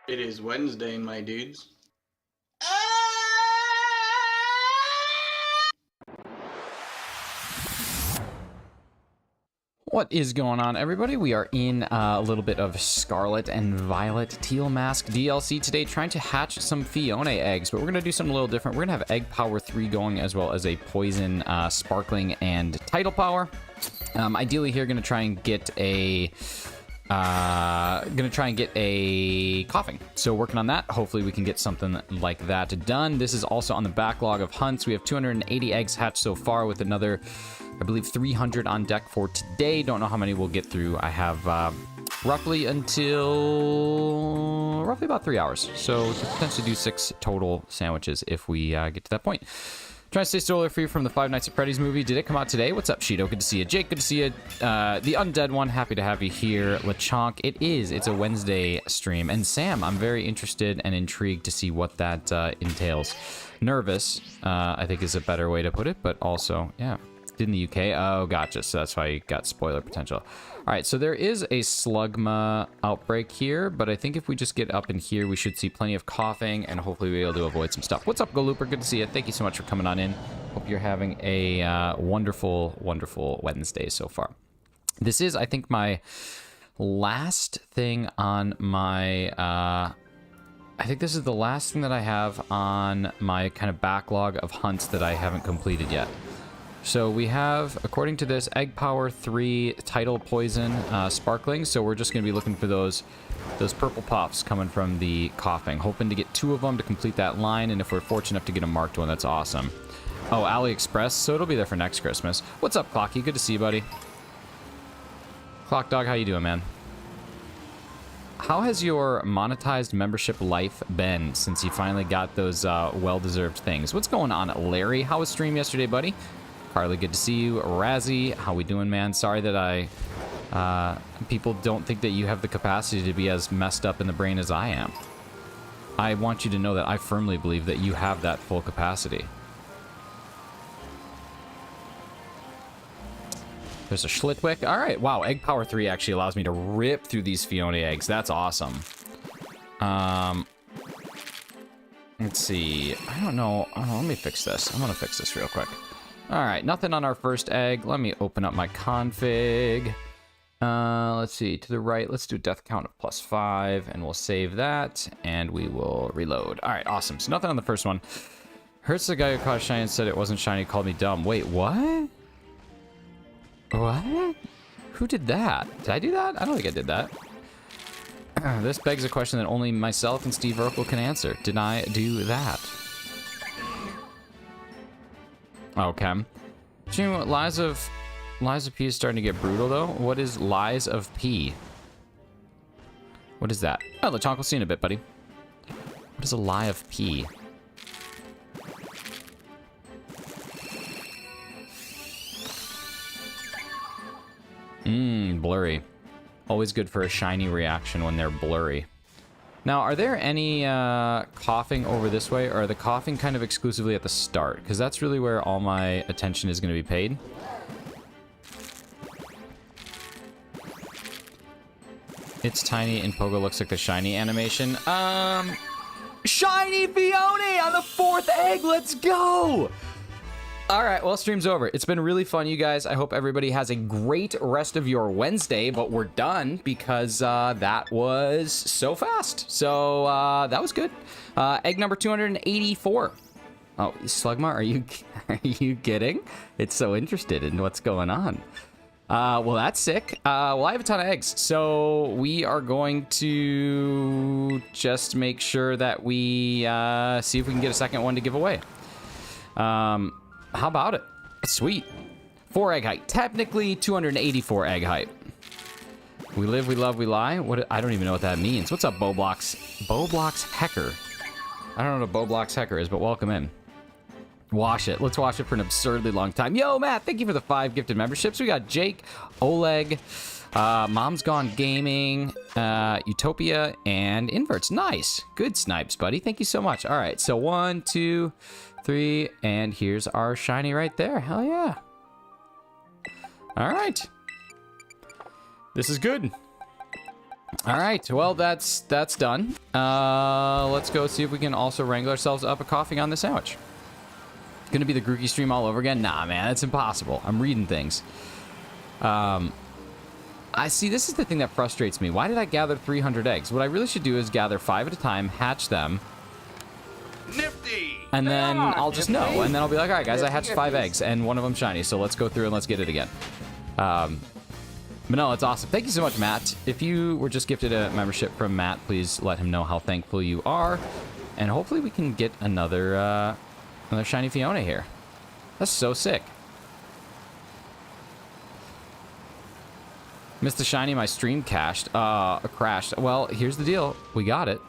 It is Wednesday, my dudes. What is going on, everybody? We are in a little bit of Scarlet and Violet Teal Mask DLC today, trying to hatch some Phione eggs, but we're going to do something a little different. We're going to have Egg Power 3 going, as well as a Poison, Sparkling, and Tidal Power. Ideally here, going to try and get a... coughing. So working on that. Hopefully we can get something like that done. This is also on the backlog of hunts. We have 280 eggs hatched so far, with another, I believe, 300 on deck for today. Don't know how many we'll get through. I have roughly about 3 hours. So potentially do 6 total sandwiches if we get to that point. Trying to stay still for you from the Five Nights at Freddy's movie. Did it come out today? What's up, Shido? Good to see you. Jake, good to see you. The Undead One, happy to have you here. LeChonk, it is. It's a Wednesday stream. And Sam, I'm very interested and intrigued to see what that entails. Nervous, I think is a better way to put it, but also, yeah. In the UK? Oh, gotcha. So that's why you got spoiler potential. All right, so there is a Slugma outbreak here, but I think if we just get up in here, we should see plenty of coughing, and hopefully we'll be able to avoid some stuff. What's up, Golooper? Good to see you. Thank you so much for coming on in. Hope you're having a wonderful, wonderful Wednesday so far. This is, I think, my last thing on my... I think this is the last thing that I have on my kind of backlog of hunts that I haven't completed yet. So we have, according to this, Egg Power 3, Tidal, Poison, Sparkling. So we're just going to be looking for those purple puffs coming from the coughing. Hoping to get 2 of them to complete that line, and if we're fortunate enough to get a marked one, that's awesome. Oh, AliExpress, so it'll be there for next Christmas. What's up, Clocky? Good to see you, buddy. Clock Dog, how you doing, man? How has your monetized membership life been since you finally got those well-deserved things? What's going on, Larry? How was stream yesterday, buddy? Carly, good to see you. Razzie, how we doing, man? Sorry that people don't think that you have the capacity to be as messed up in the brain as I am. I want you to know that I firmly believe that you have that full capacity. There's a Schlitwick. All right, wow, Egg Power 3 actually allows me to rip through these Phione eggs. That's awesome. Let's see. I don't know. Oh, let me fix this. I'm gonna fix this real quick. All right, nothing on our first egg. Let me open up my config. Let's see, to the right, let's do death count of +5, and we'll save that, and we will reload. All right, awesome. So nothing on the first one. Hurts the guy who caught shiny and said it wasn't shiny, called me dumb. Wait, what? What? Who did that? Did I do that? I don't think I did that. This begs a question that only myself and Steve Urkel can answer. Did I do that? Okay. Lies of P is starting to get brutal, though. What is Lies of P? What is that? Oh, LeChonk, we'll see in a bit, buddy. What is a lie of P? Blurry. Always good for a shiny reaction when they're blurry. Now, are there any coughing over this way, or are the coughing kind of exclusively at the start? Because that's really where all my attention is going to be paid. It's tiny and Pogo looks like the shiny animation. Shiny Phione on the 4th egg. Let's go. All right, well, stream's over. It's been really fun, you guys. I hope everybody has a great rest of your Wednesday, but we're done because that was so fast. So that was good. Egg number 284. Oh, Slugma, are you kidding? It's so interested in what's going on. Well, that's sick. Well, I have a ton of eggs, so we are going to just make sure that we see if we can get a second one to give away. How about it? Sweet. 4 egg height. Technically 284 egg height. We live, we love, we lie. What? I don't even know what that means. What's up, Boblox? Boblox Hecker. I don't know what a Boblox Hecker is, but welcome in. Wash it. Let's watch it for an absurdly long time. Yo, Matt, thank you for the 5 gifted memberships. We got Jake, Oleg, Mom's Gone Gaming, Utopia, and Inverts. Nice. Good snipes, buddy. Thank you so much. All right, so 1, 2, 3, and here's our shiny right there. Hell yeah. All right. This is good. All right, well, that's done. Let's go see if we can also wrangle ourselves up a coughing on the sandwich. Gonna be the Grookey stream all over again? Nah, man, that's impossible. I'm reading things. I see, this is the thing that frustrates me. Why did I gather 300 eggs? What I really should do is gather 5 at a time, hatch them. Nifty! And then I'll just know. And then I'll be like, all right, guys, I hatched 5 eggs, and one of them shiny, so let's go through and let's get it again. But no, it's awesome. Thank you so much, Matt. If you were just gifted a membership from Matt, please let him know how thankful you are. And hopefully we can get another shiny Phione here. That's so sick. Missed the shiny, my stream crashed. Well, here's the deal. We got it.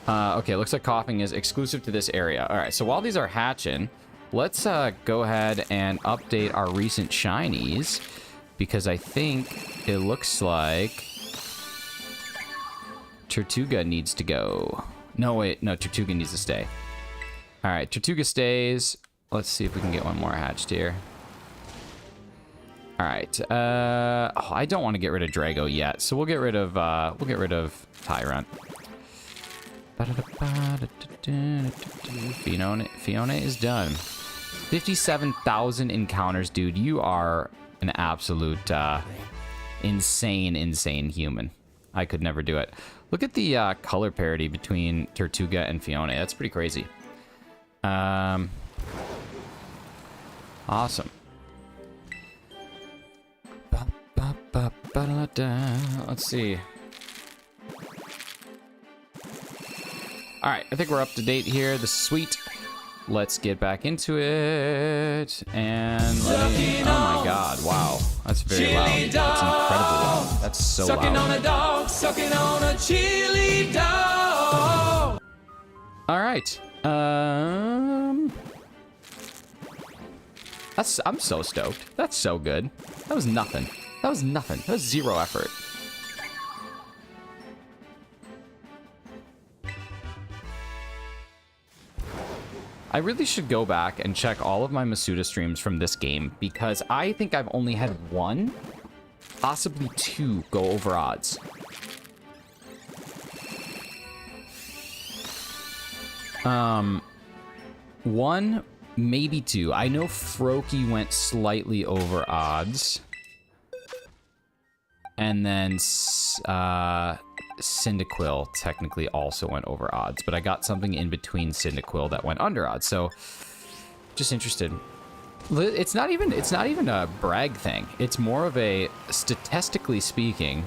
Okay, looks like coughing is exclusive to this area. All right, so while these are hatching, let's go ahead and update our recent shinies, because I think it looks like Tortuga needs to go. No, wait, no, Tortuga needs to stay. All right, Tortuga stays. Let's see if we can get one more hatched here. All right. I don't want to get rid of Drago yet, so we'll get rid of Tyrant. Phione is done. 57,000 encounters, dude. You are an absolute insane human. I could never do it. Look at the color parity between Tortuga and Phione. That's pretty crazy. Awesome. Let's see. All right, I think we're up to date here. This is sweet. Let's get back into it. And oh my god, wow. That's very loud. That's incredibly loud. That's so loud. Sucking on a dog, sucking on a chili dog. All right. I'm so stoked. That's so good. That was nothing. That was nothing. That was 0 effort. I really should go back and check all of my Masuda streams from this game, because I think I've only had 1, possibly 2 go over odds. One, maybe 2. I know Froakie went slightly over odds. And then Cyndaquil technically also went over odds, but I got something in between Cyndaquil that went under odds. So just interested. It's not even a brag thing. It's more of a, statistically speaking,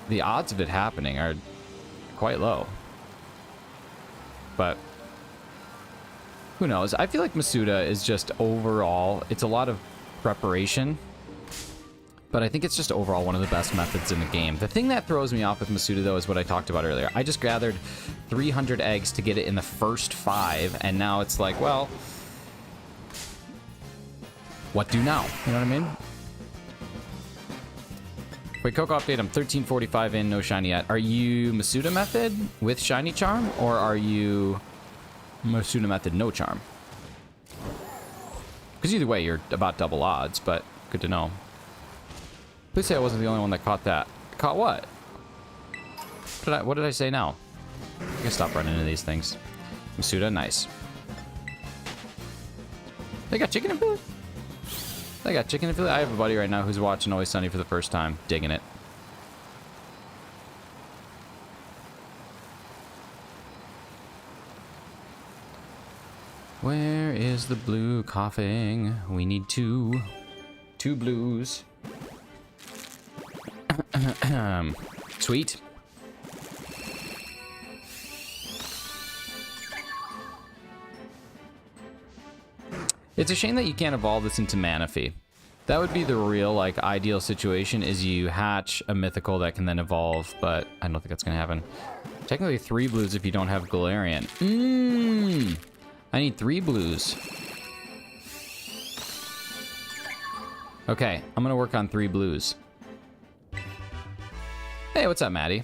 the odds of it happening are quite low. But who knows? I feel like Masuda is just overall, it's a lot of preparation, but I think it's just overall one of the best methods in the game. The thing that throws me off with Masuda, though, is what I talked about earlier. I just gathered 300 eggs to get it in the first 5, and now it's like, well, what do now? You know what I mean? Wait, Coco update, I'm 1345 in, no shiny yet. Are you Masuda method with shiny charm, or are you Masuda method no charm? Because either way, you're about double odds, but good to know. Please say I wasn't the only one that caught that. Caught what? What did I say now? I can stop running into these things. Masuda, nice. They got chicken and Philly? They got chicken and Philly? I have a buddy right now who's watching Always Sunny for the first time. Digging it. Where is the blue coughing? We need 2. 2 blues. Sweet. It's a shame that you can't evolve this into Manaphy. That would be the real, like, ideal situation, is you hatch a mythical that can then evolve, but I don't think that's gonna happen. Technically 3 blues if you don't have Galarian. I need 3 blues. Okay, I'm gonna work on 3 blues. Hey, what's up, Maddie?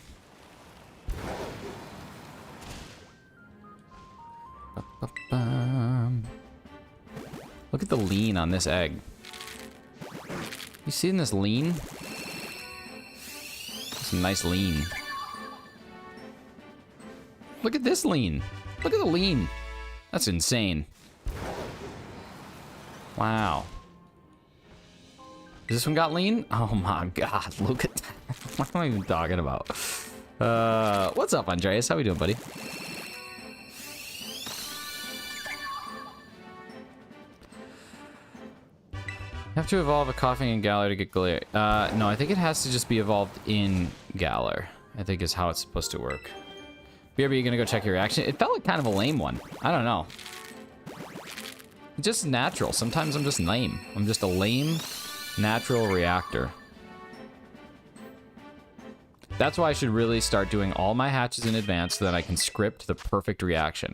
Look at the lean on this egg. You seeing this lean? Some nice lean. Look at this lean. Look at the lean. That's insane. Wow. Has this one got lean? Oh my god, look at that. What am I even talking about? What's up, Andreas? How we doing, buddy? Have to evolve a coughing in Galar to get Galar. No, I think it has to just be evolved in Galar, I think is how it's supposed to work. BRB, you gonna go check your reaction? It felt like kind of a lame one. I don't know. It's just natural. Sometimes I'm just lame. I'm just a lame, natural reactor. That's why I should really start doing all my hatches in advance so that I can script the perfect reaction.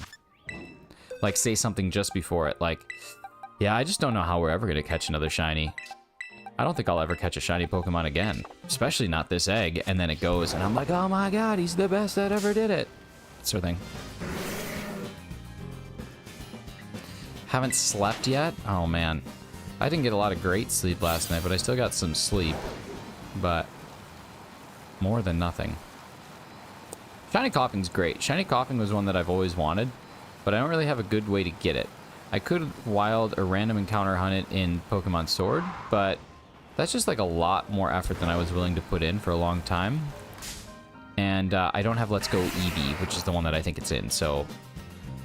Like, say something just before it, like, yeah, I just don't know how we're ever going to catch another shiny. I don't think I'll ever catch a shiny Pokemon again. Especially not this egg. And then it goes, and I'm like, oh my god, he's the best that ever did it. That sort of thing. Haven't slept yet? Oh man. I didn't get a lot of great sleep last night, but I still got some sleep. But more than nothing. Shiny Coughing's great. Shiny Coughing was one that I've always wanted, but I don't really have a good way to get it. I could wild or random encounter hunt it in Pokemon Sword, but that's just like a lot more effort than I was willing to put in for a long time. And I don't have Let's Go Eevee, which is the one that I think it's in, so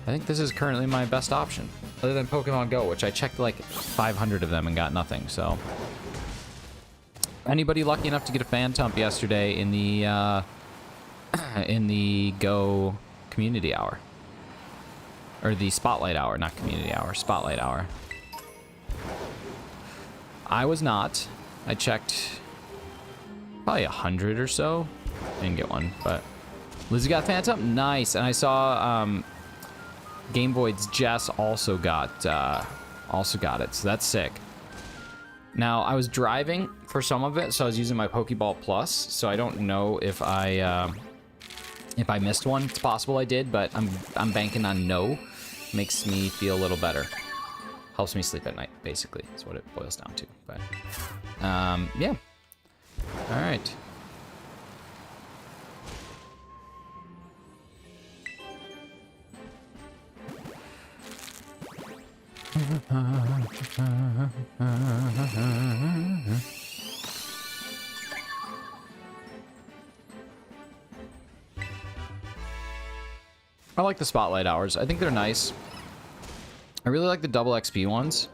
I think this is currently my best option. Other than Pokemon Go, which I checked like 500 of them and got nothing, so. Anybody lucky enough to get a Phantump yesterday in the Go Community Hour? Or the Spotlight Hour, not Community Hour, Spotlight Hour. I was not. I checked probably 100 or so. Didn't get one, but Lizzie got Phantom, nice. And I saw Game Void's Jess also got it, so that's sick. Now I was driving for some of it, so I was using my Pokeball Plus, so I don't know if I missed one. It's possible I did, but I'm banking on no. Makes me feel a little better. Helps me sleep at night, basically, is what it boils down to. But yeah. All right. I like the spotlight hours. I think they're nice. I really like the double XP ones.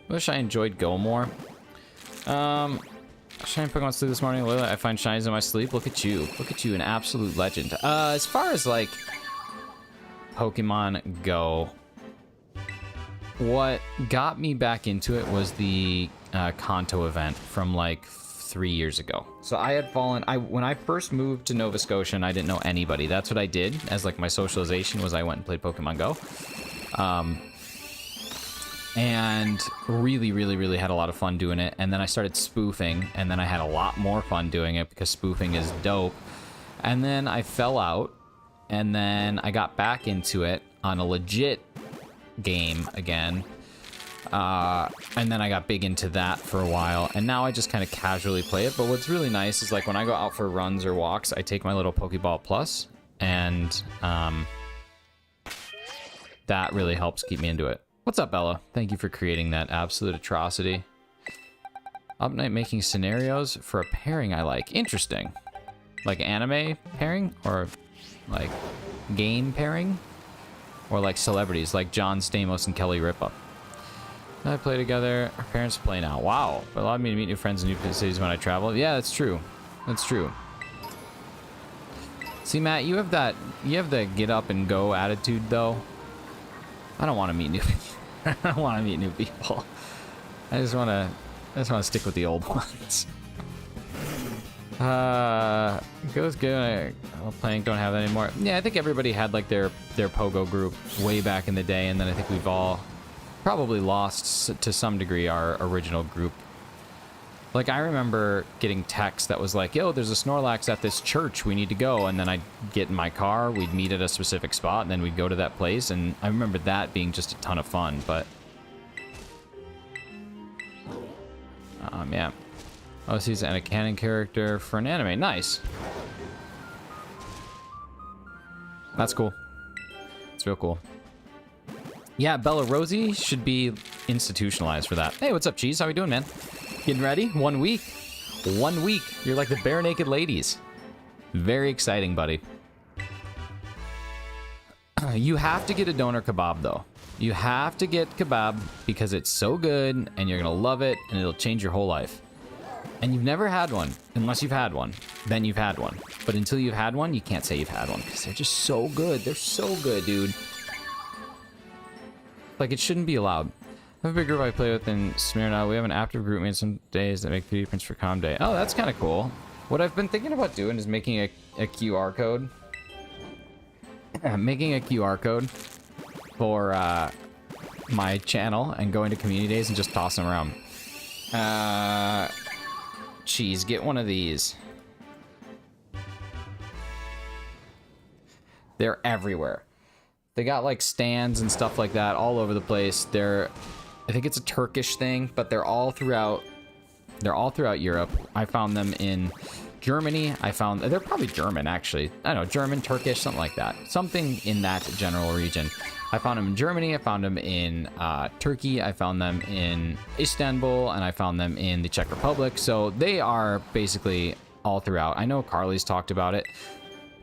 Wish I enjoyed Go more. Shiny Pokemon sleep this morning. Lately, I find shinies in my sleep. Look at you. Look at you, an absolute legend. As far as like Pokemon Go, what got me back into it was the Kanto event from like 3 years ago. So I had fallen. When I first moved to Nova Scotia, and I didn't know anybody. That's what I did as like my socialization was I went and played Pokemon Go. And really had a lot of fun doing it. And then I started spoofing, and then I had a lot more fun doing it because spoofing is dope. And then I fell out, and then I got back into it on a legit game again. And then I got big into that for a while, and now I just kind of casually play it. But what's really nice is like when I go out for runs or walks, I take my little Pokeball Plus, and that really helps keep me into it. What's up, Bella? Thank you for creating that absolute atrocity. Up night making scenarios for a pairing I like. Interesting. Like anime pairing? Or like game pairing? Or like celebrities like John Stamos and Kelly Ripa. I play together. Our parents play now. Wow. It allowed me to meet new friends in new cities when I travel. Yeah, that's true. That's true. See, Matt, you have the get up and go attitude though. I don't want to meet new people. I don't want to meet new people. I just want to stick with the old ones. Goes good. Playing don't have that anymore. Yeah, I think everybody had like their Pogo group way back in the day, and then I think we've all probably lost to some degree our original group. Like I remember getting texts that was like, yo, there's a Snorlax at this church, we need to go. And then I'd get in my car, we'd meet at a specific spot, and then we'd go to that place. And I remember that being just a ton of fun, but yeah. Oh, so he's a canon character for an anime. Nice. That's cool. It's real cool. Yeah, Bella Rosie should be institutionalized for that. Hey, what's up, Cheese? How we doing, man? Getting ready? 1 week. 1 week. You're like the bare naked ladies. Very exciting, buddy. You have to get a doner kebab, though. You have to get kebab because it's so good and you're going to love it and it'll change your whole life. And you've never had one. Unless you've had one. Then you've had one. But until you've had one, you can't say you've had one because they're just so good. They're so good, dude. Like, it shouldn't be allowed. I have a big group I play with in Smyrna. We have an active group made some days that make 3D prints for Com Day. Oh, that's kind of cool. What I've been thinking about doing is making a QR code. Making a QR code for my channel and going to community days and just tossing them around. Cheese, get one of these. They're everywhere. They got like stands and stuff like that all over the place. I think it's a Turkish thing, but they're all throughout Europe. I found them in Germany. They're probably German, actually. I don't know, German, Turkish, something like that. Something in that general region. I found them in Germany. I found them in Turkey. I found them in Istanbul, and I found them in the Czech Republic. So they are basically all throughout. I know Carly's talked about it,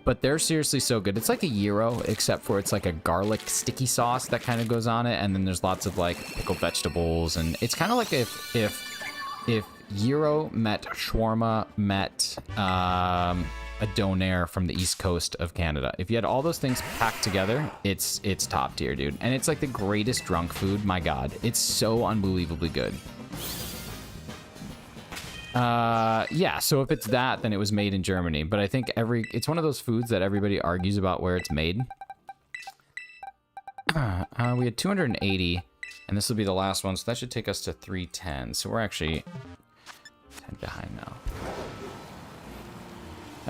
but they're seriously so good. It's like a gyro, except for it's like a garlic sticky sauce that kind of goes on it, and then there's lots of like pickled vegetables, and it's kind of like if gyro met shawarma met a doner from the east coast of Canada. If you had all those things packed together, it's top tier, dude. And it's like the greatest drunk food. My God, it's so unbelievably good. Yeah, so if it's that, then it was made in Germany. But I think it's one of those foods that everybody argues about where it's made. We had 280, and this will be the last one, so that should take us to 310. So we're actually 10 behind now.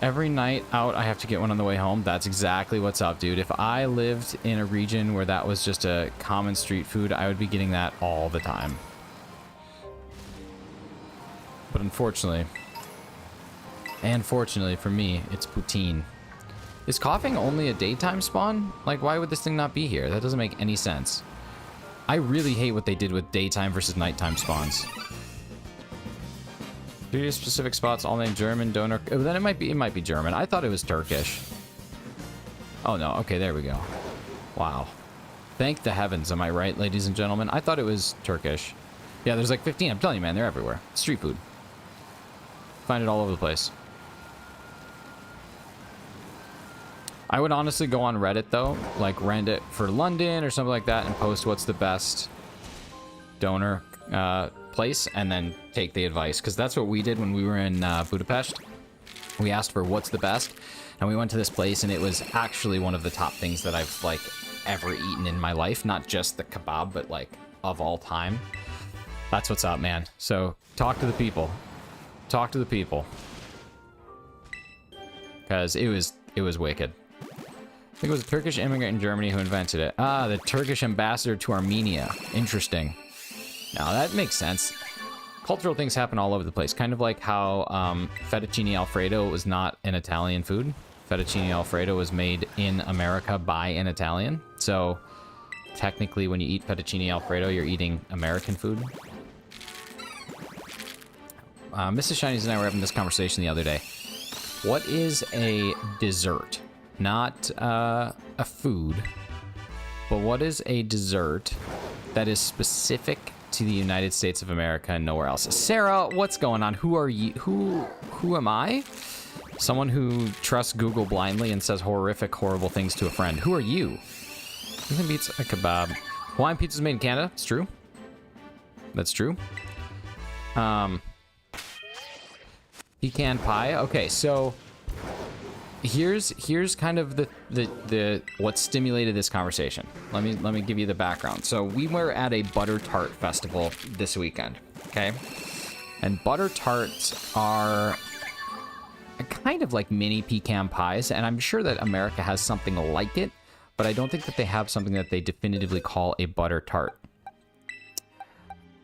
Every night out, I have to get one on the way home. That's exactly what's up, dude. If I lived in a region where that was just a common street food, I would be getting that all the time. But unfortunately, and fortunately for me, it's poutine. Is coughing only a daytime spawn? Like, why would this thing not be here? That doesn't make any sense. I really hate what they did with daytime versus nighttime spawns. 3 specific spots, all named German, donor. Oh, then it might be German. I thought it was Turkish. Oh, no. Okay, there we go. Wow. Thank the heavens, am I right, ladies and gentlemen? I thought it was Turkish. Yeah, there's like 15. I'm telling you, man, they're everywhere. Street food. Find it all over the place. I would honestly go on Reddit, though. Like, Reddit for London or something like that and post what's the best donor place and then take the advice. Because that's what we did when we were in Budapest. We asked for what's the best. And we went to this place, and it was actually one of the top things that I've, like, ever eaten in my life. Not just the kebab, but, like, of all time. That's what's up, man. So, talk to the people. Talk to the people. Because it was wicked. I think it was a Turkish immigrant in Germany who invented it. Ah, the Turkish ambassador to Armenia. Interesting. Now, that makes sense. Cultural things happen all over the place. Kind of like how fettuccine alfredo was not an Italian food. Fettuccine alfredo was made in America by an Italian. So, technically, when you eat fettuccine alfredo, you're eating American food. Mrs. Shinies and I were having this conversation the other day. What is a dessert? Not a food, but what is a dessert that is specific to the United States of America and nowhere else? Sarah, what's going on? Who are you? Who am I? Someone who trusts Google blindly and says horrific, horrible things to a friend. Who are you? Nothing beats a kebab. Hawaiian pizza's made in Canada. It's true. That's true. Pecan pie. Okay, so here's kind of the what stimulated this conversation. Let me give you the background. So we were at a butter tart festival this weekend. Okay, and butter tarts are kind of like mini pecan pies, and I'm sure that America has something like it, but I don't think that they have something that they definitively call a butter tart.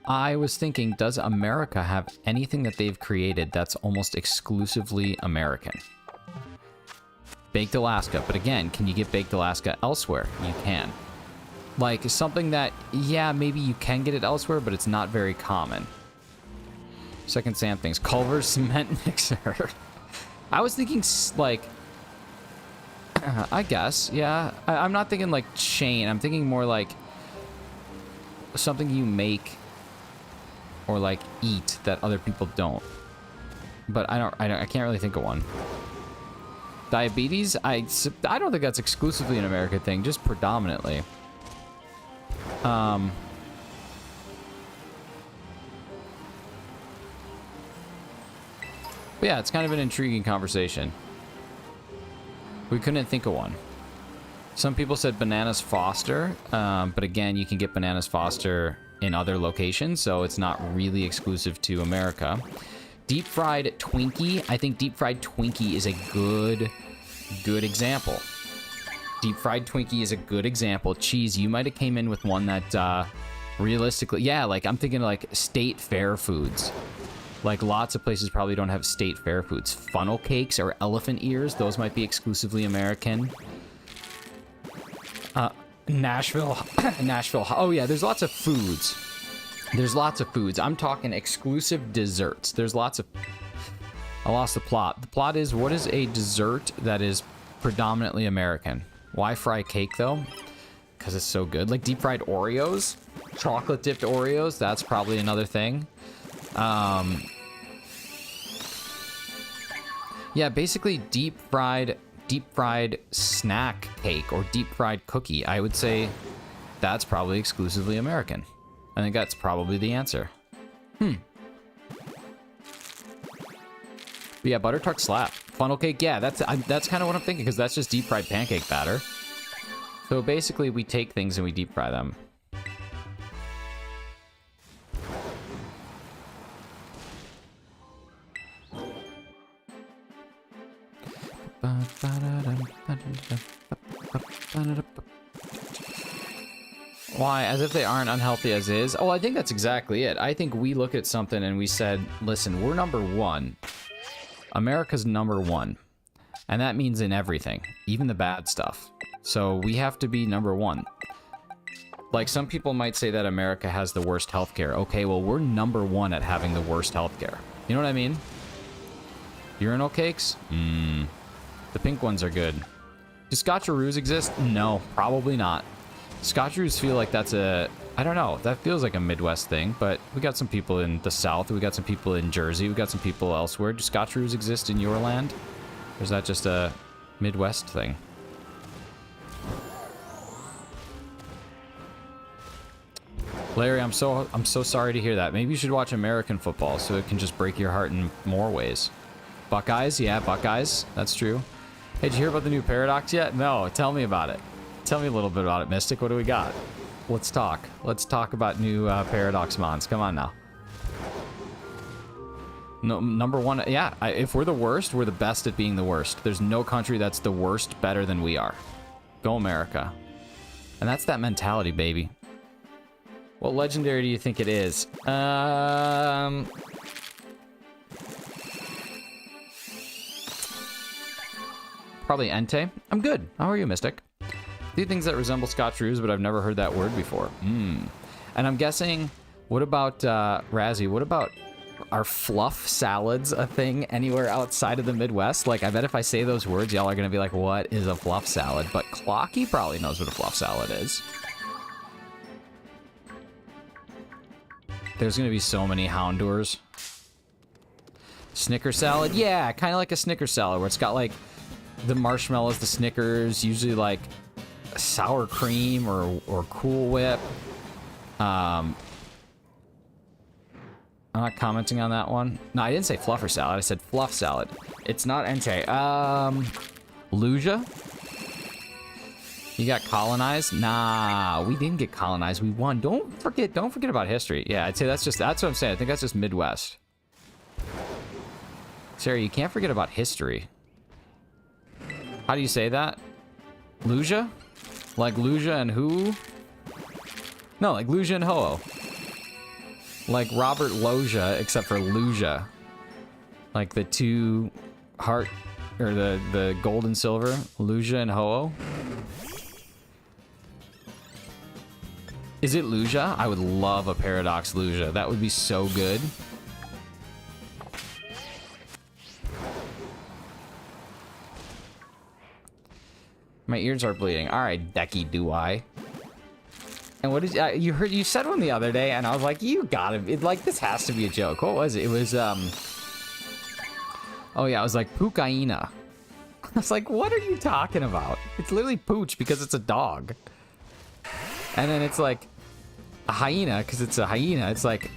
I was thinking, does America have anything that they've created that's almost exclusively American? Baked Alaska, but again, can you get Baked Alaska elsewhere? You can. Like, something that, yeah, maybe you can get it elsewhere, but it's not very common. Second Sam things. Culver's cement mixer. I was thinking, like, I guess, yeah. I'm not thinking, like, chain. I'm thinking more like something you make or, like, eat that other people don't. But I can't really think of one. Diabetes? I don't think that's exclusively an American thing, just predominantly. But yeah, it's kind of an intriguing conversation. We couldn't think of one. Some people said Bananas Foster, but again, you can get Bananas Foster in other locations, so it's not really exclusive to America. Deep fried Twinkie. I think deep fried Twinkie is a good example. Deep fried Twinkie is a good example. Cheese, you might have came in with one that realistically, yeah, like I'm thinking like state fair foods. Like lots of places probably don't have state fair foods. Funnel cakes or elephant ears, those might be exclusively American. Nashville. Oh yeah, there's lots of foods. There's lots of foods. I'm talking exclusive desserts. There's lots of... I lost the plot. The plot is, what is a dessert that is predominantly American? Why fry cake, though? Because it's so good. Like deep fried Oreos? Chocolate dipped Oreos? That's probably another thing. Yeah, basically deep fried snack cake or deep fried cookie. I would say that's probably exclusively American. I think that's probably the answer. But yeah, butter tart slap. Funnel cake, yeah, that's kind of what I'm thinking, because that's just deep fried pancake batter. So basically, we take things and we deep fry them. Why? As if they aren't unhealthy as is? Oh, I think that's exactly it. I think we look at something and we said, listen, we're number one. America's number one. And that means in everything, even the bad stuff. So we have to be number one. Like some people might say that America has the worst healthcare. Okay, well, we're number one at having the worst healthcare. You know what I mean? Urinal cakes? The pink ones are good. Do Scotcheroos exist? No, probably not. Scotcheroos feel like that's a... I don't know. That feels like a Midwest thing, but we got some people in the South. We got some people in Jersey. We got some people elsewhere. Do Scotcheroos exist in your land? Or is that just a Midwest thing? Larry, I'm so sorry to hear that. Maybe you should watch American football so it can just break your heart in more ways. Buckeyes? Yeah, Buckeyes. That's true. Hey, did you hear about the new Paradox yet? No, tell me about it. Tell me a little bit about it, Mystic. What do we got? Let's talk. Let's talk about new Paradox mons. Come on now. No, number one, yeah, if we're the worst, we're the best at being the worst. There's no country that's the worst better than we are. Go America. And that's that mentality, baby. What legendary do you think it is? Probably Entei. I'm good. How are you, Mystic? Do things that resemble Scotcheroos, but I've never heard that word before. And I'm guessing, what about, Razzie, what about, are fluff salads a thing anywhere outside of the Midwest? Like, I bet if I say those words, y'all are going to be like, what is a fluff salad? But Clocky probably knows what a fluff salad is. There's going to be so many Houndours. Snicker salad? Yeah, kind of like a Snicker salad, where it's got, like, the marshmallows, the Snickers, usually, like, sour cream or Cool Whip. I'm not commenting on that one. No, I didn't say fluffer salad. I said fluff salad. It's not Entei. Luja? You got colonized? Nah, we didn't get colonized. We won. Don't forget about history. Yeah, I'd say that's what I'm saying. I think that's just Midwest. Sarah, you can't forget about history. How do you say that? Luja? Like Luja and who? No, like Luja and Ho-Oh. Like Robert Loja, except for Luja. Like the two heart, or the gold and silver. Luja and Ho-Oh. Is it Luja? I would love a Paradox Luja. That would be so good. My ears are bleeding. All right, Decky, do I? And what did you heard? You said one the other day, and I was like, "You got it! Like this has to be a joke." What was it? It was oh yeah, it was like Pukaina. I was like, "What are you talking about?" It's literally Pooch because it's a dog. And then it's like a hyena because it's a hyena. It's like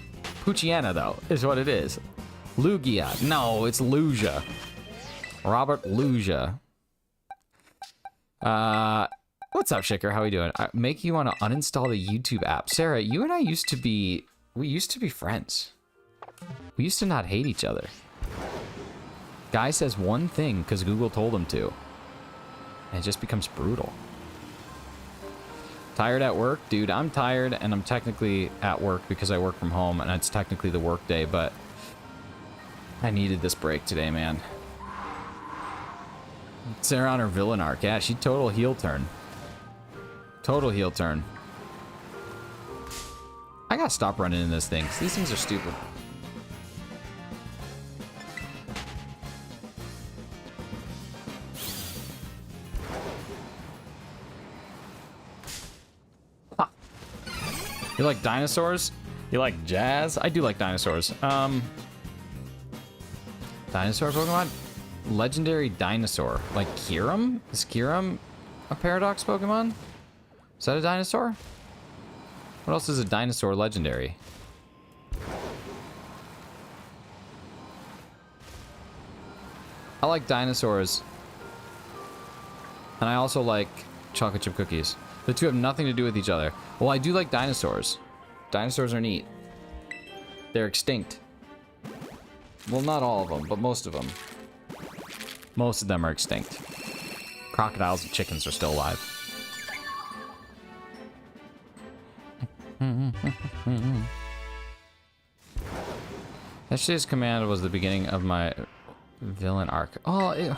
Poochiana though, is what it is. Lugia. No, it's Luja. Robert Luja. What's up, Shicker? How are we doing? Make you want to uninstall the YouTube app. Sarah, you and I used to be friends. We used to not hate each other. Guy says one thing because Google told him to. And it just becomes brutal. Tired at work? Dude, I'm tired and I'm technically at work because I work from home and it's technically the work day, but I needed this break today, man. Sarah on her villain arc. Yeah, she total heel turn. Total heel turn. I gotta stop running into this thing, 'cause these things are stupid. Ha. You like dinosaurs? You like jazz? I do like dinosaurs. Dinosaur Pokemon? Legendary dinosaur. Like Kyurem? Is Kyurem a Paradox Pokemon? Is that a dinosaur? What else is a dinosaur legendary? I like dinosaurs. And I also like chocolate chip cookies. The two have nothing to do with each other. Well, I do like dinosaurs. Dinosaurs are neat. They're extinct. Well, not all of them, but most of them. Most of them are extinct. Crocodiles and chickens are still alive. Yesterday's command was the beginning of my villain arc. Oh,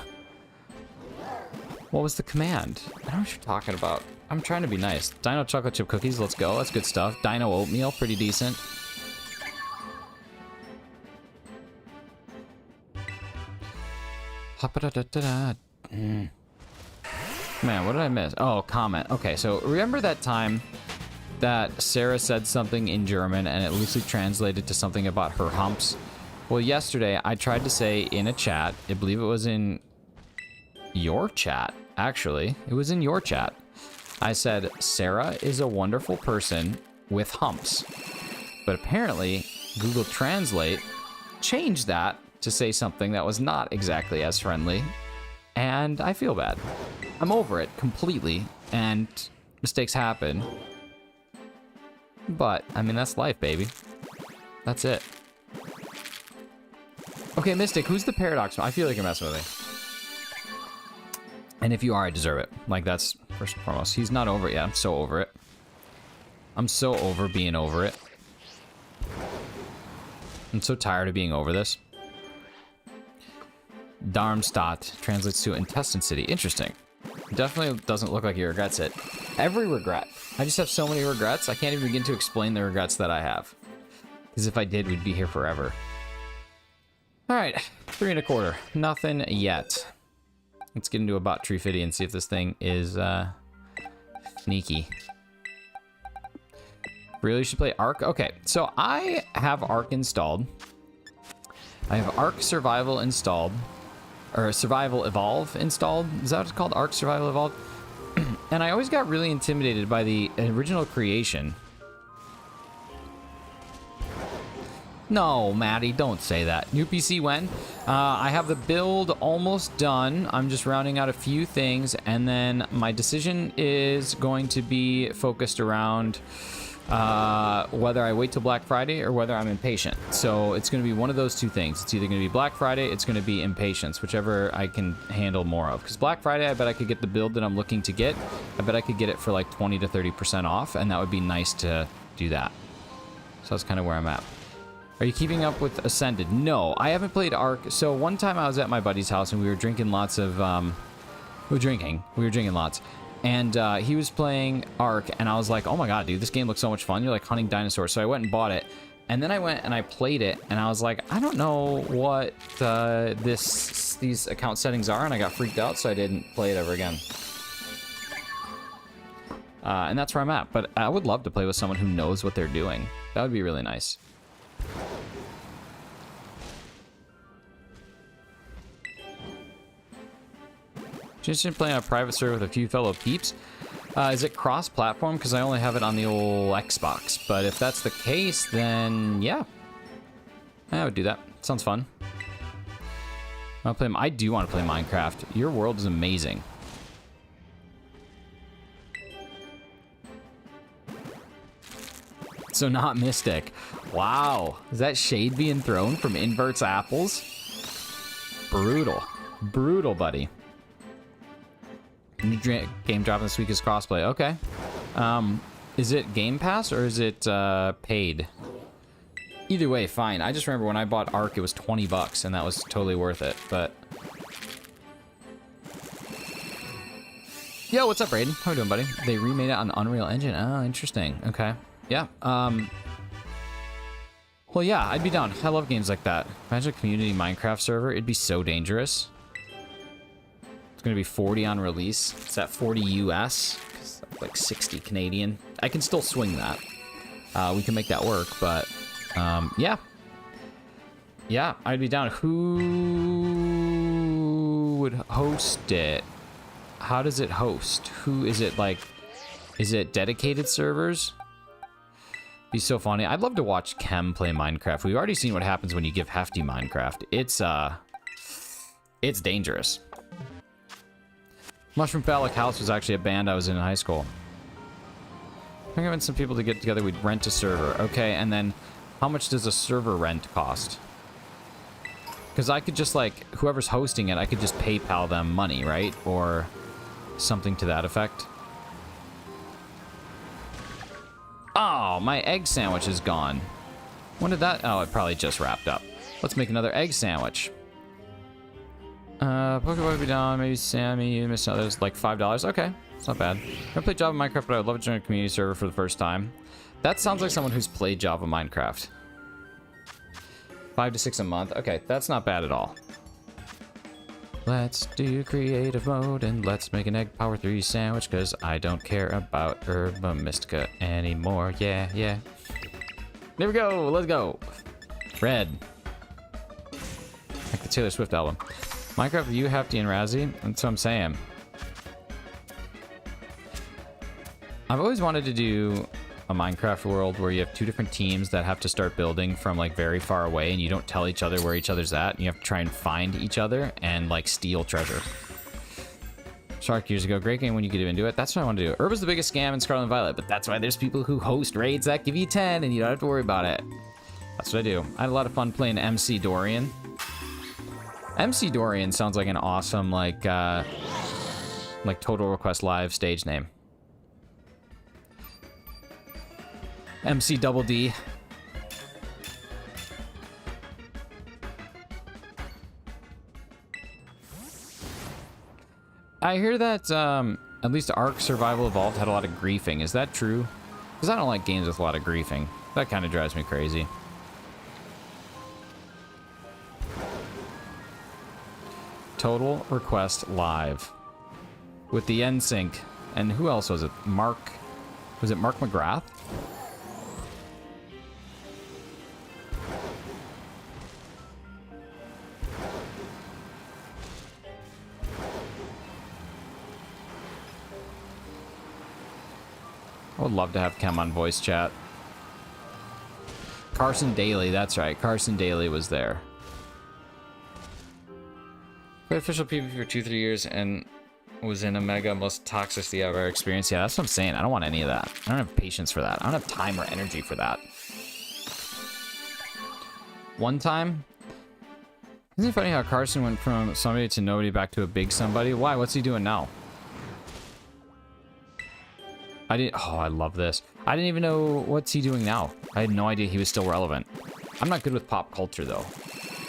what was the command? I don't know what you're talking about. I'm trying to be nice. Dino chocolate chip cookies, let's go. That's good stuff. Dino oatmeal, pretty decent. Man, what did I miss? Oh, comment. Okay, so remember that time that Sarah said something in German and it loosely translated to something about her humps? Well, yesterday I tried to say in a chat, I believe it was in your chat, actually. It was in your chat. I said, Sarah is a wonderful person with humps. But apparently, Google Translate changed that to say something that was not exactly as friendly. And I feel bad. I'm over it completely, and mistakes happen. But, I mean, that's life, baby. That's it. Okay, Mystic, who's the Paradox? I feel like you're messing with me. And if you are, I deserve it. Like, that's first and foremost. He's not over it yet. I'm so over it. I'm so over being over it. I'm so tired of being over this. Darmstadt translates to Intestine City. Interesting. Definitely doesn't look like he regrets it. Every regret. I just have so many regrets. I can't even begin to explain the regrets that I have. Because if I did, we'd be here forever. Alright, 3 1/4. Nothing yet. Let's get into a bot tree fitty and see if this thing is sneaky. Really should play Ark? Okay, so I have Ark installed. I have Ark Survival installed. Or Survival Evolve installed. Is that what it's called? Ark Survival Evolved? And I always got really intimidated by the original creation. No, Maddie, don't say that. New PC when? I have the build almost done. I'm just rounding out a few things, and then my decision is going to be focused around whether I wait till Black Friday or whether I'm impatient. So it's going to be one of those two things. It's either going to be Black Friday, it's going to be impatience, whichever I can handle more of. Because Black Friday, I bet I could get the build that I'm looking to get. I bet I could get it for like 20 to 30% off, and that would be nice to do that. So that's kind of where I'm at. Are you keeping up with Ascended? No, I haven't played Ark. So one time I was at my buddy's house and we were drinking lots of, we were drinking lots. And he was playing Ark, and I was like, oh my god, dude, this game looks so much fun. You're like hunting dinosaurs. So I went and bought it. And then I went and I played it, and I was like, I don't know what these account settings are, and I got freaked out, so I didn't play it ever again. And that's where I'm at. But I would love to play with someone who knows what they're doing. That would be really nice. Just playing on a private server with a few fellow peeps. Is it cross-platform? Because I only have it on the old Xbox. But if that's the case, then yeah. I would do that. Sounds fun. I do want to play Minecraft. Your world is amazing. So not Mystic. Wow. Is that shade being thrown from Invert's apples? Brutal. Brutal, buddy. New game dropping this week is crossplay. Okay. Is it Game Pass or is it paid? Either way, fine. I just remember when I bought Ark, it was 20 bucks, and that was totally worth it. But yo, what's up, Brayden? How you doing, buddy? They remade it on the Unreal Engine. Oh, interesting. Okay. Yeah. Well, yeah, I'd be down. I love games like that. Imagine a community Minecraft server. It'd be so dangerous. Gonna be 40 on release. It's at 40 US, like 60 Canadian. I can still swing that. We can make that work, but yeah, I'd be down. Who would host it? How does it host? Who is it? Like, is it dedicated servers? Be so funny. I'd love to watch Chem play Minecraft. We've already seen what happens when you give Hefty Minecraft. It's dangerous. Mushroom Phallic House was actually a band I was in high school. I think I meant some people to get together, we'd rent a server. Okay, and then how much does a server rent cost? Because I could just, like, whoever's hosting it, I could just PayPal them money, right? Or something to that effect. Oh, my egg sandwich is gone. When did that? Oh, it probably just wrapped up. Let's make another egg sandwich. Pokemon would be down, maybe Sammy, you missed out. There's like $5. Okay, it's not bad. I played Java Minecraft, but I would love to join a community server for the first time. That sounds like someone who's played Java Minecraft. 5 to 6 a month. Okay, that's not bad at all. Let's do creative mode and let's make an egg power 3 sandwich because I don't care about Herba Mystica anymore. Yeah, yeah. There we go. Let's go. Red. Like the Taylor Swift album. Minecraft, you, Hefty, and Razzie. That's what I'm saying. I've always wanted to do a Minecraft world where you have two different teams that have to start building from like very far away and you don't tell each other where each other's at. And you have to try and find each other and like steal treasure. Shark years ago, great game when you get into it. That's what I want to do. Herba's the biggest scam in Scarlet and Violet, but that's why there's people who host raids that give you 10 and you don't have to worry about it. That's what I do. I had a lot of fun playing MC Dorian. MC Dorian sounds like an awesome like Total Request Live stage name. MC Double D. I hear that at least Ark Survival Evolved had a lot of griefing. Is that true? Because I don't like games with a lot of griefing. That kind of drives me crazy. Total Request Live. With the NSYNC. And who else was it? Mark. Was it Mark McGrath? I would love to have Chem on voice chat. Carson Daly, that's right. Carson Daly was there. Played official PvP for 2-3 years and was in a mega most toxicity I've ever experienced. Yeah, that's what I'm saying. I don't want any of that. I don't have patience for that. I don't have time or energy for that. One time, isn't it funny how Carson went from somebody to nobody back to a big somebody? Why? What's he doing now? Oh, I love this. I didn't even know what's he doing now. I had no idea he was still relevant. I'm not good with pop culture though.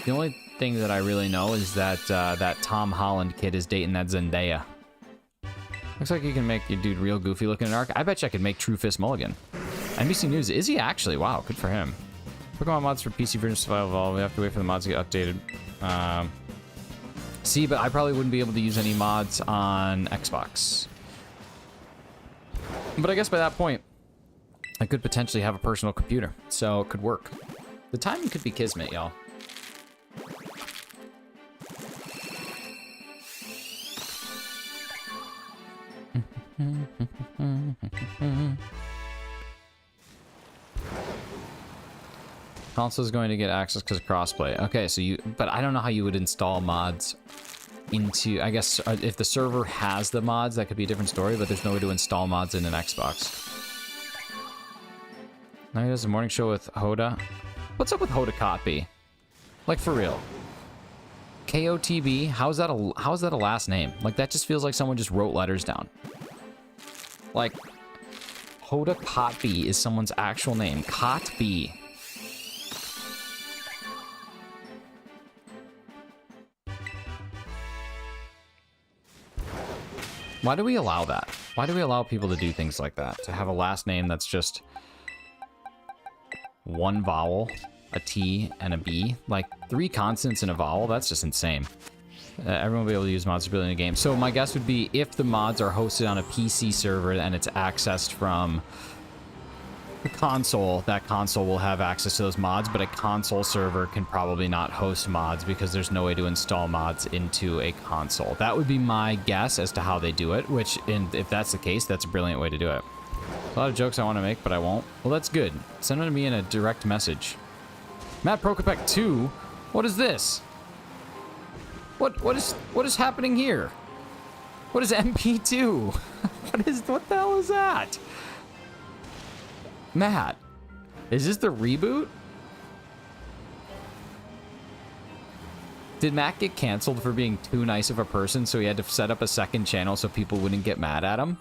The only thing that I really know is that that Tom Holland kid is dating that Zendaya. Looks like you can make your dude real goofy looking in Ark. I bet you I could make True Fist Mulligan. NBC News, is he actually? Wow, good for him. Pokemon mods for PC version Survival Evolved. We have to wait for the mods to get updated. See, but I probably wouldn't be able to use any mods on Xbox. But I guess by that point, I could potentially have a personal computer, so it could work. The timing could be kismet, y'all. Console's going to get access because of crossplay. Okay, so but I don't know how you would install mods into, I guess if the server has the mods, that could be a different story, but there's no way to install mods in an Xbox. Now he does a morning show with Hoda. What's up with Hoda Kotb? Like, for real. KOTB? How's that a last name? Like, that just feels like someone just wrote letters down. Like, Hoda Kotb is someone's actual name. Kotb. Why do we allow that? Why do we allow people to do things like that? To have a last name that's just one vowel, a T, and a B? Like 3 consonants and a vowel? That's just insane. Everyone will be able to use mods to build in a game. So my guess would be if the mods are hosted on a PC server and it's accessed from the console, that console will have access to those mods, but a console server can probably not host mods because there's no way to install mods into a console. That would be my guess as to how they do it, which, if that's the case, that's a brilliant way to do it. A lot of jokes I want to make, but I won't. Well, that's good. Send them to me in a direct message. Matt Prokopek 2? What is this? What is happening here? What is MP2? What the hell is that? Matt, is this the reboot? Did Matt get canceled for being too nice of a person, so he had to set up a second channel so people wouldn't get mad at him?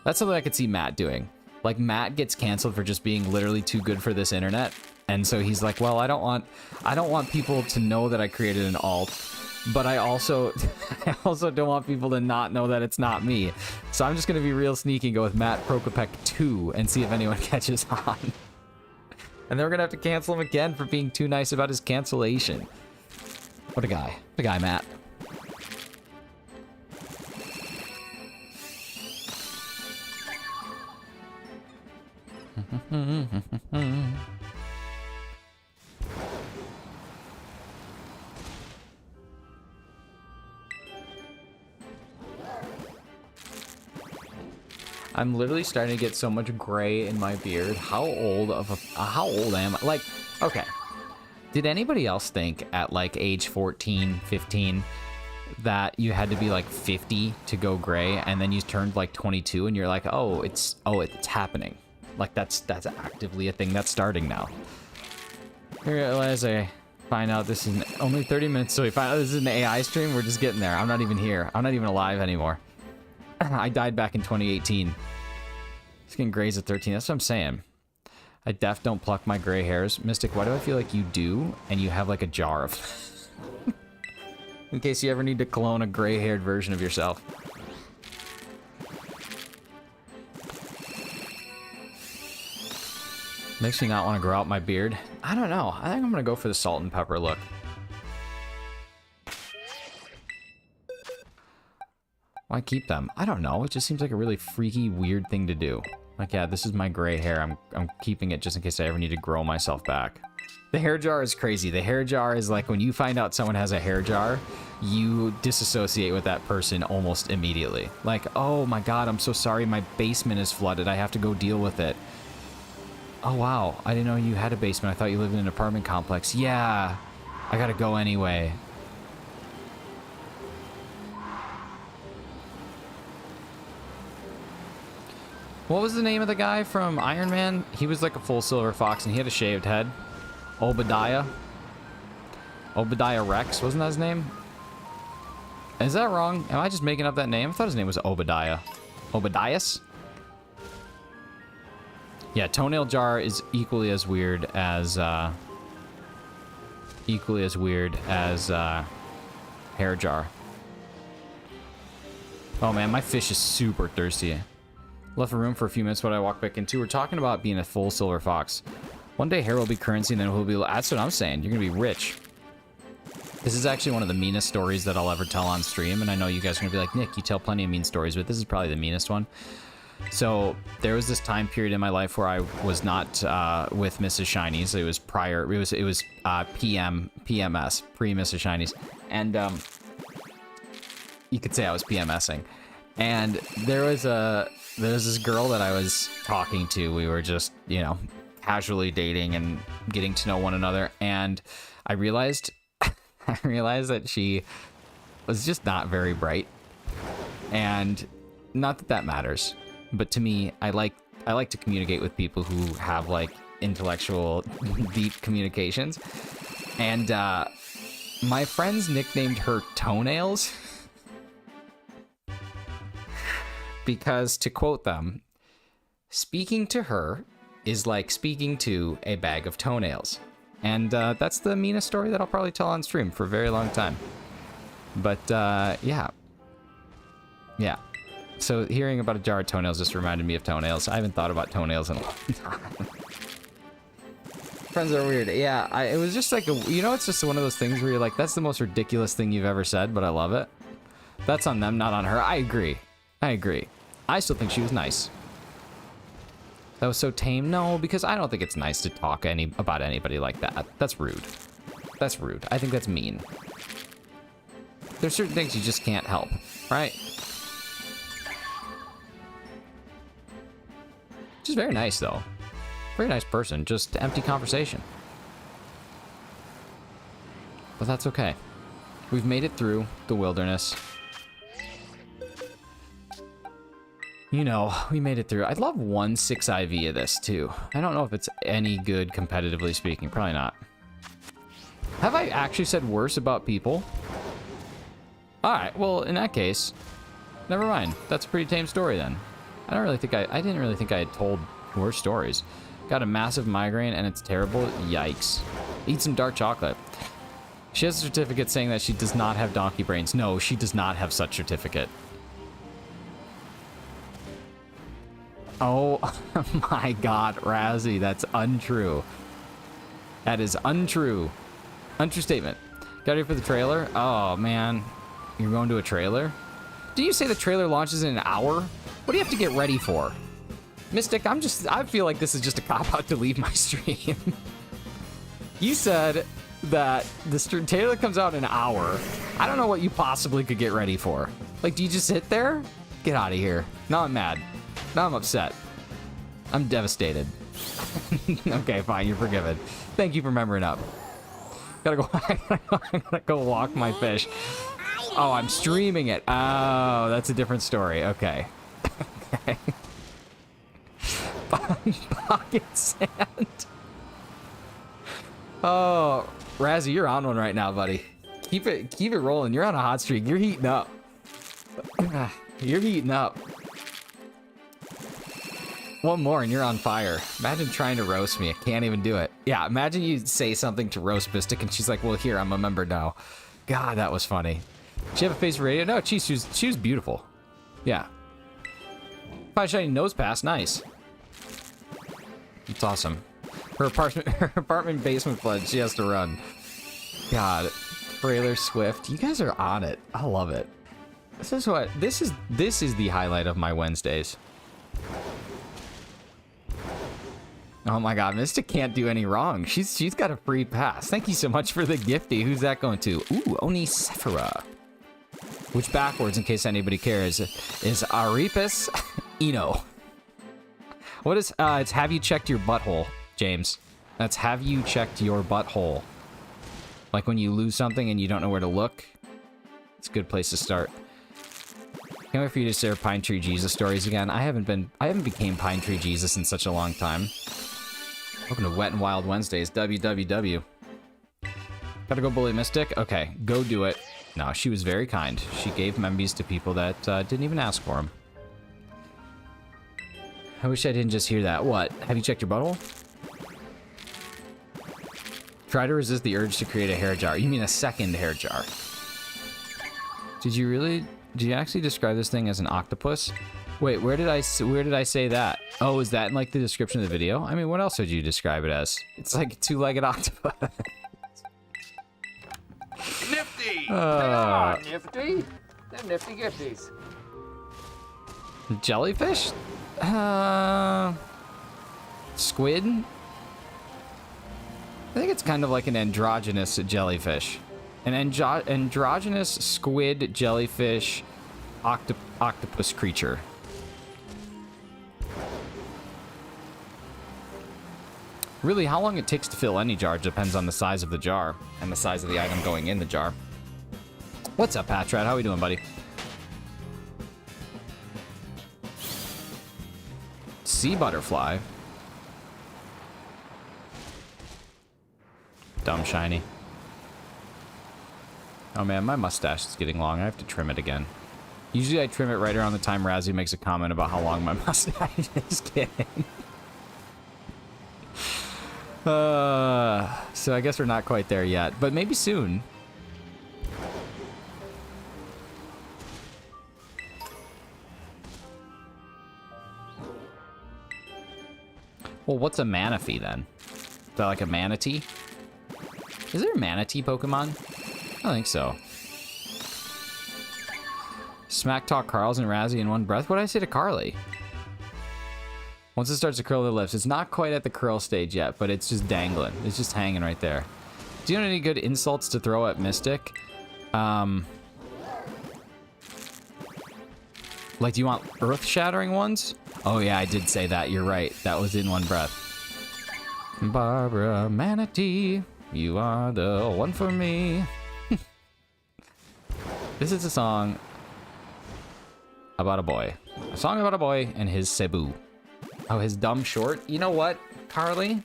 That's something I could see Matt doing. Like, Matt gets canceled for just being literally too good for this internet, and so he's like, well, I don't want people to know that I created an alt, but I also don't want people to not know that it's not me. So I'm just gonna be real sneaky and go with Matt Prokopek 2 and see if anyone catches on. And then we're gonna have to cancel him again for being too nice about his cancellation. What a guy. What a guy, Matt. I'm literally starting to get so much gray in my beard. How old am I? Like, okay. Did anybody else think at like age 14, 15 that you had to be like 50 to go gray, and then you turned like 22 and you're like, oh, it's happening. Like that's actively a thing that's starting now. As I find out this is only 30 minutes, so we find out this is an AI stream. We're just getting there. I'm not even here. I'm not even alive anymore. I died back in 2018. It's getting grays at 13. That's what I'm saying. I don't pluck my gray hairs. Mystic, why do I feel like you do, and you have like a jar of... in case you ever need to clone a gray-haired version of yourself. Makes me not want to grow out my beard. I don't know. I think I'm going to go for the salt and pepper look. Why keep them? I don't know. It just seems like a really freaky, weird thing to do. Like, yeah, this is my gray hair. I'm keeping it just in case I ever need to grow myself back. The hair jar is crazy. The hair jar is like when you find out someone has a hair jar, you disassociate with that person almost immediately. Like, oh my god, I'm so sorry. My basement is flooded. I have to go deal with it. Oh, wow. I didn't know you had a basement. I thought you lived in an apartment complex. Yeah. I gotta go anyway. What was the name of the guy from Iron Man? He was like a full silver fox and he had a shaved head. Obadiah. Obadiah Rex, wasn't that his name? Is that wrong? Am I just making up that name? I thought his name was Obadiah. Obadias? Yeah, toenail jar is equally as weird as hair jar. Oh man, my fish is super thirsty. Left a room for a few minutes, but I walked back into. We're talking about being a full silver fox. One day hair will be currency, and then we'll be. That's what I'm saying. You're gonna be rich. This is actually one of the meanest stories that I'll ever tell on stream, and I know you guys are gonna be like, Nick, you tell plenty of mean stories, but this is probably the meanest one. So there was this time period in my life where I was not with Mrs. Shinies. It was prior. It was PMS, pre Mrs. Shinies, and you could say I was PMSing. And there was this girl that I was talking to. We were just, you know, casually dating and getting to know one another. And I realized that she was just not very bright. And not that that matters, but to me, I like to communicate with people who have like intellectual, deep communications. And my friends nicknamed her Toenails. Because, to quote them, speaking to her is like speaking to a bag of toenails. And that's the meanest story that I'll probably tell on stream for a very long time. But, yeah. Yeah. So hearing about a jar of toenails just reminded me of toenails. I haven't thought about toenails in a long time. Friends are weird. Yeah, it was just like, you know, it's just one of those things where you're like, that's the most ridiculous thing you've ever said, but I love it. That's on them, not on her. I agree. I still think she was nice. That was so tame. No, because I don't think it's nice to talk about anybody like that. That's rude. That's rude. I think that's mean. There's certain things you just can't help, right? She's very nice, though. Very nice person. Just empty conversation. But that's okay. We've made it through the wilderness. You know, we made it through. I'd love 1/6 IV of this, too. I don't know if it's any good competitively speaking. Probably not. Have I actually said worse about people? Alright, well, in that case, never mind. That's a pretty tame story, then. I didn't really think I had told worse stories. Got a massive migraine, and it's terrible. Yikes. Eat some dark chocolate. She has a certificate saying that she does not have donkey brains. No, she does not have such certificate. Oh my god, Razzie, that's untrue. That is untrue. Untrue statement. Got ready for the trailer? Oh man, you're going to a trailer? Did you say the trailer launches in an hour? What do you have to get ready for? Mystic, I feel like this is just a cop-out to leave my stream. You said that the trailer comes out in an hour. I don't know what you possibly could get ready for. Like, do you just sit there? Get out of here. Now I'm mad. Now I'm upset. I'm devastated. Okay, fine, you're forgiven. Thank you for remembering up. Gotta go, I gotta go walk my fish. Oh, I'm streaming it. Oh, that's a different story. Okay. Okay. Pocket sand. Oh, Razzie, you're on one right now, buddy. Keep it rolling. You're on a hot streak. You're heating up. You're heating up. One more and you're on fire. Imagine trying to roast me. I can't even do it. Yeah, imagine you say something to roast Mystic and she's like, well, here, I'm a member now. God, that was funny. She have a face for radio? No, she was beautiful. Yeah. Five shiny nose pass. Nice. It's awesome. Her apartment basement flood. She has to run. God. Trailer Swift. You guys are on it. I love it. This is the highlight of my Wednesdays. Oh my god, Mystic can't do any wrong. She's got a free pass. Thank you so much for the gifty. Who's that going to? Ooh, Onisephora. Which backwards, in case anybody cares, is Aripus Eno. What is it's have you checked your butthole, James? That's have you checked your butthole. Like when you lose something and you don't know where to look. It's a good place to start. Can't wait for you to share Pine Tree Jesus stories again. I haven't became Pine Tree Jesus in such a long time. Welcome to Wet and Wild Wednesdays, WWW. Gotta go bully Mystic? Okay, go do it. No, she was very kind. She gave membies to people that didn't even ask for them. I wish I didn't just hear that. What? Have you checked your butthole? Try to resist the urge to create a hair jar. You mean a second hair jar? Did you actually describe this thing as an octopus? Wait, where did I say that? Oh, is that in like the description of the video? I mean, what else would you describe it as? It's like a two-legged octopus. Nifty! Nifty? Them nifty gifties. Jellyfish? Squid? I think it's kind of like an androgynous jellyfish. An androgynous squid jellyfish octopus creature. Really, how long it takes to fill any jar depends on the size of the jar and the size of the item going in the jar. What's up, Patrat? How we doing, buddy? Sea butterfly. Dumb shiny. Oh man, my mustache is getting long. I have to trim it again. Usually I trim it right around the time Razzie makes a comment about how long my mustache is getting. So I guess we're not quite there yet, but maybe soon. Well, what's a manaphy then? Is that like a manatee? Is there a manatee Pokemon? I don't think so. Smack talk Carl's and Razzie in one breath. What did I say to Carly? Once it starts to curl the lips, it's not quite at the curl stage yet, but it's just dangling. It's just hanging right there. Do you know any good insults to throw at Mystic? Like, do you want earth-shattering ones? Oh yeah, I did say that. You're right. That was in one breath. Barbara Manatee, you are the one for me. This is a song about a boy. A song about a boy and his Cebu. Oh, his dumb short. You know what, Carly?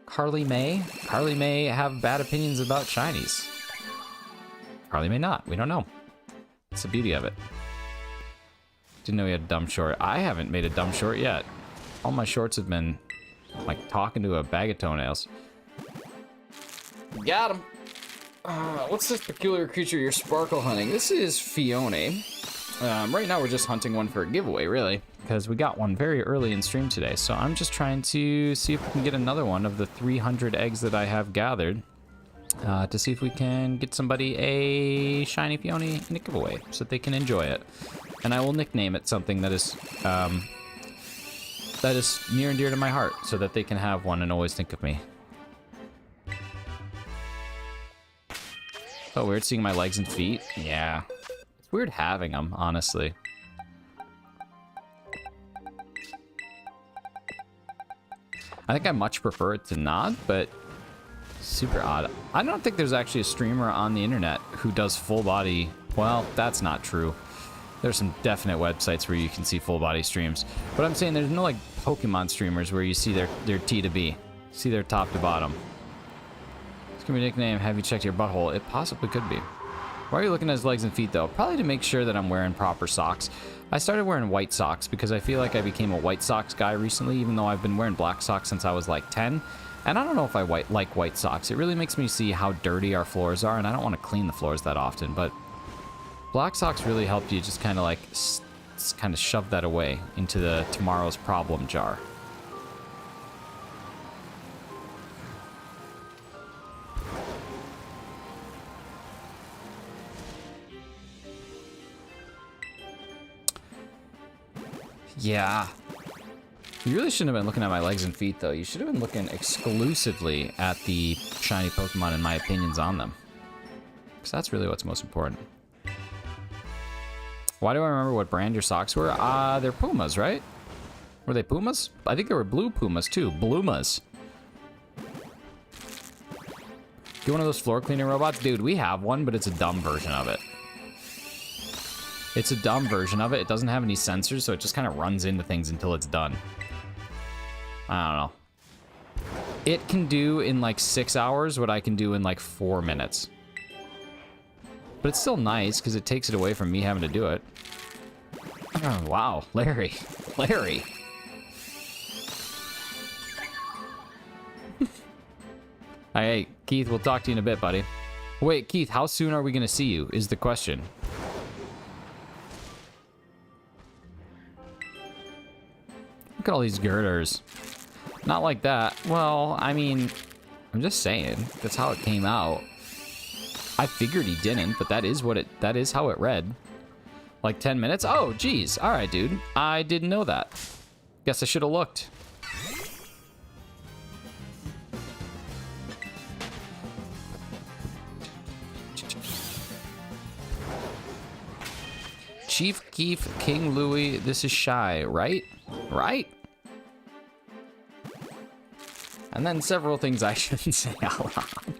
Carly may have bad opinions about shinies. Carly may not. We don't know. It's the beauty of it. Didn't know he had a dumb short. I haven't made a dumb short yet. All my shorts have been like talking to a bag of toenails. Got him. What's this peculiar creature you're sparkle hunting? This is Phione. Right now we're just hunting one for a giveaway, really, because we got one very early in stream today. So I'm just trying to see if we can get another one of the 300 eggs that I have gathered to see if we can get somebody a shiny Phione in a giveaway so that they can enjoy it. And I will nickname it something that is that is near and dear to my heart, so that they can have one and always think of me. Oh, weird seeing my legs and feet. Yeah. It's weird having them, honestly. I think I much prefer it to not, but super odd. I don't think there's actually a streamer on the internet who does full body. Well, that's not true. There's some definite websites where you can see full body streams. But I'm saying there's no like Pokemon streamers where you see their T to B. See their top to bottom. It's gonna be a nickname. Have you checked your butthole? It possibly could be. Why are you looking at his legs and feet though? Probably to make sure that I'm wearing proper socks. I started wearing white socks because I feel like I became a white socks guy recently, even though I've been wearing black socks since I was like 10. And I don't know if I like white socks. It really makes me see how dirty our floors are, and I don't want to clean the floors that often, but black socks really help you just kind of like shove that away into the tomorrow's problem jar. Yeah. You really shouldn't have been looking at my legs and feet, though. You should have been looking exclusively at the shiny Pokemon and my opinions on them. Because that's really what's most important. Why do I remember what brand your socks were? They're Pumas, right? Were they Pumas? I think they were blue Pumas, too. Blumas. Get one of those floor cleaning robots? Dude, we have one, but it's a dumb version of it. It's a dumb version of it. It doesn't have any sensors, so it just kind of runs into things until it's done. I don't know. It can do in like 6 hours what I can do in like 4 minutes. But it's still nice because it takes it away from me having to do it. Oh, wow, Larry. Larry. Hey, Keith, we'll talk to you in a bit, buddy. Wait, Keith, how soon are we going to see you is the question. Look at all these girders. Not like that. Well, I mean, I'm just saying. That's how it came out. I figured he didn't, but that is how it read. Like 10 minutes? Oh, geez. All right, dude. I didn't know that. Guess I should have looked. Chief Keef, King Louis, this is Shy, right? Right? And then several things I shouldn't say out loud.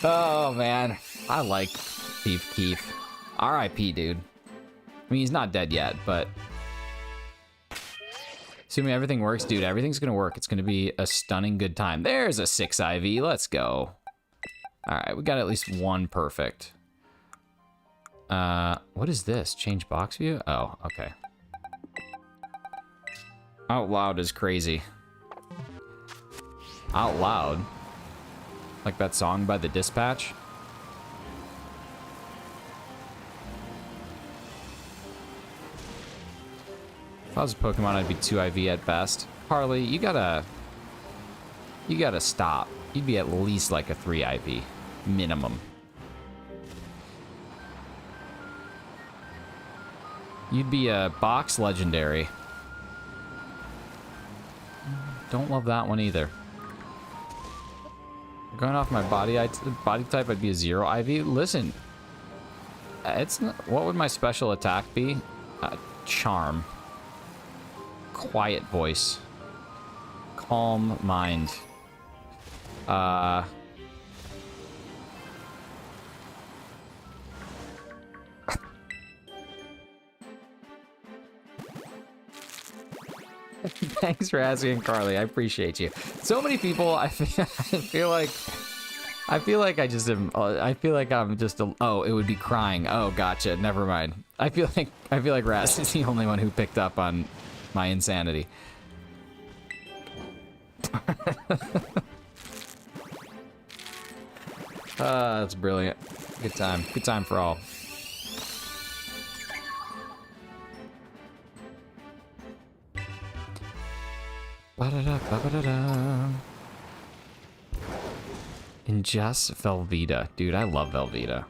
Oh, man. I like Chief Keef. R.I.P., dude. I mean, he's not dead yet, but... assuming everything works, dude, everything's gonna work. It's gonna be a stunning good time. There's a 6 IV. Let's go. Alright, we got at least one perfect. What is this? Change box view? Oh, okay. Out loud is crazy. Out loud? Like that song by The Dispatch? If I was a Pokemon, I'd be 2 IV at best. Harley, you gotta stop. You'd be at least like a 3 IV. Minimum. You'd be a box legendary. Don't love that one either. Going off my body type, I'd be a 0 IV. Listen, it's not, what would my special attack be? Charm. Quiet voice. Calm mind. Thanks for asking, Carly. I appreciate you. So many people, I feel like I just am. I feel like I'm just. Oh, it would be crying. Oh, gotcha. Never mind. I feel like Raz is the only one who picked up on my insanity. That's brilliant. Good time. Good time for all. Ba-da-da-ba-ba-da-da. Ingest Velveeta. Dude, I love Velveeta.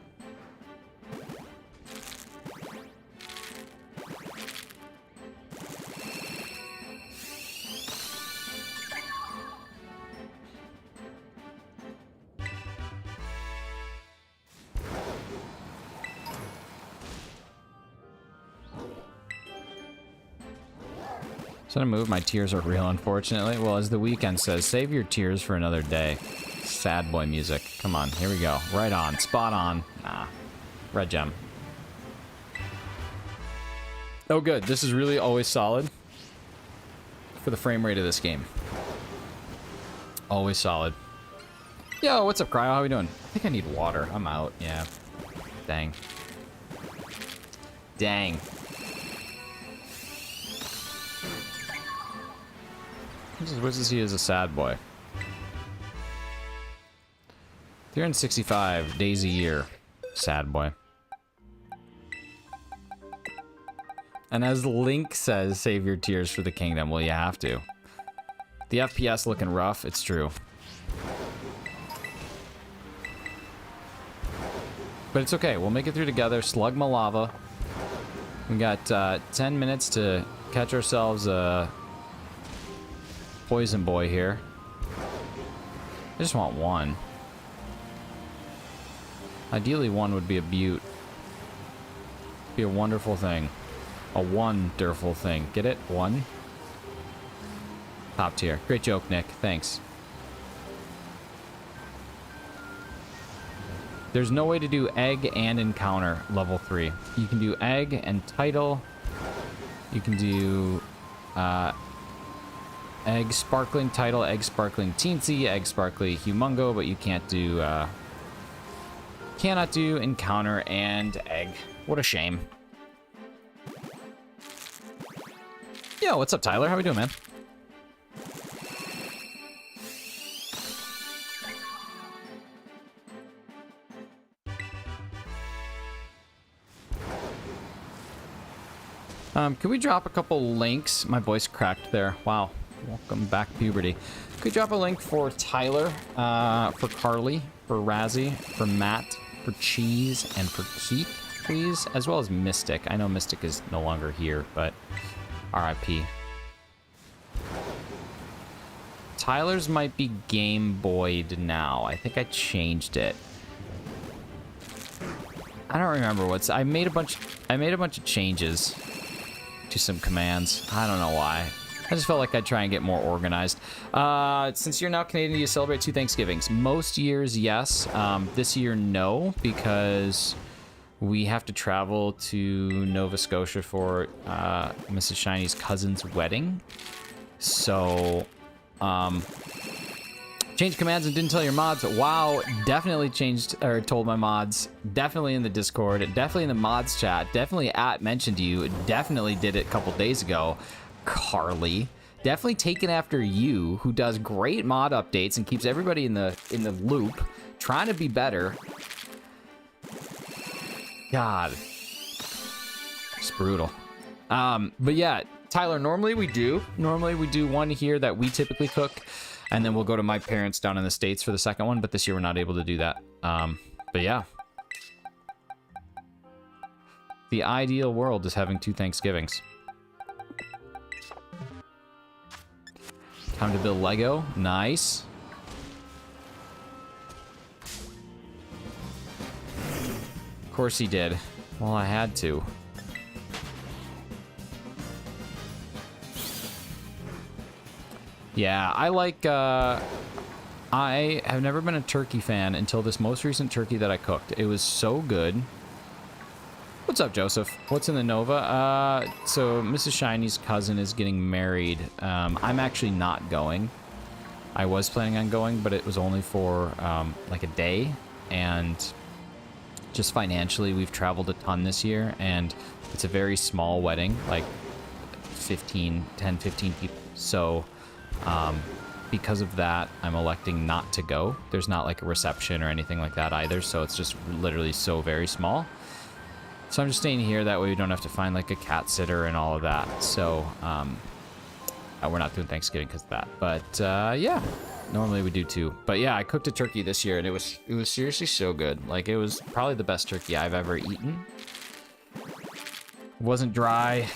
So to move, my tears are real, unfortunately. Well, as the weekend says, save your tears for another day. Sad boy music. Come on, here we go. Right on, spot on. Nah, red gem. Oh good, this is really always solid for the frame rate of this game. Always solid. Yo, what's up, Cryo? How we doing? I think I need water. I'm out. Yeah. Dang. Dang. What does he as a sad boy? 365 days a year. Sad boy. And as Link says, save your tears for the kingdom. Well, you have to. The FPS looking rough. It's true. But it's okay. We'll make it through together. Slug my lava. We got 10 minutes to catch ourselves a poison boy here. I just want one. Ideally, one would be a beaut. Be a wonderful thing. A wonderful thing. Get it? One? Top tier. Great joke, Nick. Thanks. There's no way to do egg and encounter level 3. You can do egg and title. You can do egg sparkling title, egg sparkling teensy, egg sparkling humongo, but you can't do cannot do encounter and egg. What a shame. Yo, what's up, Tyler? How we doing, man? Can we drop a couple links? My voice cracked there. Wow. Welcome back, puberty. Could we drop a link for Tyler, for Carly, for Razzie, for Matt, for Cheese, and for Keith, please? As well as Mystic. I know Mystic is no longer here, but RIP. Tyler's might be Game Boy'd now. I think I changed it. I don't remember what's... I made a bunch of changes to some commands. I don't know why. I just felt like I'd try and get more organized. Since you're now Canadian, do you celebrate 2 Thanksgivings? Most years, yes. This year, no, because we have to travel to Nova Scotia for Mrs. Shiny's cousin's wedding. So, changed commands and didn't tell your mods. Wow, definitely changed or told my mods. Definitely in the Discord. Definitely in the mods chat. Definitely mentioned you. Definitely did it a couple days ago. Carly. Definitely taken after you, who does great mod updates and keeps everybody in the loop, trying to be better. God. It's brutal. But yeah, Tyler, normally we do one here that we typically cook. And then we'll go to my parents down in the States for the second one, but this year we're not able to do that. But yeah. The ideal world is having 2 Thanksgivings. Time to build Lego. Nice. Of course he did. Well, I had to. Yeah, I like, I have never been a turkey fan until this most recent turkey that I cooked. It was so good. What's up, Joseph? What's in the Nova? So Mrs. Shiny's cousin is getting married. I'm actually not going. I was planning on going, but it was only for, like a day. And just financially, we've traveled a ton this year, and it's a very small wedding, like 10, 15 people. So... because of that, I'm electing not to go. There's not like a reception or anything like that either, so it's just literally so very small. So I'm just staying here, that way we don't have to find like a cat sitter and all of that. So, we're not doing Thanksgiving because of that. But, yeah, normally we do too. But yeah, I cooked a turkey this year and it was seriously so good. Like, it was probably the best turkey I've ever eaten. It wasn't dry,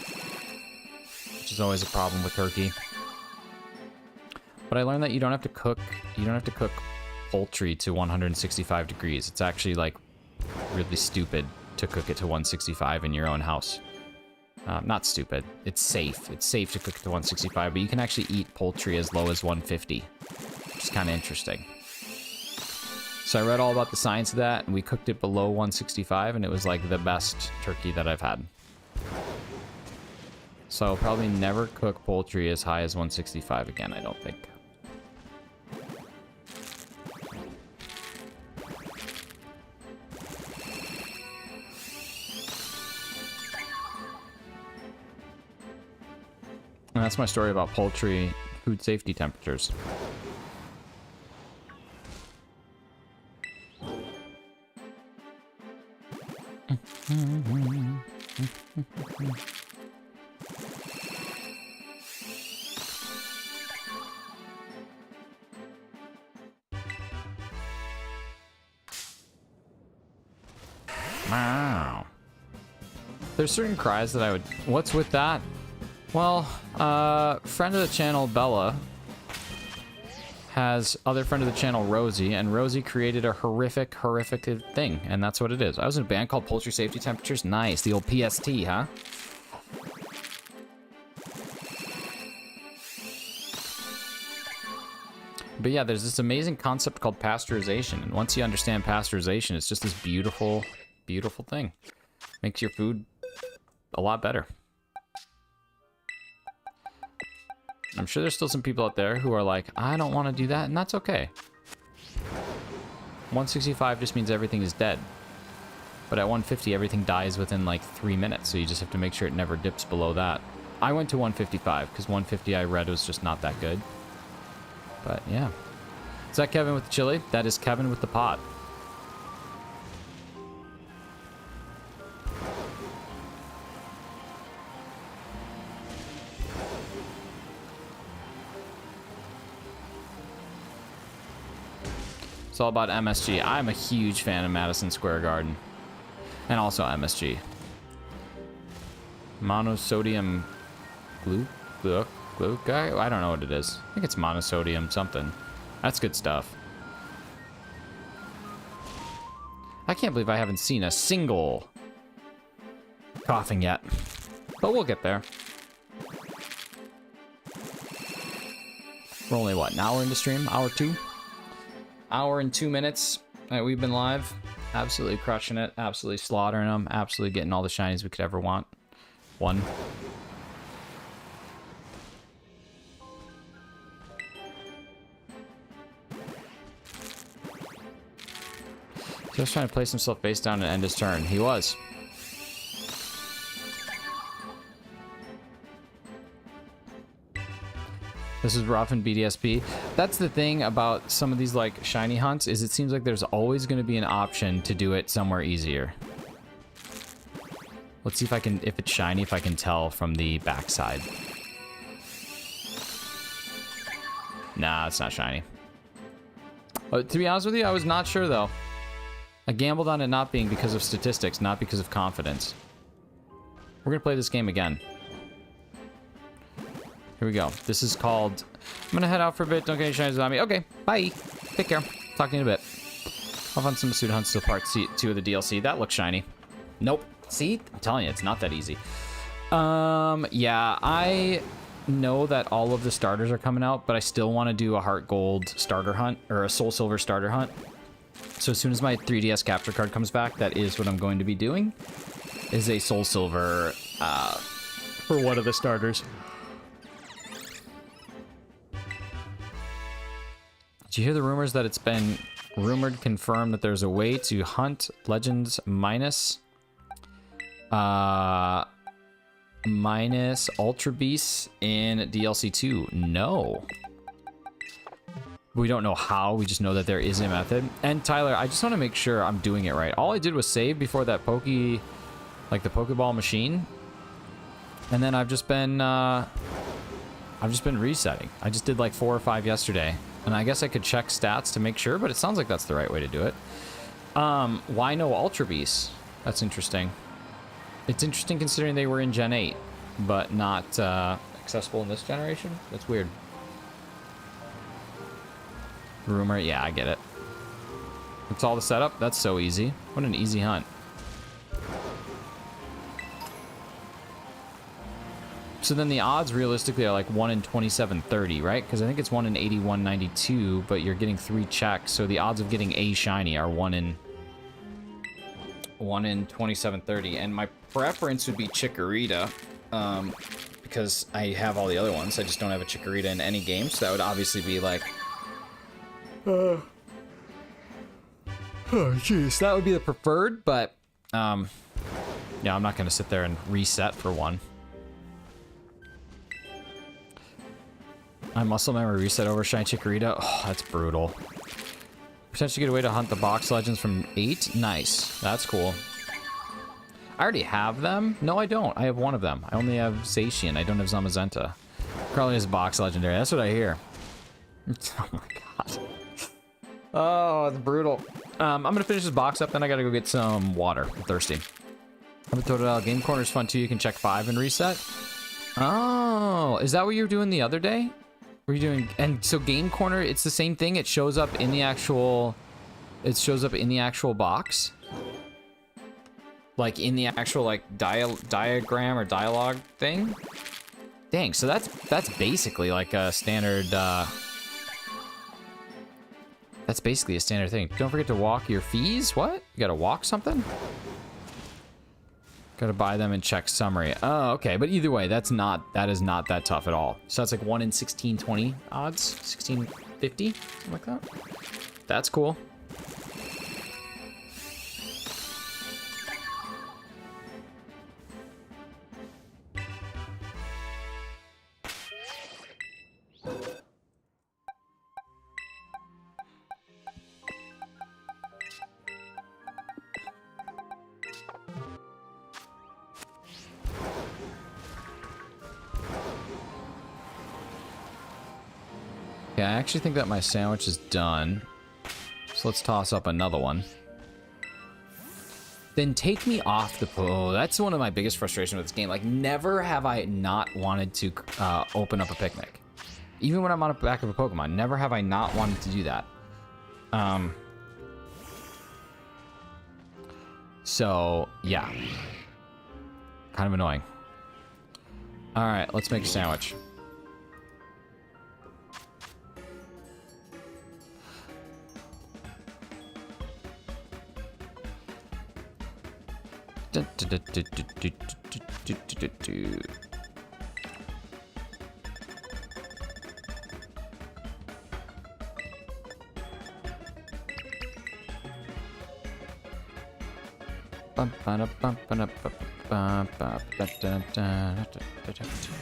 which is always a problem with turkey. But I learned that you don't have to cook poultry to 165 degrees. It's actually like really stupid to cook it to 165 in your own house. Not stupid. It's safe. It's safe to cook it to 165, but you can actually eat poultry as low as 150. Which is kind of interesting. So I read all about the science of that, and we cooked it below 165, and it was like the best turkey that I've had. So I'll probably never cook poultry as high as 165 again, I don't think. And that's my story about poultry food safety temperatures. Wow. There's certain cries that I would... What's with that? Well, friend of the channel, Bella, has other friend of the channel, Rosie, and Rosie created a horrific thing, and that's what it is. I was in a band called Poultry Safety Temperatures. Nice, the old PST, huh? But yeah, there's this amazing concept called pasteurization, and once you understand pasteurization, it's just this beautiful, beautiful thing. Makes your food a lot better. I'm sure there's still some people out there who are like, I don't want to do that, and that's okay. 165 just means everything is dead. But at 150, everything dies within like 3 minutes, so you just have to make sure it never dips below that. I went to 155, because 150 I read was just not that good. But yeah. Is that Kevin with the chili? That is Kevin with the pot. It's all about MSG. I'm a huge fan of Madison Square Garden. And also MSG. Monosodium glue guy? I don't know what it is. I think it's monosodium something. That's good stuff. I can't believe I haven't seen a single coughing yet. But we'll get there. We're only, what, an hour into stream? Hour 2? Hour and 2 minutes. We've been live. Absolutely crushing it. Absolutely slaughtering them. Absolutely getting all the shinies we could ever want. One. Just trying to place himself face down and end his turn. He was. This is rough in BDSP. That's the thing about some of these like shiny hunts, is it seems like there's always going to be an option to do it somewhere easier. Let's see if I can, if it's shiny, if I can tell from the backside. Nah, it's not shiny. To be honest with you, I was not sure though. I gambled on it not being because of statistics, not because of confidence. We're gonna play this game again. Here we go. This is called... I'm gonna head out for a bit. Don't get any shinies on me. Okay, bye. Take care. Talk to you in a bit. I'll find some Masuda hunts till part 2 of the DLC. That looks shiny. Nope. See? I'm telling you, it's not that easy. Yeah, I know that all of the starters are coming out, but I still want to do a Heart Gold starter hunt, or a Soul Silver starter hunt. So as soon as my 3DS capture card comes back, that is what I'm going to be doing, is a Soul Silver for one of the starters. Did you hear the rumors that it's been confirmed that there's a way to hunt Legends minus Ultra Beasts in DLC 2? No. We don't know how, we just know that there is a method. And Tyler, I just want to make sure I'm doing it right. All I did was save before that the Pokeball machine. And then I've just been resetting. I just did like 4 or 5 yesterday. And I guess I could check stats to make sure, but it sounds like that's the right way to do it. Why no Ultra Beasts? That's interesting. It's interesting considering they were in Gen 8, but not accessible in this generation. That's weird. Rumor, yeah, I get it. It's all the setup. That's so easy. What an easy hunt. So then the odds realistically are like 1 in 2730, right? Because I think it's 1 in 8192, but you're getting 3 checks. So the odds of getting a shiny are 1 in 2730. And my preference would be Chikorita, because I have all the other ones. I just don't have a Chikorita in any game. So that would obviously be like... oh, jeez. That would be the preferred, but... yeah, I'm not going to sit there and reset for one. My muscle memory reset over Shiny Chikorita. Oh, that's brutal. Potentially get a way to hunt the box legends from 8. Nice. That's cool. I already have them. No, I don't. I have one of them. I only have Zacian. I don't have Zamazenta. Probably is box legendary. That's what I hear. Oh my god. Oh, it's brutal. I'm gonna finish this box up, then I gotta go get some water. I'm thirsty. I'm total Game Corner's fun too. You can check 5 and reset. Oh, is that what you were doing the other day? Were you doing? And so Game Corner, it's the same thing. It shows up in the actual. It shows up in the actual box. Like in the actual like diagram or dialogue thing. Dang. So that's basically like a standard. That's basically a standard thing. Don't forget to walk your fees. What? You gotta walk something? Gotta buy them and check summary. Oh, okay. But either way, that is not that tough at all. So that's like 1 in 1620 odds, 1650, something like that. That's cool. Yeah, I actually think that my sandwich is done. So let's toss up another one. Then take me off the oh, that's one of my biggest frustrations with this game. Like, never have I not wanted to open up a picnic. Even when I'm on the back of a Pokemon, never have I not wanted to do that. So, yeah. Kind of annoying. Alright, let's make a sandwich.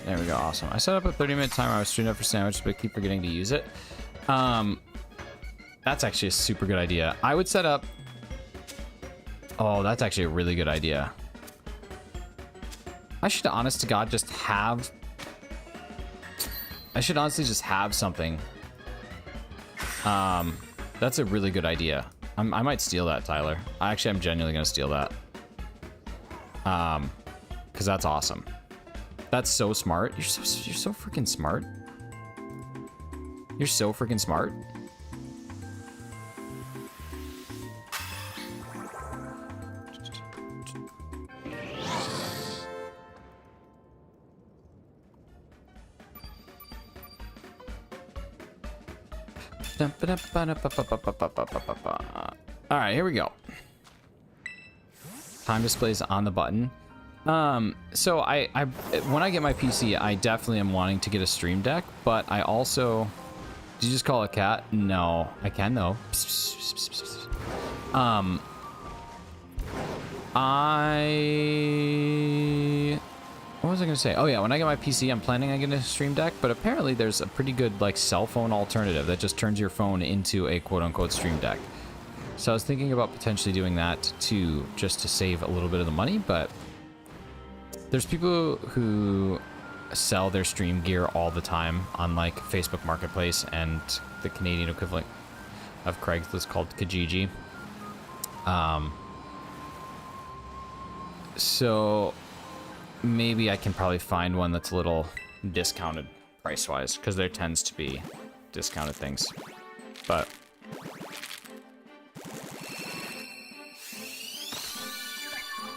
There we go, awesome. I set up a 30-minute timer. I was streaming up for sandwiches, but I keep forgetting to use it. That's actually a super good idea. I would set up... Oh, that's actually a really good idea. I should, honest to God, just have... I should honestly just have something. That's a really good idea. I might steal that, Tyler. I'm genuinely gonna steal that. Because that's awesome. That's so smart. You're so freaking smart. You're so freaking smart. All right, here we go. Time displays on the button. So I when I get my PC, I definitely am wanting to get a Stream Deck, but I also... Did you just call a cat? No, I can though. What was I gonna say? Oh yeah, when I get my PC, I'm planning on getting a Stream Deck, but apparently there's a pretty good like cell phone alternative that just turns your phone into a quote-unquote Stream Deck. So I was thinking about potentially doing that too, just to save a little bit of the money, but there's people who sell their stream gear all the time on like Facebook Marketplace and the Canadian equivalent of Craigslist called Kijiji. So maybe I can probably find one that's a little discounted price-wise, because there tends to be discounted things. But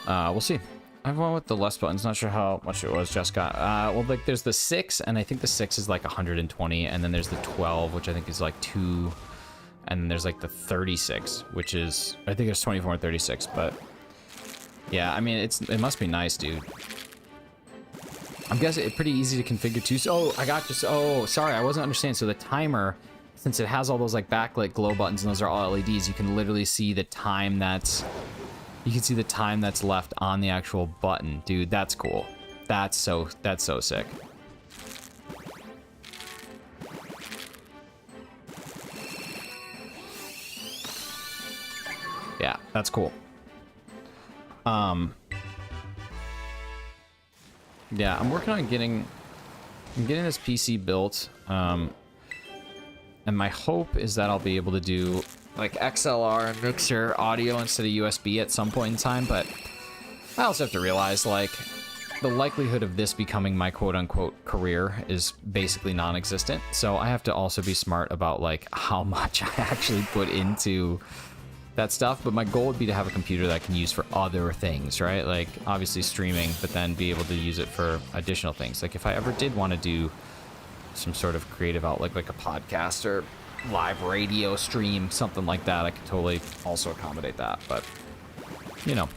we'll see. I have one with the less buttons. Not sure how much it was, Jessica. Well, like there's the 6, and I think the 6 is like 120, and then there's the 12, which I think is like 2, and then there's like the 36, which is, I think there's 24 and 36, but yeah, I mean, it must be nice, dude. I'm guessing it's pretty easy to configure too. So, oh, sorry, I wasn't understanding. So the timer, since it has all those like backlit glow buttons and those are all LEDs, you can literally see the time that's left on the actual button. Dude, that's cool. That's so sick. Yeah, that's cool. Yeah, I'm working on getting this PC built. And my hope is that I'll be able to do like XLR and mixer audio instead of USB at some point in time, but I also have to realize like the likelihood of this becoming my quote-unquote career is basically non-existent. So I have to also be smart about like how much I actually put into that stuff, but my goal would be to have a computer that I can use for other things, right? Like obviously streaming, but then be able to use it for additional things. Like if I ever did want to do some sort of creative outlet, like a podcast or live radio stream, something like that, I could totally also accommodate that, but you know.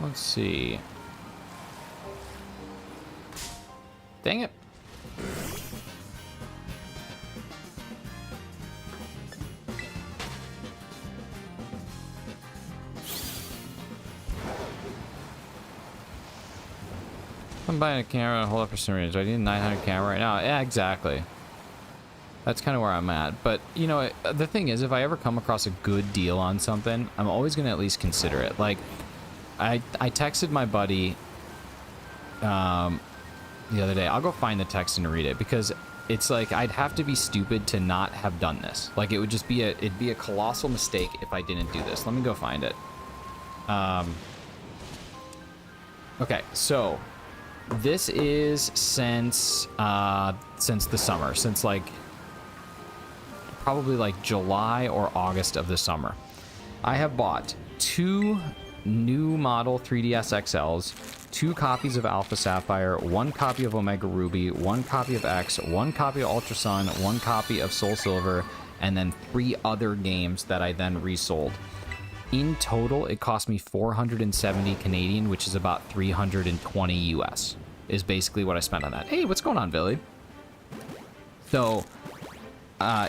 Let's see. Dang it. I'm buying a camera and hold up for some reason. Do I need a 900 camera right now? Yeah, exactly. That's kind of where I'm at. But, you know, the thing is, if I ever come across a good deal on something, I'm always going to at least consider it. Like, I texted my buddy the other day. I'll go find the text and read it, because it's like I'd have to be stupid to not have done this. Like, it would just be it'd be a colossal mistake if I didn't do this. Let me go find it. Okay, so this is since the summer, since like probably like July or August of the summer. I have bought 2 new model 3DS XLs, 2 copies of Alpha Sapphire, 1 copy of Omega Ruby, 1 copy of X, 1 copy of Ultra Sun, 1 copy of Soul Silver, and then 3 other games that I then resold. In total, it cost me 470 Canadian, which is about 320 US, is basically what I spent on that. Hey, what's going on, Billy? So,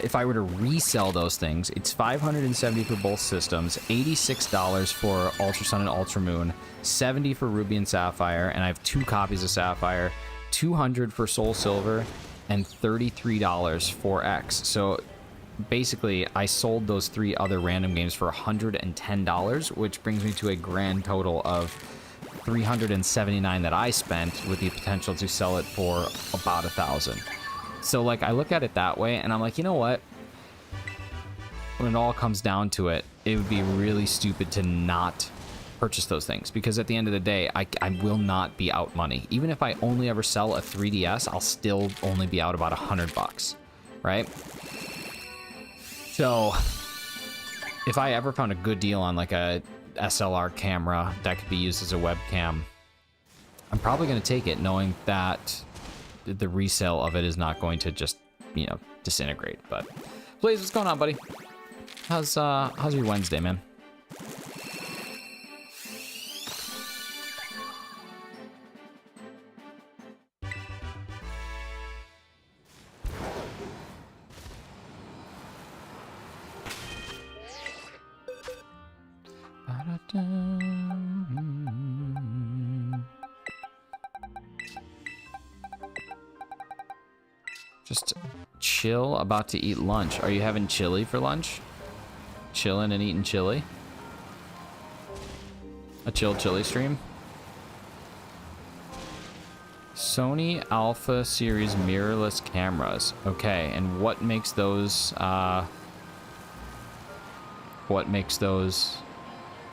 if I were to resell those things, it's $570 for both systems, $86 for Ultra Sun and Ultra Moon, $70 for Ruby and Sapphire, and I have 2 copies of Sapphire, $200 for Soul Silver, and $33 for X. So basically, I sold those 3 other random games for $110, which brings me to a grand total of $379 that I spent, with the potential to sell it for about $1,000. So, like, I look at it that way, and I'm like, you know what? When it all comes down to it, it would be really stupid to not purchase those things, because at the end of the day, I will not be out money. Even if I only ever sell a 3DS, I'll still only be out about $100, right? So, if I ever found a good deal on, like, a SLR camera that could be used as a webcam, I'm probably going to take it, knowing that the resale of it is not going to just, you know, disintegrate. But Blaze, what's going on, buddy? How's your Wednesday, man? Just chill, about to eat lunch. Are you having chili for lunch? Chilling and eating chili? A chill chili stream? Sony Alpha Series mirrorless cameras. Okay, and what makes those kind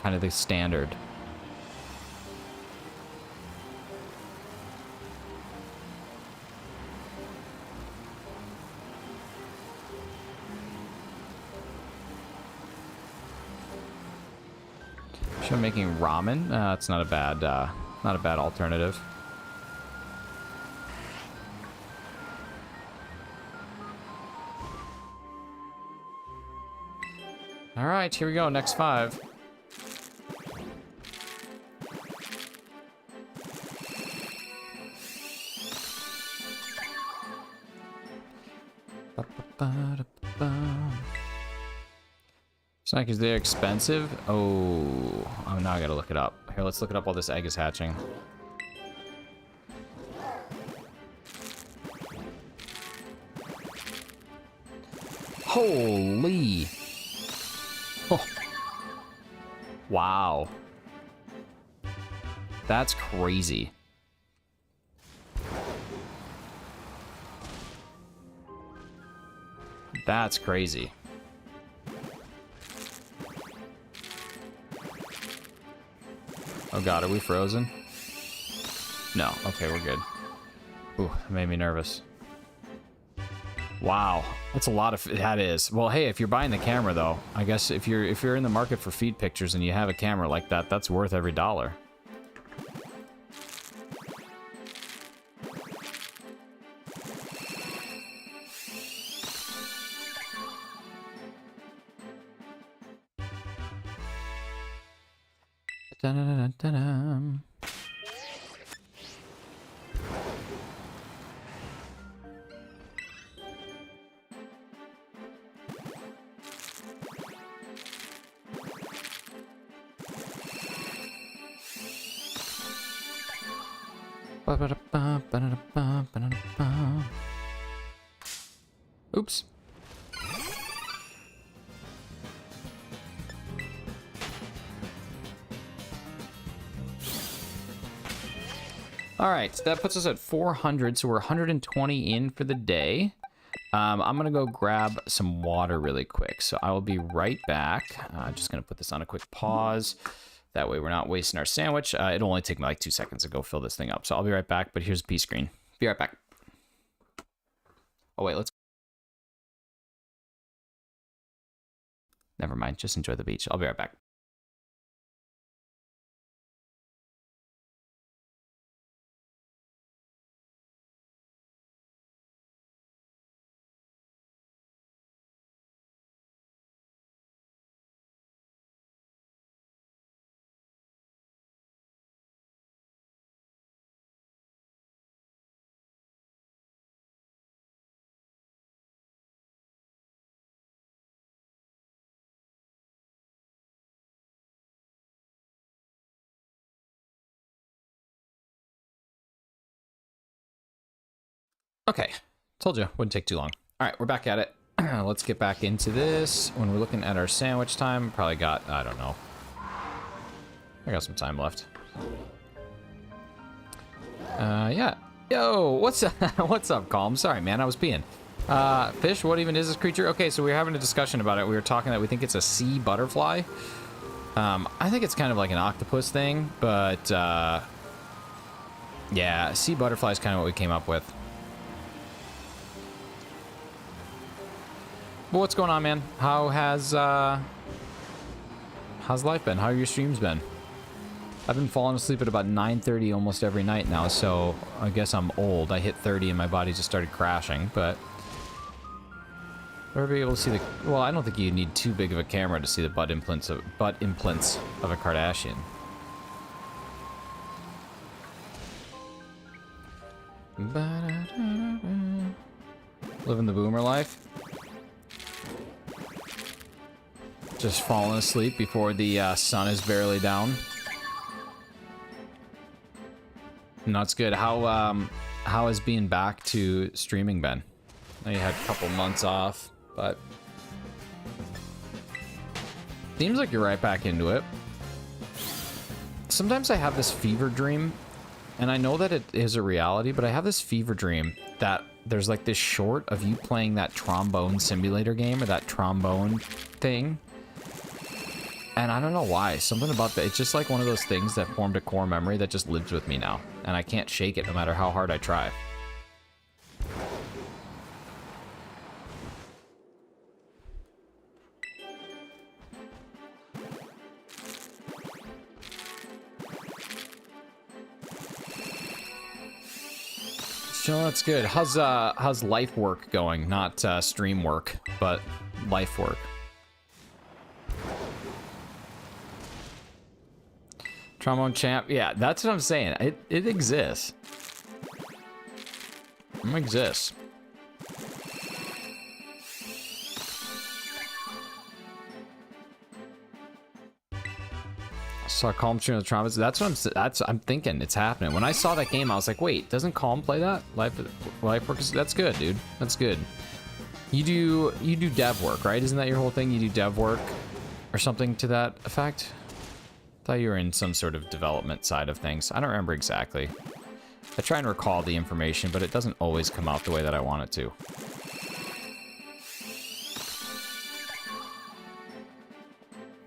of the standard? Should I'm making ramen? It's not a bad alternative. All right, here we go. Next 5. Snack, is they expensive? Oh, now I gotta look it up. Here, let's look it up while this egg is hatching. Holy! Oh. Wow. That's crazy. That's crazy. Oh god, are we frozen? No. Okay, we're good. Ooh, that made me nervous. Wow, that's a lot of. That is. Well, hey, if you're buying the camera, though, I guess if you're in the market for feed pictures and you have a camera like that, that's worth every dollar. Dun-dun-dun-dun-dun. Oops. All right, so that puts us at 400, so we're 120 in for the day. I'm gonna go grab some water really quick, so I will be right back. Just gonna put this on a quick pause. That way we're not wasting our sandwich. It'll only take me like 2 seconds to go fill this thing up, so I'll be right back, but here's a P screen. Be right back. Oh wait, let's... Never mind, just enjoy the beach. I'll be right back. Okay, told you, wouldn't take too long. All right, we're back at it. Let's get back into this. When we're looking at our sandwich time, probably got, I don't know. I got some time left. Yeah. Yo, what's up? What's up, Calm? Sorry, man, I was peeing. Fish, what even is this creature? Okay, so we were having a discussion about it. We were talking that we think it's a sea butterfly. I think it's kind of like an octopus thing, but, yeah, sea butterfly is kind of what we came up with. Well, what's going on, man? How's life been? How are your streams been? I've been falling asleep at about 9:30 almost every night now, so I guess I'm old. I hit 30 and my body just started crashing, but we'll be able to see the... Well, I don't think you need too big of a camera to see the butt implants of a Kardashian. Living the boomer life. Just falling asleep before the sun is barely down. No, it's good. How has being back to streaming been? I know you had a couple months off, but seems like you're right back into it. Sometimes I have this fever dream And I know that it is a reality, but I have this fever dream that there's like this short of you playing that trombone simulator game or that trombone thing. And I don't know why. Something about that. It's just like one of those things that formed a core memory that just lives with me now. And I can't shake it no matter how hard I try. So that's good. How's life work going? Not stream work, but life work. Trombone champ. Yeah, that's what I'm saying. It exists. It exists. Saw Calm stream of the trombones. That's what I'm thinking. It's happening. When I saw that game, I was like, wait, doesn't Calm play that? Life work is, that's good, dude. That's good. You do dev work, right? Isn't that your whole thing? You do dev work or something to that effect? Thought you were in some sort of development side of things. I don't remember exactly. I try and recall the information, but it doesn't always come out the way that I want it to.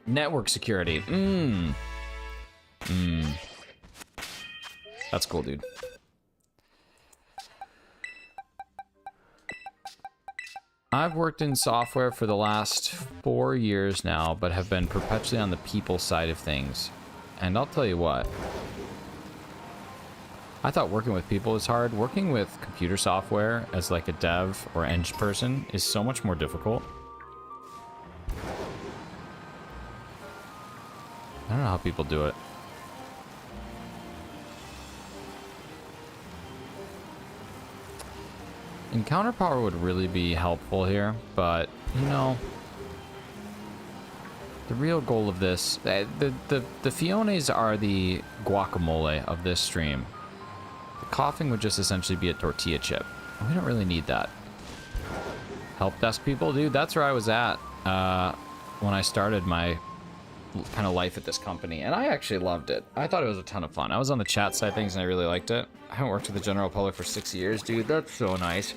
Network security. That's cool, dude. I've worked in software for the last 4 years now, but have been perpetually on the people side of things. And I'll tell you what. I thought working with people was hard. Working with computer software as like a dev or eng person is so much more difficult. I don't know how people do it. Encounter power would really be helpful here, but, you know, the real goal of this, the Phiones are the guacamole of this stream. The coughing would just essentially be a tortilla chip. We don't really need that. Help desk people, dude, that's where I was at when I started my kind of life at this company, and I actually loved it. I thought it was a ton of fun. I was on the chat side of things and I really liked it. I haven't worked with the general public for 6 years, dude. That's so nice.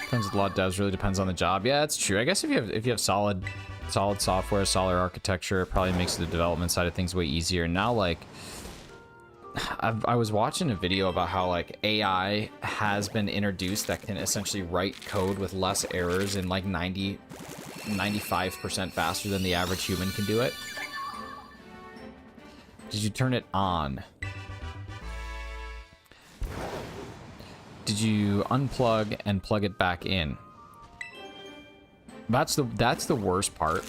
Depends with a lot of devs, really depends on the job. Yeah, that's true. I guess if you have solid software, solid architecture, it probably makes the development side of things way easier. Now, like, I was watching a video about how like AI has been introduced that can essentially write code with less errors and like 95% faster than the average human can do it. Did you turn it on? Did you unplug and plug it back in? That's the worst part.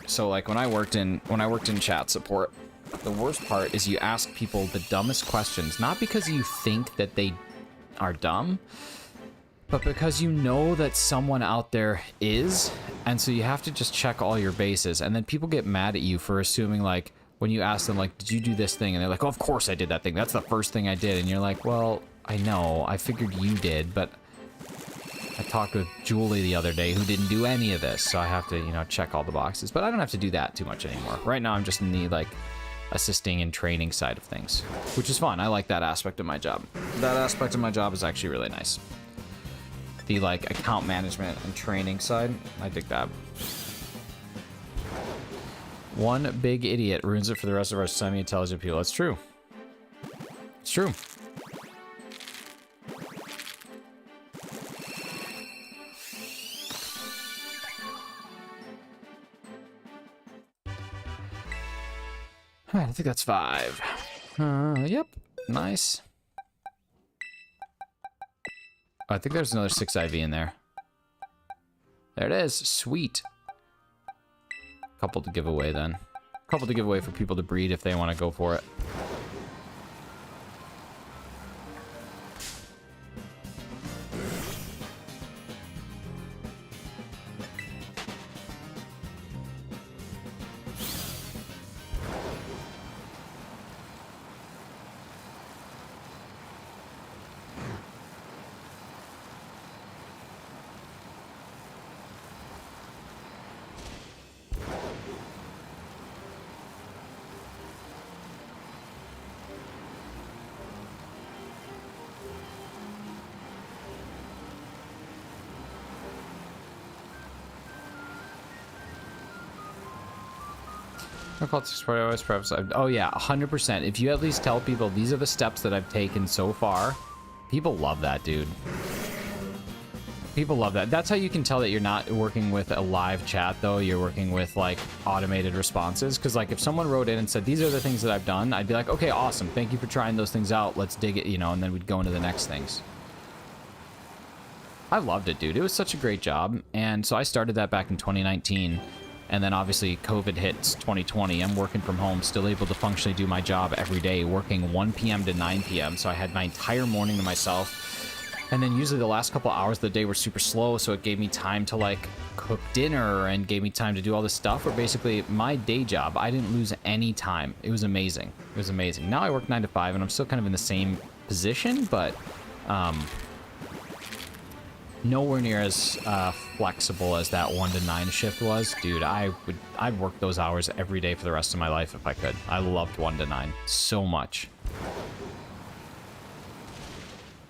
So like when I worked in chat support, the worst part is you ask people the dumbest questions, not because you think that they are dumb, but because you know that someone out there is, and so you have to just check all your bases, and then people get mad at you for assuming, like, when you ask them, like, did you do this thing? And they're like, oh, of course I did that thing. That's the first thing I did. And you're like, well, I know. I figured you did, but I talked with Julie the other day who didn't do any of this, so I have to, you know, check all the boxes. But I don't have to do that too much anymore. Right now, I'm just in the, like, assisting and training side of things, which is fun. I like that aspect of my job. That aspect of my job is actually really nice. The, like, account management and training side, I dig that. One big idiot ruins it for the rest of our semi-intelligent people. That's true. It's true. Alright, I think that's 5. Yep. Nice. Oh, I think there's another 6 IV in there. There it is. Sweet. Couple to give away then. Couple to give away for people to breed if they want to go for it. I call it always preface. Oh yeah, 100%. If you at least tell people these are the steps that I've taken so far, people love that, dude. People love that. That's how you can tell that you're not working with a live chat, though. You're working with, like, automated responses. Because, like, if someone wrote in and said, these are the things that I've done, I'd be like, okay, awesome. Thank you for trying those things out. Let's dig it, you know, and then we'd go into the next things. I loved it, dude. It was such a great job. And so I started that back in 2019. And then, obviously, COVID hits 2020. I'm working from home, still able to functionally do my job every day, working 1 p.m. to 9 p.m. So I had my entire morning to myself. And then usually the last couple hours of the day were super slow, so it gave me time to, like, cook dinner and gave me time to do all this stuff. Where basically my day job, I didn't lose any time. It was amazing. It was amazing. Now I work 9 to 5, and I'm still kind of in the same position, but nowhere near as flexible as that 1 to 9 shift was. Dude, I'd work those hours every day for the rest of my life if I could. I loved 1 to 9 so much.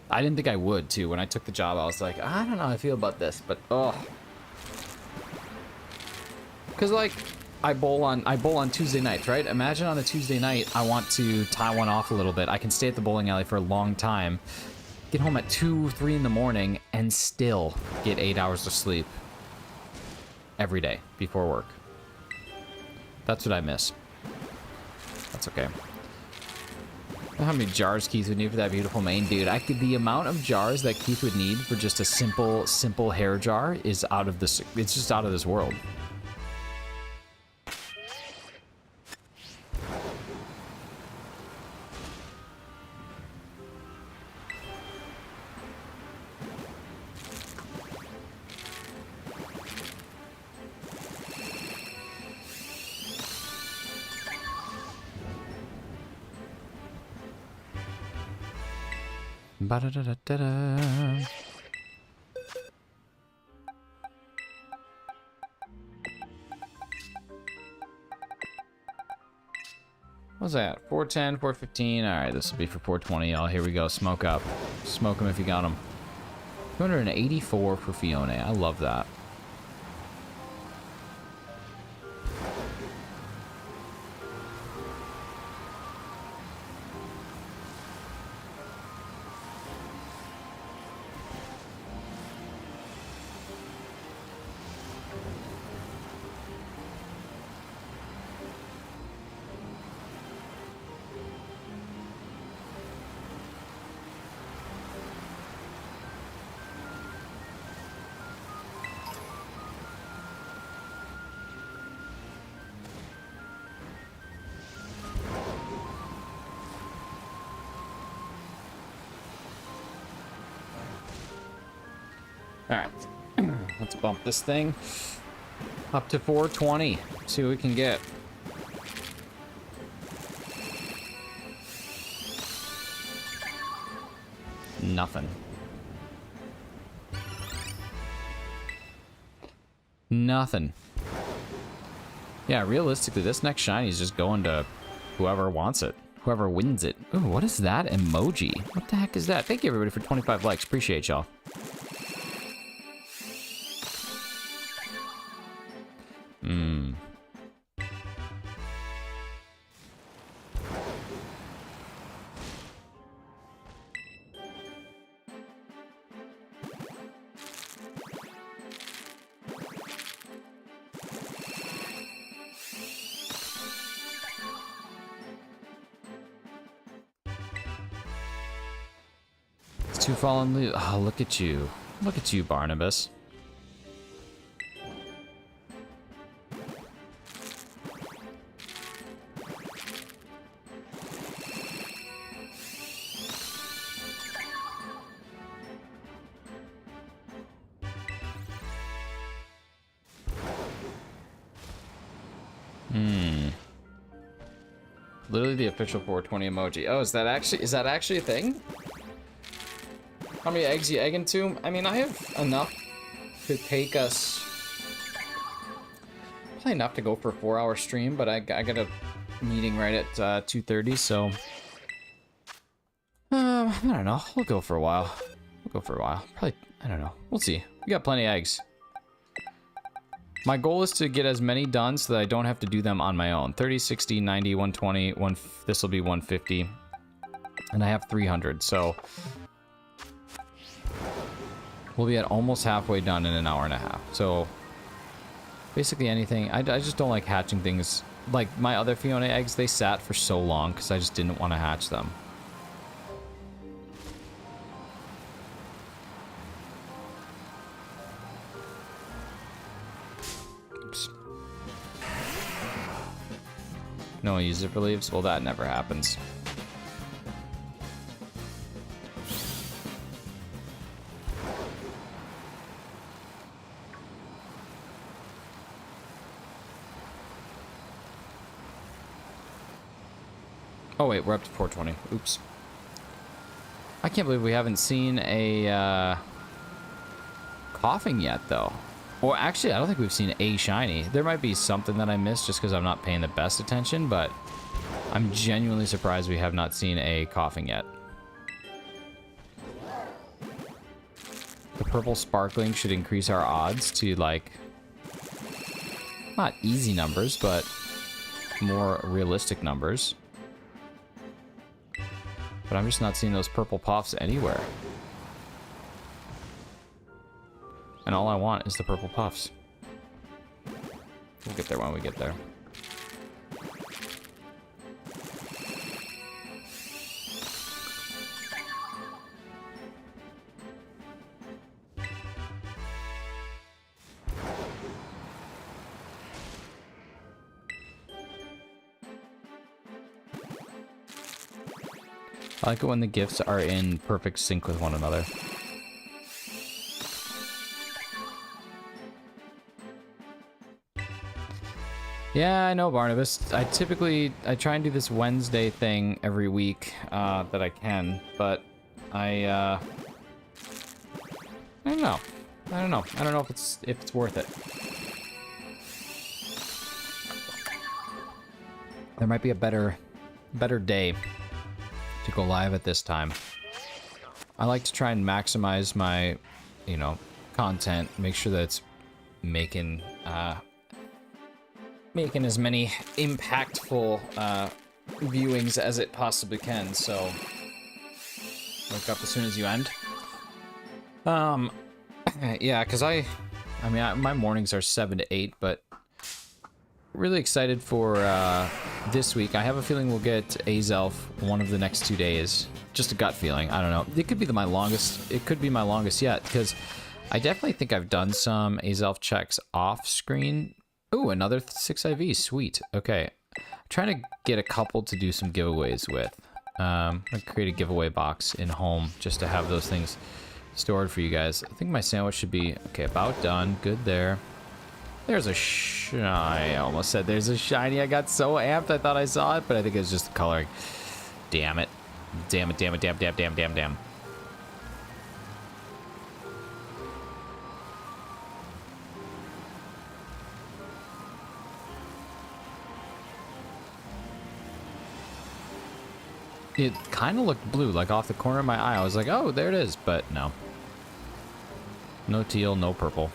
I didn't think I would, too. When I took the job, I was like, I don't know how I feel about this, but, ugh. Because, like, I bowl on Tuesday nights, right? Imagine on a Tuesday night, I want to tie one off a little bit. I can stay at the bowling alley for a long time, get home at 2, 3 in the morning, and still get 8 hours of sleep every day before work. That's what I miss. That's okay. How many jars Keith would need for that beautiful mane, dude? The amount of jars that Keith would need for just a simple hair jar is out of this. It's just out of this world. Ba-da-da-da-da-da. What's that? 410, 415. All right, this will be for 420, y'all. Here we go. Smoke up. Smoke them if you got them. 284 for Phione. I love that. Alright, let's bump this thing up to 420. See what we can get. Nothing. Nothing. Yeah, realistically, this next shiny is just going to whoever wants it. Whoever wins it. Ooh, what is that emoji? What the heck is that? Thank you, everybody, for 25 likes. Appreciate y'all. Two fallen leaves. Oh, look at you. Look at you, Barnabas. Literally the official 420 emoji. Oh, is that actually a thing? How many eggs you egg into? I mean, I have enough to take us... Probably enough to go for a 4-hour stream, but I got a meeting right at 2:30, so... I don't know. We'll go for a while. We'll go for a while. Probably, I don't know. We'll see. We got plenty of eggs. My goal is to get as many done so that I don't have to do them on my own. 30, 60, 90, 120, this will be 150. And I have 300, so we'll be at almost halfway done in an hour and a half. So basically anything. I just don't like hatching things. Like my other Phione eggs, they sat for so long because I just didn't want to hatch them. Oops. No one uses it for leaves? Well, that never happens. Oh wait, we're up to 420. Oops. I can't believe we haven't seen a coughing yet, though. Or actually, I don't think we've seen a shiny. There might be something that I missed just because I'm not paying the best attention, but I'm genuinely surprised we have not seen a coughing yet. The purple sparkling should increase our odds to, like, not easy numbers, but more realistic numbers. But I'm just not seeing those purple puffs anywhere. And all I want is the purple puffs. We'll get there when we get there. I like it when the gifts are in perfect sync with one another. Yeah, I know, Barnabas. I try and do this Wednesday thing every week that I can, but I don't know. I don't know if it's worth it. There might be a better day to go live at this time. I like to try and maximize my, content, make sure that it's making as many impactful viewings as it possibly can. So wake up as soon as you end. Yeah, because my mornings are 7 to 8, but really excited for this week. I have a feeling we'll get Azelf one of the next 2 days. Just a gut feeling. I don't know. It could be my longest. It could be my longest yet, because I definitely think I've done some Azelf checks off screen. Ooh, another 6 IV. Sweet. Okay. I'm trying to get a couple to do some giveaways with. I'm going to create a giveaway box in home just to have those things stored for you guys. I think my sandwich should be, okay, about done. Good there. There's a I almost said there's a shiny. I got so amped I thought I saw it, but I think it's just the coloring. Damn it. Damn it, damn it, damn, damn, damn, damn, damn. It kind of looked blue, like off the corner of my eye. I was like, oh, there it is, but no. No teal, no purple.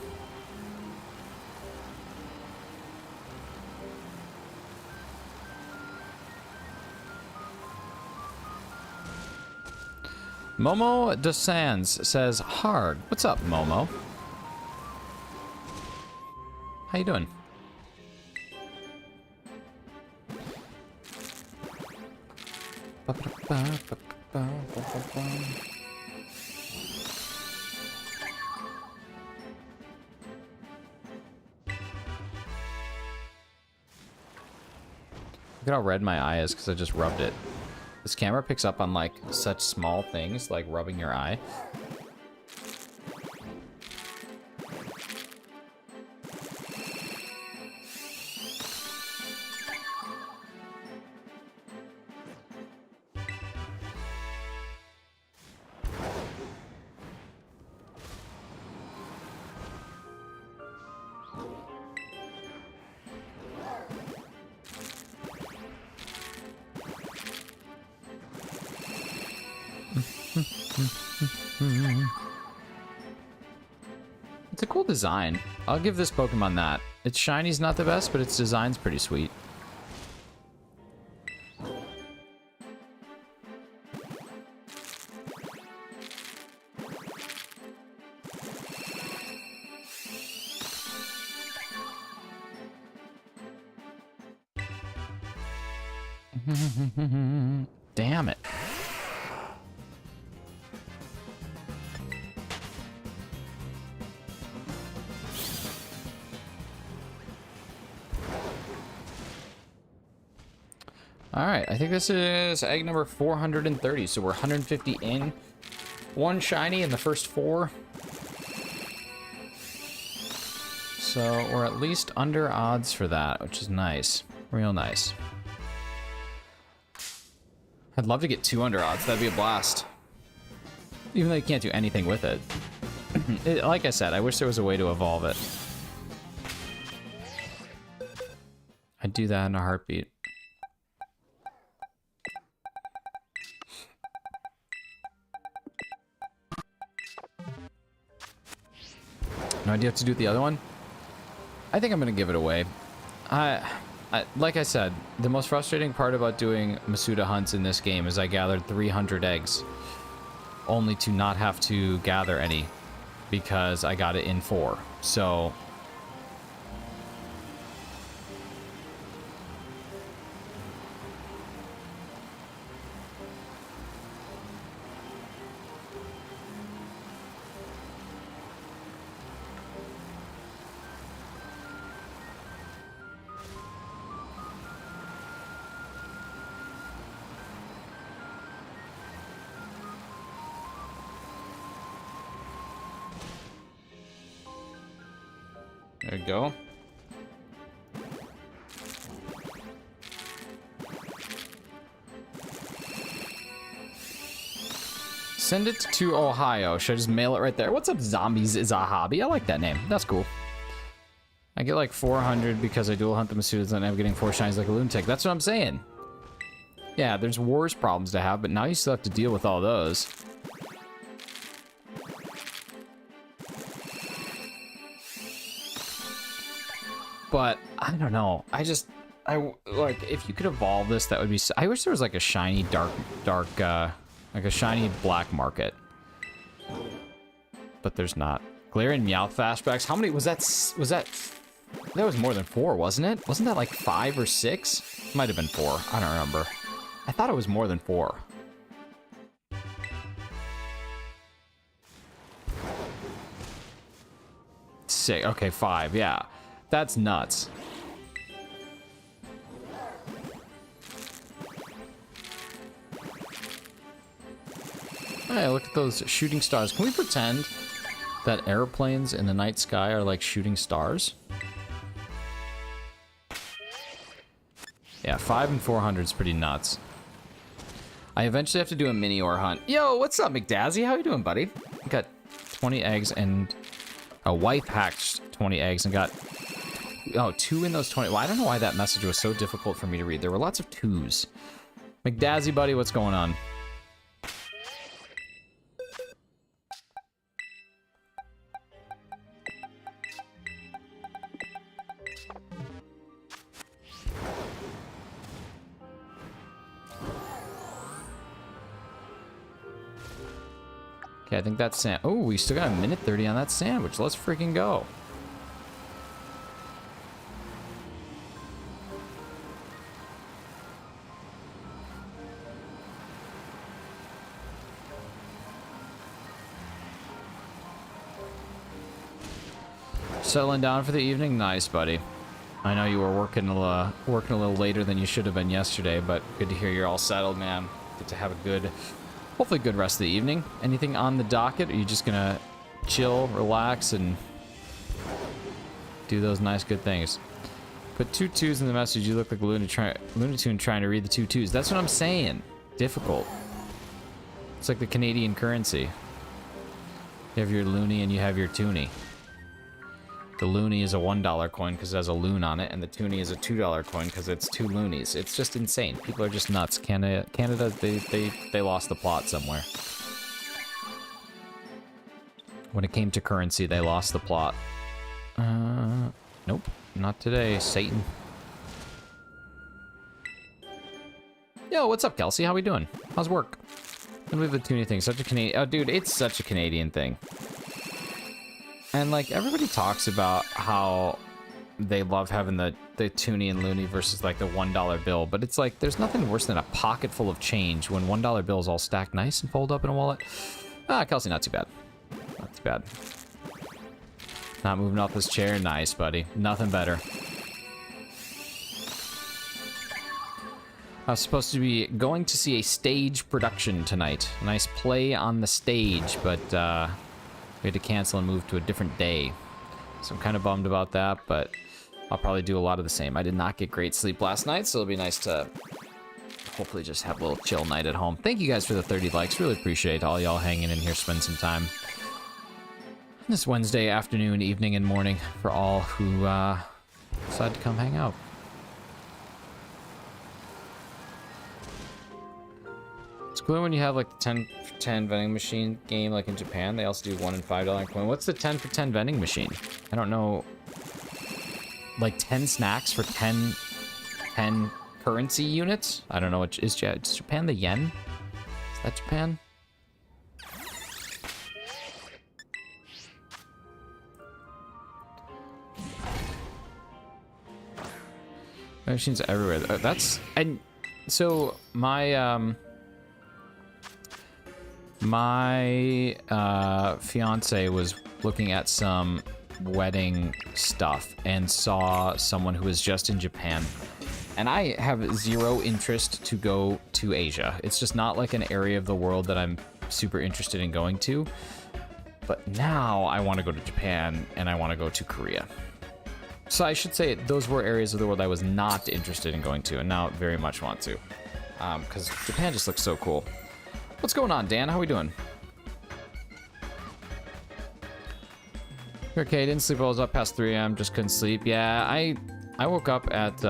Momo DeSands says, hard. What's up, Momo? How you doing? Look at how red my eye is because I just rubbed it. This camera picks up on like such small things like rubbing your eye. It's a cool design. I'll give this Pokemon that. Its shiny's not the best, but its design's pretty sweet. Damn it. Alright, I think this is egg number 430, so we're 150 in. One shiny in the first 4. So we're at least under odds for that, which is nice. Real nice. I'd love to get 2 under odds, that'd be a blast. Even though you can't do anything with it. Like I said, I wish there was a way to evolve it. I'd do that in a heartbeat. No idea what to do with the other one? I think I'm gonna give it away. Like I said, the most frustrating part about doing Masuda hunts in this game is I gathered 300 eggs, only to not have to gather any because I got it in 4. So there we go. Send it to Ohio. Should I just mail it right there? What's up, Zombies is a Hobby? I like that name. That's cool. I get like 400 because I dual hunt the Masudas and I'm getting 4 shinies like a lunatic. That's what I'm saying. Yeah, there's worse problems to have, but now you still have to deal with all those. But I don't know. Like, if you could evolve this, that would be. I wish there was like a shiny like a shiny black market. But there's not. Glaring Meowth flashbacks. How many was that? That was more than 4, wasn't it? Wasn't that like 5 or 6? Might have been 4. I don't remember. I thought it was more than 4. Six. Okay, 5. Yeah. That's nuts. Hey, look at those shooting stars. Can we pretend that airplanes in the night sky are like shooting stars? Yeah, 5 and 400 is pretty nuts. I eventually have to do a mini ore hunt. Yo, what's up, McDazzy? How you doing, buddy? Got 20 eggs and a wife hatched 20 eggs and got 2 in those 20. Well, I don't know why that message was so difficult for me to read. There were lots of 2s. McDazzy, buddy, what's going on? Okay, I think that's sand. Oh, we still got a minute 30 on that sandwich. Let's freaking go. Settling down for the evening? Nice, buddy. I know you were working a little later than you should have been yesterday, but good to hear you're all settled, man. Get to have a good, hopefully good rest of the evening. Anything on the docket? Or are you just gonna chill, relax, and do those nice, good things? Put 2 2s in the message. You look like Looney Tune trying to read the 2 2s. That's what I'm saying. Difficult. It's like the Canadian currency. You have your loony and you have your toonie. The loony is a $1 coin because it has a loon on it, and the toonie is a $2 coin because it's 2 loonies. It's just insane. People are just nuts. Canada, they lost the plot somewhere. When it came to currency, they lost the plot. Nope. Nope, not today, Satan. Yo, what's up, Kelsey? How we doing? How's work? I believe the tuning thing, such a Canadian... Oh, dude, it's such a Canadian thing. And, like, everybody talks about how they love having the toonie and loony versus, like, the $1 bill. But it's like, there's nothing worse than a pocket full of change when $1 bills all stacked nice and fold up in a wallet. Ah, Kelsey, not too bad. Not too bad. Not moving off this chair. Nice, buddy. Nothing better. I was supposed to be going to see a stage production tonight. A nice play on the stage, but we had to cancel and move to a different day. So I'm kind of bummed about that, but I'll probably do a lot of the same. I did not get great sleep last night, so it'll be nice to hopefully just have a little chill night at home. Thank you guys for the 30 likes. Really appreciate all y'all hanging in here, spending some time this Wednesday afternoon, evening, and morning for all who decided to come hang out. It's cool when you have like the 10 for 10 vending machine game like in Japan. They also do $1 and $5 coin. What's the 10 for 10 vending machine? I don't know. Like 10 snacks for 10 currency units? I don't know. Is Japan the yen? Is that Japan? Machines everywhere. That's... And so my... My fiance was looking at some wedding stuff and saw someone who was just in Japan. And I have zero interest to go to Asia. It's just not like an area of the world that I'm super interested in going to. But now I want to go to Japan and I want to go to Korea. So I should say those were areas of the world I was not interested in going to, and now very much want to. Because Japan just looks so cool. What's going on, Dan? How we doing? Okay, didn't sleep. I was up past 3 a.m. Just couldn't sleep. Yeah, I woke up at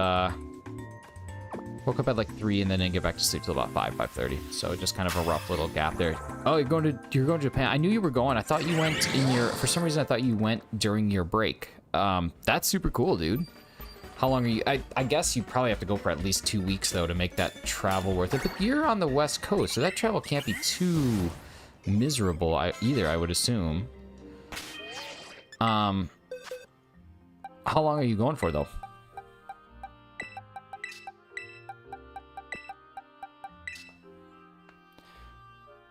like 3 and then didn't get back to sleep till about 5:30. So just kind of a rough little gap there. Oh, you're going to Japan. I knew you were going. I thought you went in your... For some reason, I thought you went during your break. That's super cool, dude. How long are you... I guess you probably have to go for at least 2 weeks, though, to make that travel worth it. But you're on the West Coast, so that travel can't be too miserable either, I would assume. How long are you going for, though?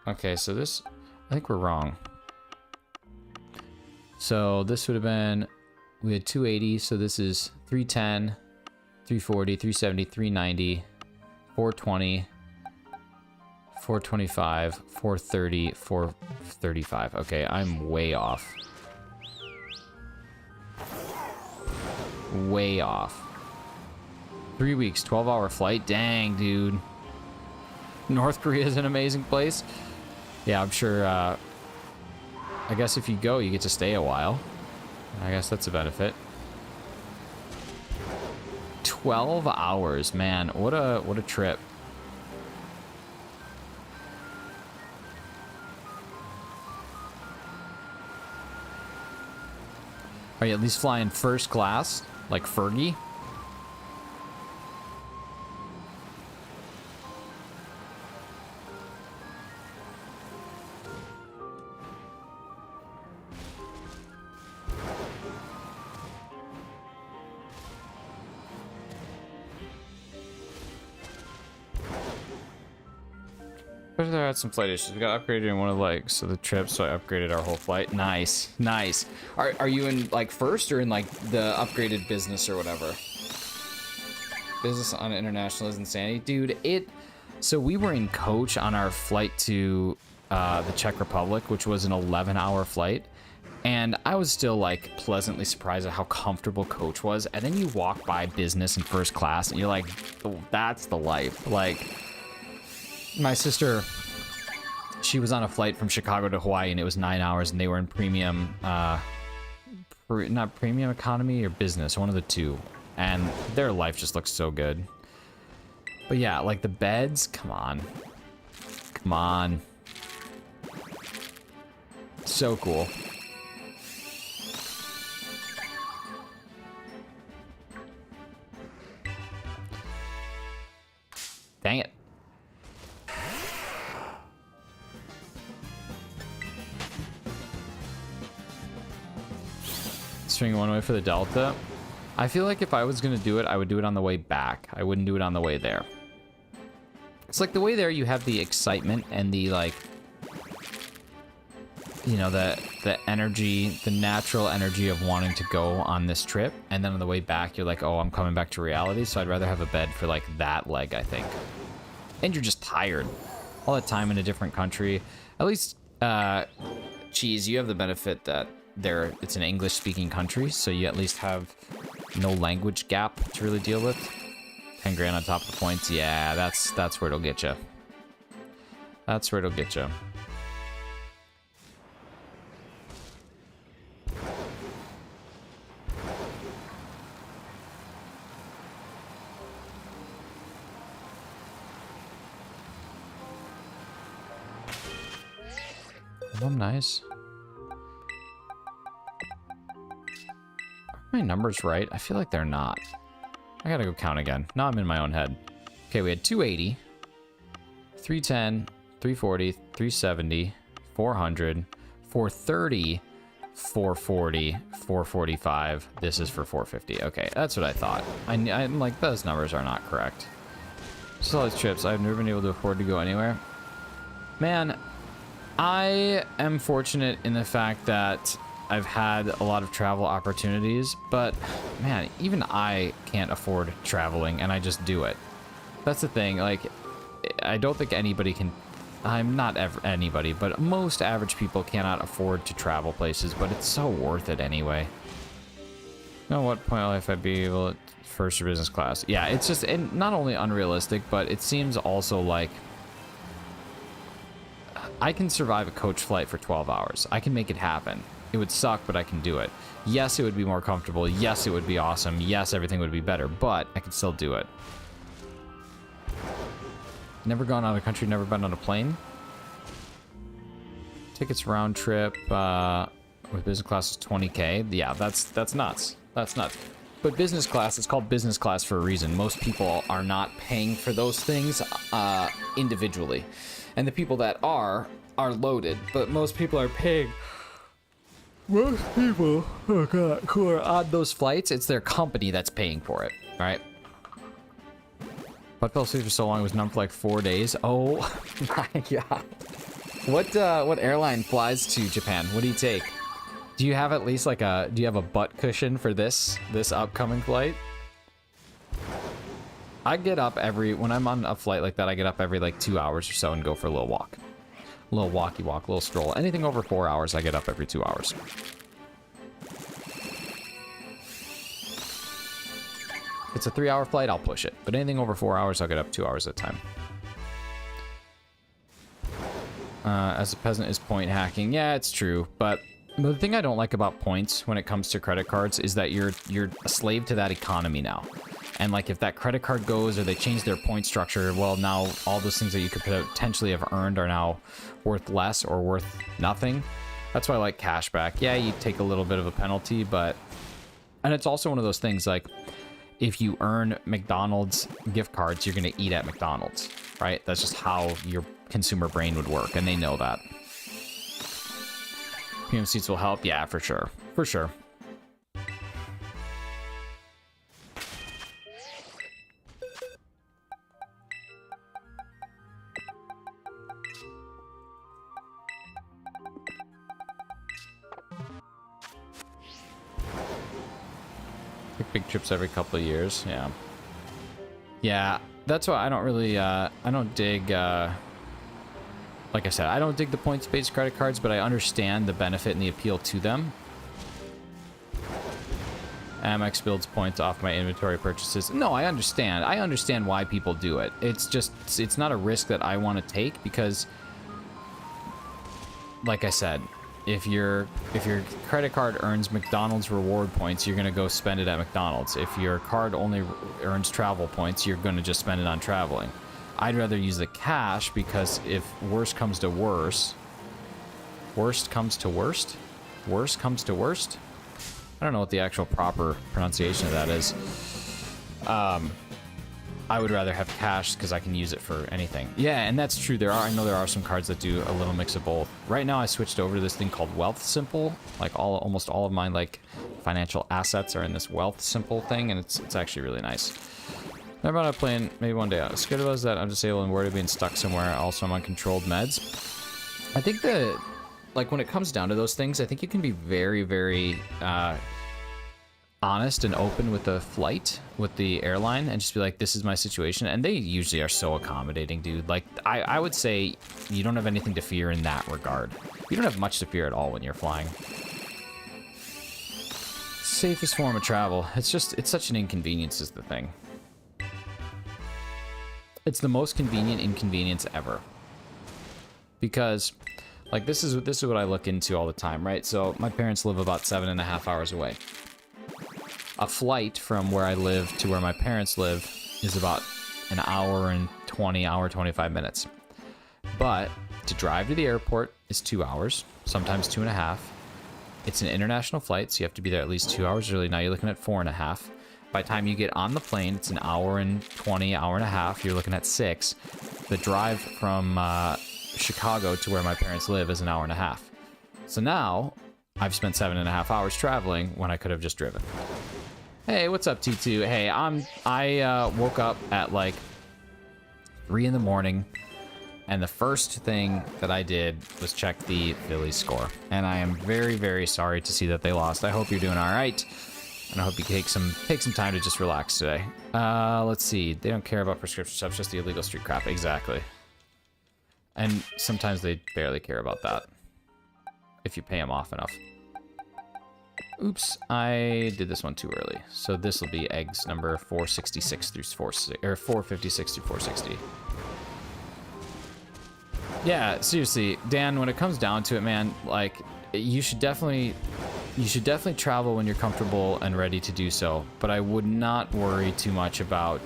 Okay, so this... I think we're wrong. So this would have been... We had 280, so this is 310, 340, 370, 390, 420, 425, 430, 435. Okay, I'm way off. Way off. 3 weeks, 12-hour flight. Dang, dude. North Korea is an amazing place. Yeah, I'm sure. I guess if you go, you get to stay a while. I guess that's a benefit. 12 hours, man. What a trip. Are you at least flying first class? Like Fergie? There had some flight issues. We got upgraded in one of the legs of the trip, so I upgraded our whole flight. Nice, nice. Are you in like first or in like the upgraded business or whatever? Business on international is insanity, dude. So we were in coach on our flight to the Czech Republic, which was an 11-hour flight, and I was still like pleasantly surprised at how comfortable coach was. And then you walk by business and first class, and you're like, oh, that's the life. Like. My sister, she was on a flight from Chicago to Hawaii, and it was 9 hours, and they were in premium, not premium economy or business, one of the two, and their life just looks so good. But yeah, like the beds, come on. Come on. So cool. Swing one way for the Delta. I feel like if I was going to do it, I would do it on the way back. I wouldn't do it on the way there. It's like the way there, you have the excitement and the, like, you know, the energy, the natural energy of wanting to go on this trip. And then on the way back, you're like, oh, I'm coming back to reality. So I'd rather have a bed for, like, that leg, I think. And you're just tired. All that time in a different country. At least, Cheese, you have the benefit that it's an English-speaking country, so you at least have no language gap to really deal with. 10 grand on top of the points. Yeah, that's where it'll get you. That's where it'll get you. Oh, nice. Are my numbers right? I feel like they're not. I gotta go count again. Now I'm in my own head. Okay, we had 280, 310, 340, 370, 400, 430, 440, 445. This is for 450. Okay, that's what I thought. I'm like, those numbers are not correct. Just all these trips. I've never been able to afford to go anywhere. Man, I am fortunate in the fact that I've had a lot of travel opportunities, but man, even I can't afford traveling, and I just do it. That's the thing. Like, I don't think anybody can. I'm not anybody, but most average people cannot afford to travel places, but it's so worth it anyway. At what point will I be able to first or business class? Yeah, it's just not only unrealistic, but it seems also like I can survive a coach flight for 12 hours. I can make it happen. It would suck, but I can do it. Yes, it would be more comfortable. Yes, it would be awesome. Yes, everything would be better, but I can still do it. Never gone out of the country, never been on a plane. Tickets round trip with business class is 20K. Yeah, that's nuts. That's nuts. But business class, it's called business class for a reason. Most people are not paying for those things individually. And the people that are loaded, but most people are paying. Most people, oh God, who are on those flights, it's their company that's paying for it, right? But fell asleep for so long, it was numb for like 4 days. Oh my God. What airline flies to Japan? What do you take? Do you have at least like do you have a butt cushion for this upcoming flight? I get up when I'm on a flight like that, I get up every like 2 hours or so and go for a little walk. A little walkie walk, a little stroll. Anything over 4 hours, I get up every 2 hours. If it's a 3-hour flight, I'll push it. But anything over 4 hours, I'll get up 2 hours at a time. As a peasant is point hacking. Yeah, it's true. But the thing I don't like about points when it comes to credit cards is that you're a slave to that economy now. And like if that credit card goes or they change their point structure, well, now all those things that you could potentially have earned are now worth less or worth nothing. That's why I like cashback. Yeah, you take a little bit of a penalty, but... And it's also one of those things like, if you earn McDonald's gift cards, you're going to eat at McDonald's, right? That's just how your consumer brain would work, and they know that. Premium seats will help? Yeah, for sure. For sure. Big trips every couple of years. Yeah, that's why I don't really I don't dig like I said, I don't dig the points-based credit cards, but I understand the benefit and the appeal to them. Amex builds points off my inventory purchases. No, I understand why people do it. It's just, it's not a risk that I want to take, because like I said, if your credit card earns McDonald's reward points, you're going to go spend it at McDonald's. If your card only earns travel points, you're going to just spend it on traveling. I'd rather use the cash, because if worst comes to worst, I don't know what the actual proper pronunciation of that is. I would rather have cash because I can use it for anything. Yeah, and that's true. I know there are some cards that do a little mix of both. Right now, I switched over to this thing called Wealth Simple. Like almost all of my like financial assets are in this Wealth Simple thing, and it's actually really nice. Never mind, I'm playing maybe one day. I was scared about that. I'm disabled and worried of being stuck somewhere. Also, I'm on controlled meds. I think like when it comes down to those things, I think you can be very, very honest and open with the flight, with the airline, and just be like, this is my situation. And they usually are so accommodating, dude. Like, I would say you don't have anything to fear in that regard. You don't have much to fear at all when you're flying. Safest form of travel. It's such an inconvenience is the thing. It's the most convenient inconvenience ever. Because, like, this is what I look into all the time, right? So my parents live about 7.5 hours away. A flight from where I live to where my parents live is about an hour and 25 minutes. But to drive to the airport is 2 hours, sometimes 2.5. It's an international flight, so you have to be there at least 2 hours early. Now you're looking at 4.5. By the time you get on the plane, it's an hour and 20, hour and a half. You're looking at 6. The drive from Chicago to where my parents live is an hour and a half. So now I've spent 7.5 hours traveling when I could have just driven. Hey, what's up, T2? Hey, I woke up at like 3 in the morning, and the first thing that I did was check the Phillies score. And I am very, very sorry to see that they lost. I hope you're doing all right. And I hope you take some time to just relax today. Let's see. They don't care about prescription stuff, just the illegal street crap. Exactly. And sometimes they barely care about that. If you pay them off enough. Oops, I did this one too early. So this will be eggs number 466 through 456 through 460. Yeah, seriously, Dan, when it comes down to it, man, like, you should definitely travel when you're comfortable and ready to do so, but I would not worry too much about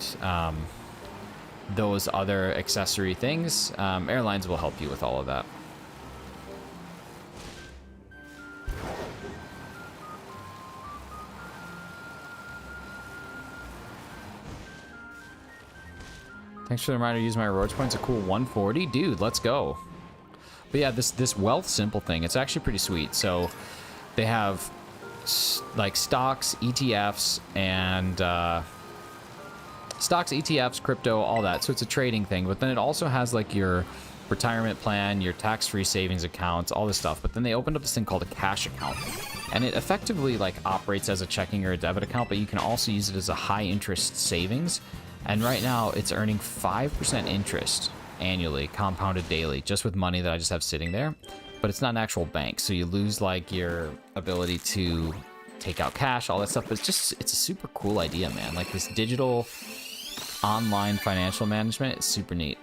those other accessory things. Airlines will help you with all of that. Thanks for the reminder to use my rewards points. A cool 140. Dude, let's go. But yeah, this Wealth Simple thing, it's actually pretty sweet. So they have like stocks, ETFs, and stocks, ETFs, crypto, all that. So it's a trading thing. But then it also has like your retirement plan, your tax-free savings accounts, all this stuff. But then they opened up this thing called a cash account. And it effectively like operates as a checking or a debit account, but you can also use it as a high interest savings. And right now it's earning 5% interest annually, compounded daily, just with money that I just have sitting there. But it's not an actual bank, so you lose like your ability to take out cash, all that stuff. But it's a super cool idea, man. Like this digital online financial management is super neat.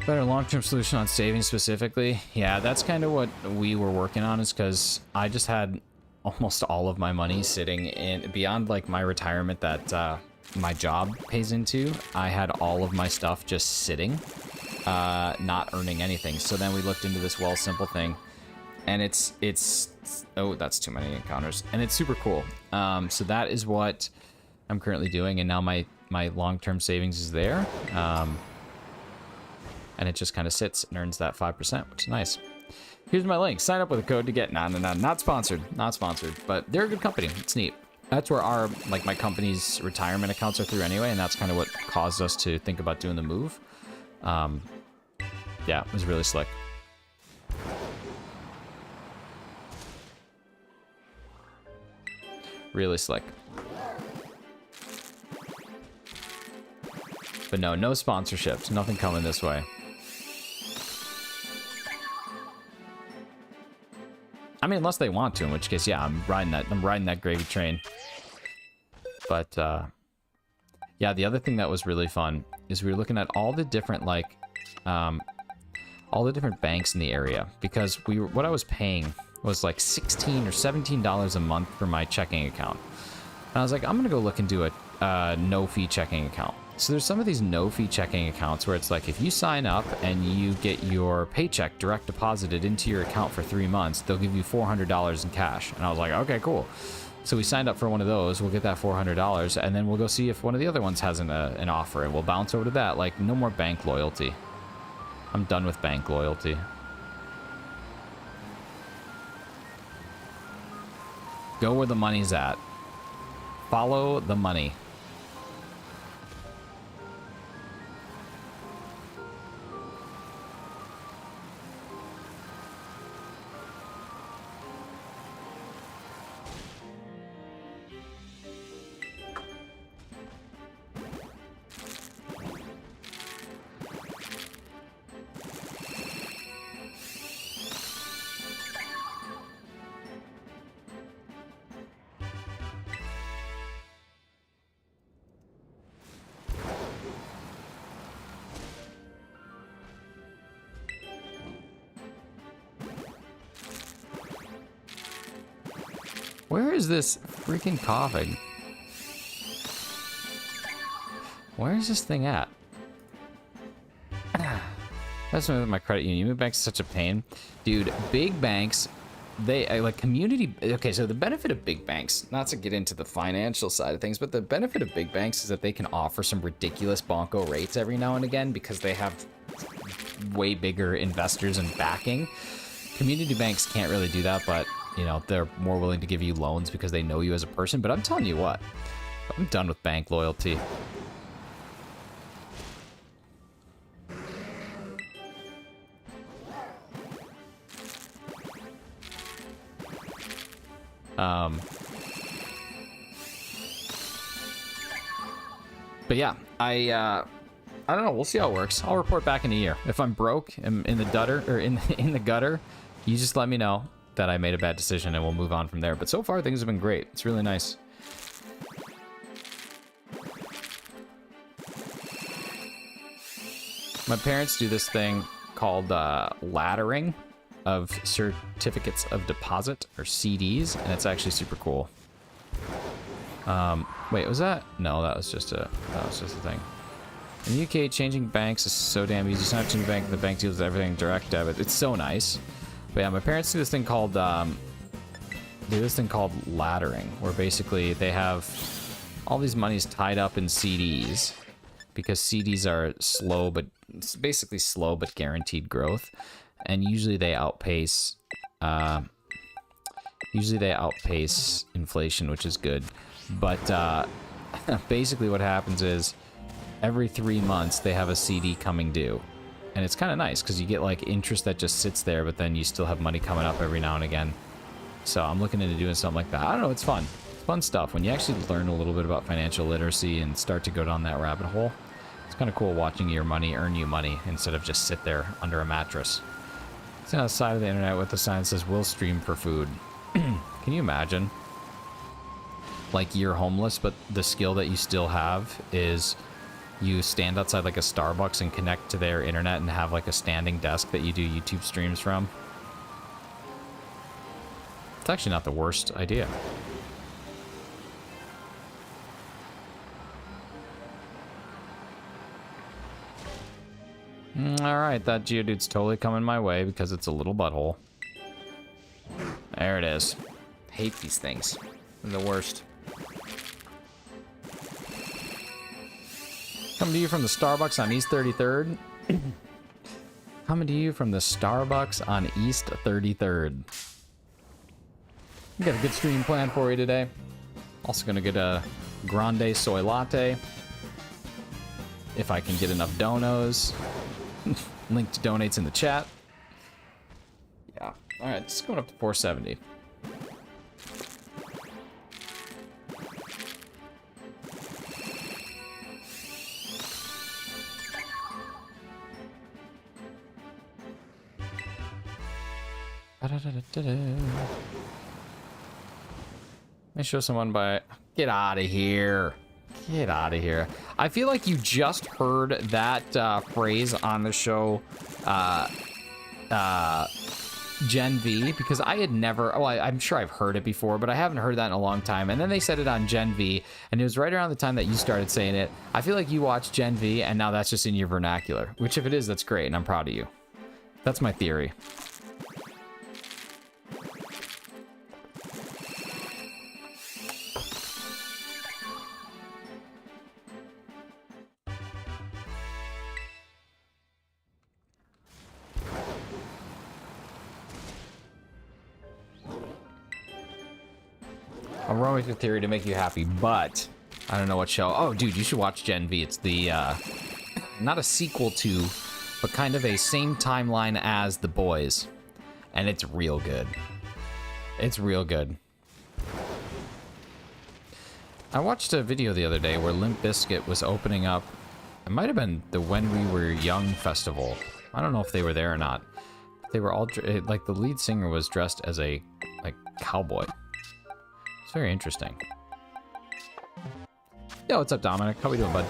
Better long-term solution on savings specifically. Yeah, that's kind of what we were working on, is because I just had almost all of my money sitting in beyond like my retirement that my job pays into. I had all of my stuff just sitting, not earning anything. So then we looked into this Wealth Simple thing, and it's oh, that's too many encounters, and it's super cool. So that is what I'm currently doing, and now my long-term savings is there. And it just kind of sits and earns that 5%, which is nice. Here's my link. Sign up with a code to get... Not sponsored. Not sponsored. But they're a good company. It's neat. That's where my company's retirement accounts are through anyway, and that's kind of what caused us to think about doing the move. Yeah, it was really slick. Really slick. But no sponsorships. Nothing coming this way. I mean, unless they want to, in which case, yeah, I'm riding that gravy train. But yeah, the other thing that was really fun is we were looking at all the different all the different banks in the area, because what I was paying was like $16 or $17 a month for my checking account. And I was like, I'm gonna go look into a no-fee checking account. So there's some of these no-fee checking accounts where it's like if you sign up and you get your paycheck direct deposited into your account for 3 months, they'll give you $400 in cash. And I was like, okay, cool. So we signed up for one of those. We'll get that $400, and then we'll go see if one of the other ones has an offer, and we'll bounce over to that. Like, no more bank loyalty. I'm done with bank loyalty. Go where the money's at. Follow the money. Where is this freaking coughing? Where is this thing at? That's my credit union. Banks is such a pain. Dude, big banks, they like community. Okay, so the benefit of big banks, not to get into the financial side of things, but the benefit of big banks is that they can offer some ridiculous bonko rates every now and again because they have way bigger investors and backing. Community banks can't really do that, but you know, they're more willing to give you loans because they know you as a person. But I'm telling you what, I'm done with bank loyalty. But yeah, I don't know. We'll see how it works. I'll report back in a year. If I'm broke in the gutter, or in the gutter, you just let me know that I made a bad decision and we'll move on from there. But so far, things have been great. It's really nice. My parents do this thing called laddering of certificates of deposit, or CDs, and it's actually super cool. Wait, was that? No, that was just a thing. In the UK, changing banks is so damn easy. You sign up to a new bank, and the bank deals with everything direct debit. It's so nice. But yeah, my parents do this thing called laddering, where basically they have all these monies tied up in CDs, because CDs are slow, but it's basically slow but guaranteed growth, and usually they outpace inflation, which is good. But basically what happens is every 3 months they have a CD coming due. And it's kind of nice because you get like interest that just sits there, but then you still have money coming up every now and again. So I'm looking into doing something like that. I don't know, it's fun. It's fun stuff. When you actually learn a little bit about financial literacy and start to go down that rabbit hole, it's kind of cool watching your money earn you money instead of just sit there under a mattress. It's on the side of the internet with a sign that says, "We'll stream for food." Can you imagine? Like, you're homeless, but the skill that you still have is you stand outside like a Starbucks and connect to their internet and have like a standing desk that you do YouTube streams from. It's actually not the worst idea. Alright, that Geodude's totally coming my way because it's a little butthole. There it is. Hate these things. They're the worst. Coming to you from the Starbucks on East 33rd. Coming to you from the Starbucks on East 33rd. We got a good stream planned for you today. Also gonna get a grande soy latte. If I can get enough donos. Link to donates in the chat. Yeah. Alright, it's going up to 470. Let me show someone by... Get out of here. Get out of here. I feel like you just heard that phrase on the show Gen V because I had never, oh, I'm sure I've heard it before, but I haven't heard that in a long time. And then they said it on Gen V, and it was right around the time that you started saying it. I feel like you watched Gen V, and now that's just in your vernacular, which if it is, that's great, and I'm proud of you. That's my theory. I'm wrong with your theory to make you happy, but I don't know what show. Oh, dude, you should watch Gen V. It's the, not a sequel to, but kind of a same timeline as The Boys. And it's real good. It's real good. I watched a video the other day where Limp Bizkit was opening up. It might have been the When We Were Young festival. I don't know if they were there or not. They were all, like, the lead singer was dressed as a, like, cowboy. It's very interesting. Yo, what's up, Dominic? How we doing, bud?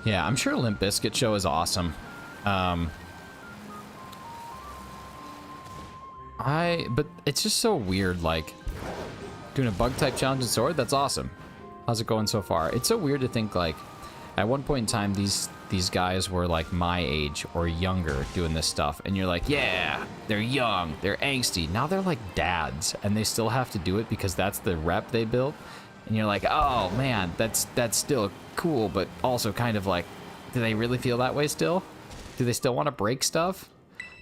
Yeah, I'm sure Limp Bizkit show is awesome. But it's just so weird, like, doing a bug type challenge in Sword, that's awesome. How's it going so far? It's so weird to think, like, at one point in time, these guys were, like, my age or younger doing this stuff, and you're like, yeah, they're young, they're angsty. Now they're, like, dads, and they still have to do it because that's the rep they built, and you're like, oh, man, that's still cool, but also kind of like, do they really feel that way still? Do they still want to break stuff?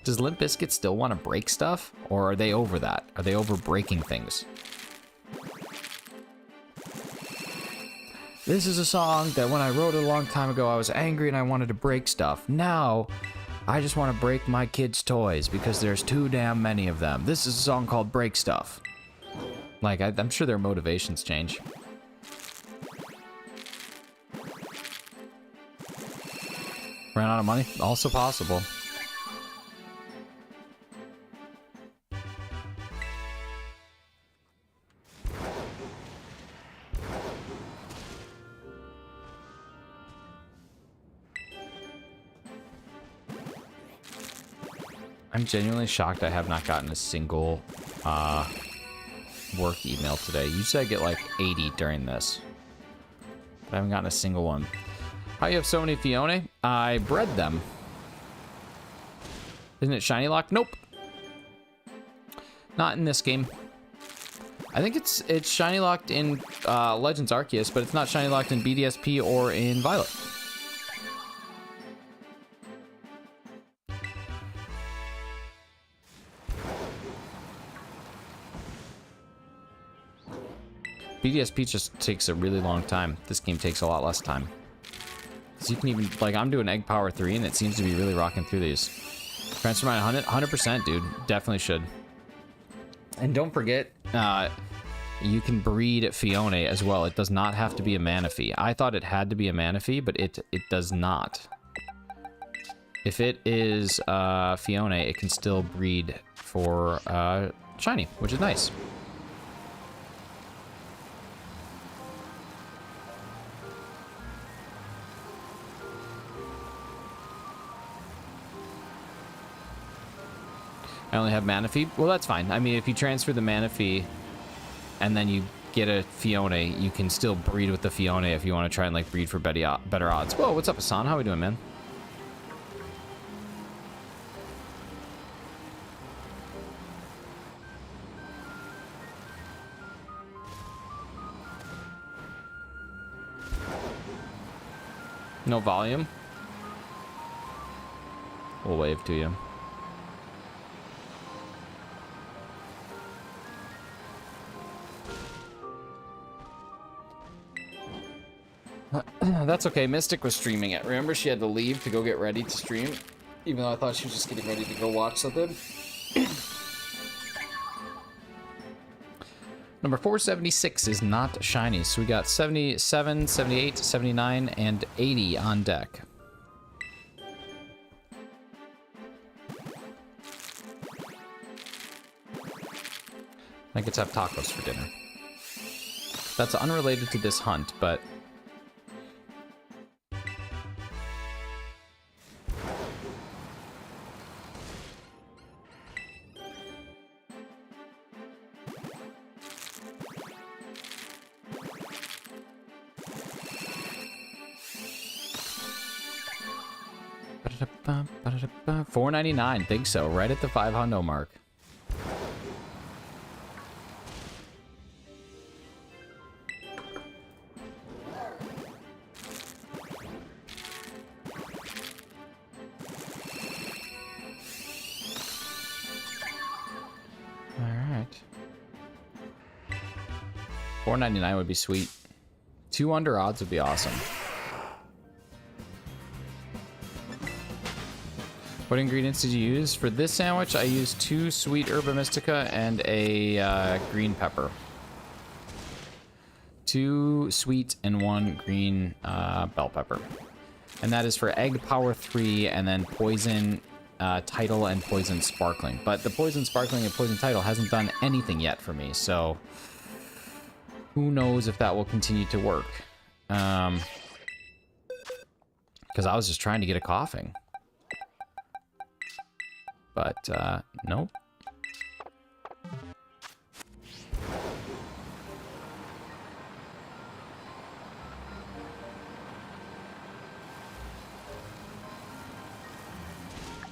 Does Limp Bizkit still want to break stuff? Or are they over that? Are they over breaking things? This is a song that when I wrote it a long time ago, I was angry and I wanted to break stuff. Now, I just want to break my kids' toys because there's too damn many of them. This is a song called Break Stuff. Like, I'm sure their motivations change. Ran out of money? Also possible. I'm genuinely shocked I have not gotten a single work email today. Usually I get like 80 during this. But I haven't gotten a single one. How you have so many Phione? I bred them. Isn't it shiny locked? Nope. Not in this game. I think it's shiny locked in Legends Arceus, but it's not shiny locked in BDSP or in Violet. BDSP just takes a really long time. This game takes a lot less time. So you can even, like, I'm doing Egg Power 3 and it seems to be really rocking through these. Transfer mine 100%, dude. Definitely should. And don't forget, you can breed Phione as well. It does not have to be a Manaphy. I thought it had to be a Manaphy, but it does not. If it is Phione, it can still breed for shiny, which is nice. I only have Manaphy. Well, that's fine. I mean, if you transfer the Manaphy and then you get a Phione, you can still breed with the Phione if you want to try and like breed for better odds. Whoa, what's up, Hassan? How we doing, man? No volume? We'll wave to you. That's okay. Mystic was streaming it. Remember, she had to leave to go get ready to stream, even though I thought she was just getting ready to go watch something. Number 476 is not shiny, so we got 77, 78, 79, and 80 on deck. I get to have tacos for dinner. That's unrelated to this hunt, but... $4.99, think so, right at the 500 mark. Alright. $4.99 would be sweet. 2 under odds would be awesome. What ingredients did you use? For this sandwich, I used 2 sweet herba mystica and a green pepper. 2 sweet and 1 green bell pepper. And that is for egg power 3 and then poison tidal and poison sparkling. But the poison sparkling and poison tidal hasn't done anything yet for me, so who knows if that will continue to work. Because I was just trying to get a coughing. But, nope.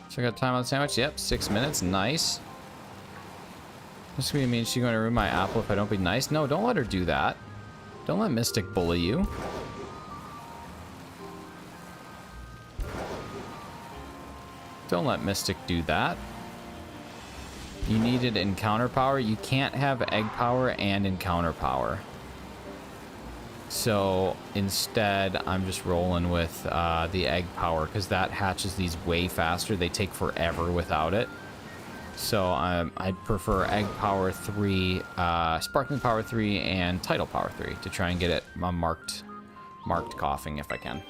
So I got time on the sandwich? Yep, 6 minutes. Nice. This is gonna mean she's gonna ruin my apple if I don't be nice. No, don't let her do that. Don't let Mystic bully you. Don't let Mystic do that. You needed encounter power. You can't have egg power and encounter power. So instead, I'm just rolling with the egg power because that hatches these way faster. They take forever without it. So I'd prefer egg power 3, sparkling power 3, and tidal power 3 to try and get it marked coughing if I can.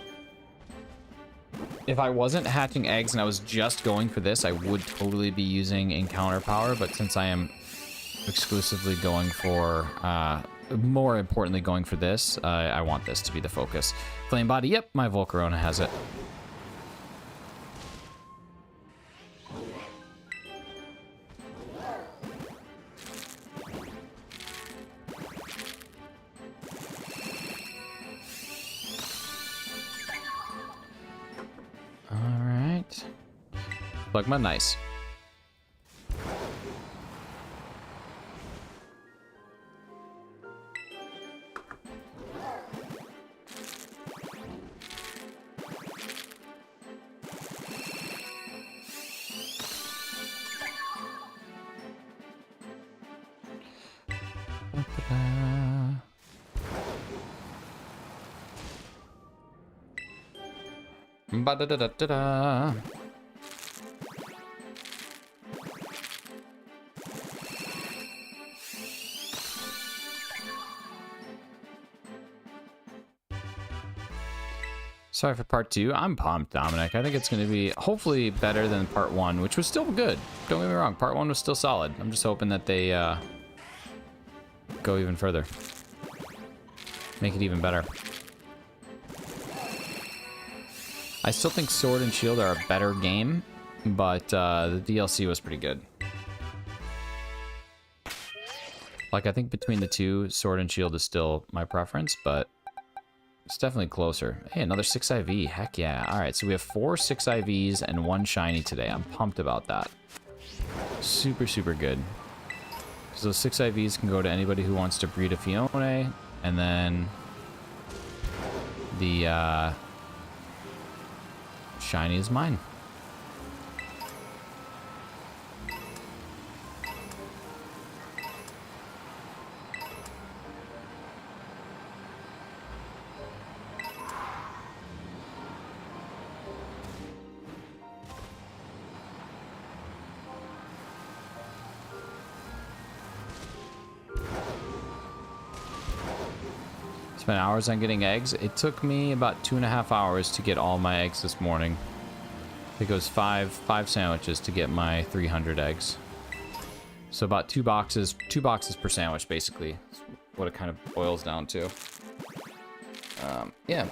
If I wasn't hatching eggs and I was just going for this, I would totally be using encounter power, but since I am exclusively going for, more importantly going for this, I want this to be the focus. Flame body, yep, my Volcarona has it. Alright. Plugma, nice. Ba-da-da-da-da-da. Sorry for part 2. I'm pumped, Dominic. I think it's going to be hopefully better than part 1, which was still good. Don't get me wrong. Part 1 was still solid. I'm just hoping that they go even further. Make it even better. I still think Sword and Shield are a better game, but the DLC was pretty good. Like, I think between the two, Sword and Shield is still my preference, but it's definitely closer. Hey, another 6 IV. Heck yeah. Alright, so we have 4 6 IVs and 1 shiny today. I'm pumped about that. Super, super good. So those 6 IVs can go to anybody who wants to breed a Phione, and then the shiny is mine. Spent hours on getting eggs. It took me about 2.5 hours to get all my eggs this morning. I think it was five sandwiches to get my 300 eggs. So about two boxes per sandwich, basically. That's what it kind of boils down to. Yeah.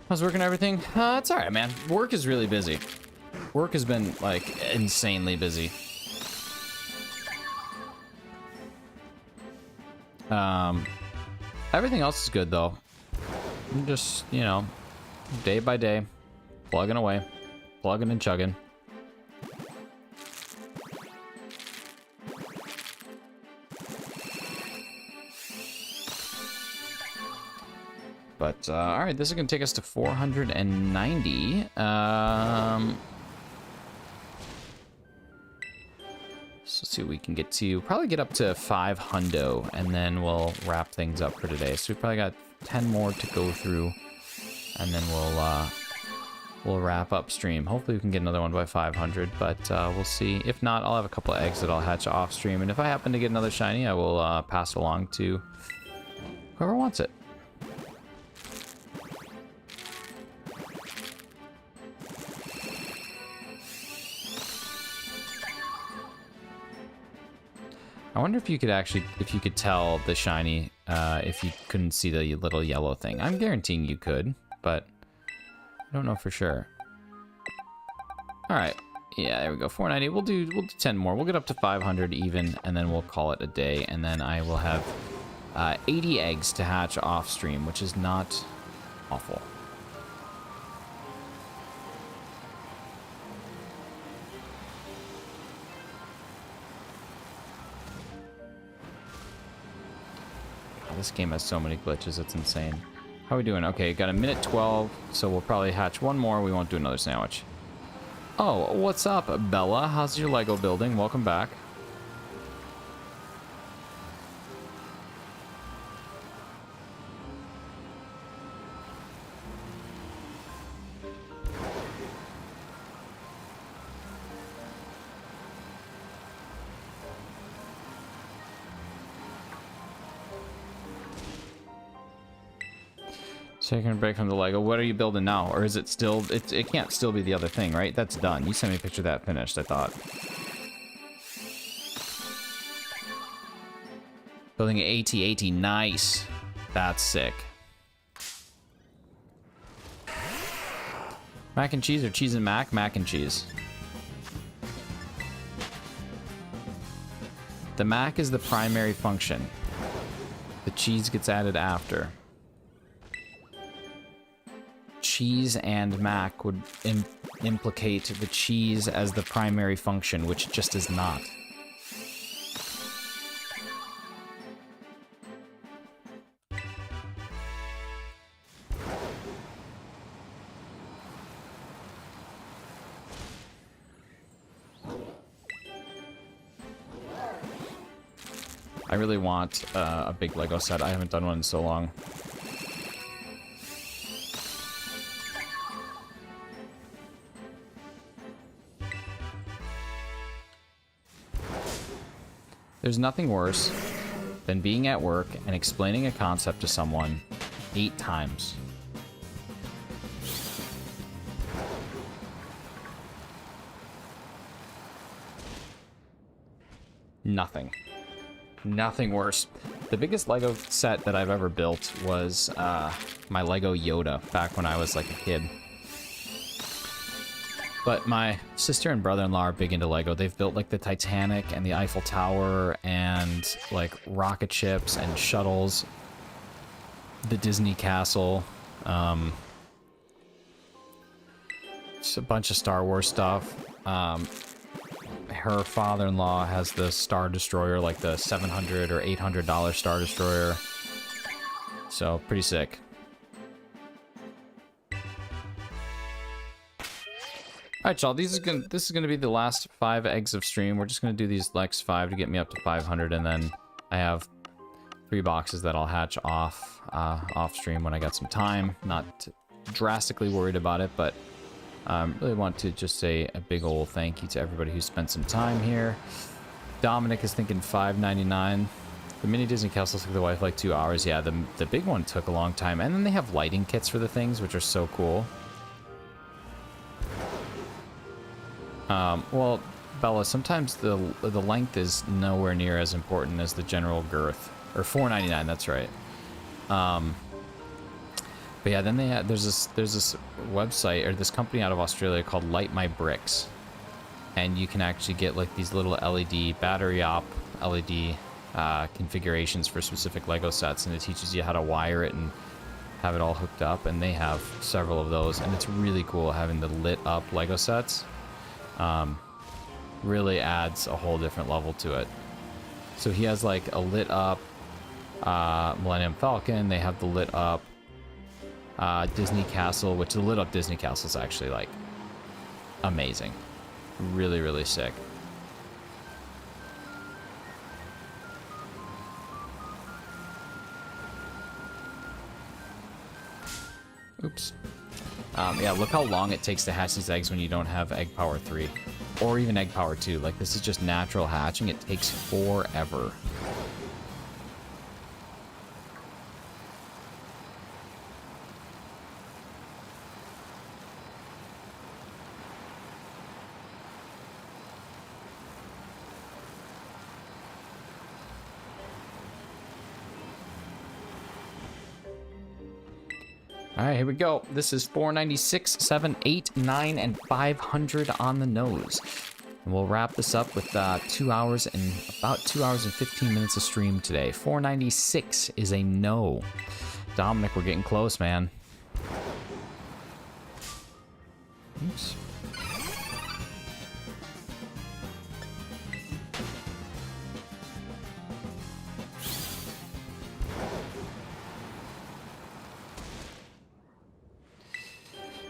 How's work and everything? It's alright, man. Work is really busy. Work has been, like, insanely busy. Everything else is good, though. I'm just, you know, day by day, plugging away, plugging and chugging. But, alright, this is going to take us to 490. So let's see what we can get to. Probably get up to 500, and then we'll wrap things up for today. So we probably got 10 more to go through, and then we'll wrap up stream. Hopefully we can get another one by 500, but we'll see. If not, I'll have a couple of eggs that I'll hatch off stream, and if I happen to get another shiny, I will pass it along to whoever wants it. I wonder if you could actually, if you could tell the shiny, if you couldn't see the little yellow thing. I'm guaranteeing you could, but I don't know for sure. All right, yeah, there we go, 490. We'll do 10 more. We'll get up to 500 even, and then we'll call it a day. And then I will have 80 eggs to hatch off stream, which is not awful. This game has so many glitches, it's insane. How are we doing? Okay, got a minute 12, so we'll probably hatch one more. We won't do another sandwich. Oh, what's up, Bella? How's your Lego building? Welcome back. Taking a break from the Lego. What are you building now? Or is it still... It can't still be the other thing, right? That's done. You sent me a picture of that finished, I thought. Building an AT-AT. Nice. That's sick. Mac and cheese or cheese and mac? Mac and cheese. The mac is the primary function. The cheese gets added after. Cheese and mac would implicate the cheese as the primary function, which it just is not. I really want a big Lego set. I haven't done one in so long. There's nothing worse than being at work and explaining a concept to someone 8 times. Nothing. Nothing worse. The biggest Lego set that I've ever built was my Lego Yoda back when I was like a kid. But my sister and brother-in-law are big into Lego. They've built like the Titanic and the Eiffel Tower and like rocket ships and shuttles. The Disney Castle. Just a bunch of Star Wars stuff. Her father-in-law has the Star Destroyer, like the $700 or $800 Star Destroyer. So pretty sick. Alright, y'all, this is gonna be the last 5 eggs of stream. We're just gonna do these next 5 to get me up to 500, and then I have 3 boxes that I'll hatch off stream when I got some time. Not drastically worried about it, but Really want to just say a big old thank you to everybody who spent some time here. Dominic is thinking $5.99. The mini Disney castles took the wife like 2 hours. Yeah, the big one took a long time. And then they have lighting kits for the things, which are so cool. Well, Bella, sometimes the length is nowhere near as important as the general girth. Or $4.99, that's right. But yeah, then there's this website or this company out of Australia called Light My Bricks. And you can actually get like these little LED battery op LED configurations for specific Lego sets, and it teaches you how to wire it and have it all hooked up. And they have several of those, and it's really cool having the lit up Lego sets. Really adds a whole different level to it. So he has like a lit up Millennium Falcon. They have the lit up Disney Castle, which the lit up Disney Castle is actually like amazing. Really, really sick. Oops. Yeah, look how long it takes to hatch these eggs when you don't have egg power 3. Or even egg power 2. Like, this is just natural hatching. It takes forever. All right, here we go. This is 496, 7, 8, 9, and 500 on the nose. And we'll wrap this up with about 2 hours and 15 minutes of stream today. 496 is a no. Dominic, we're getting close, man. Oops.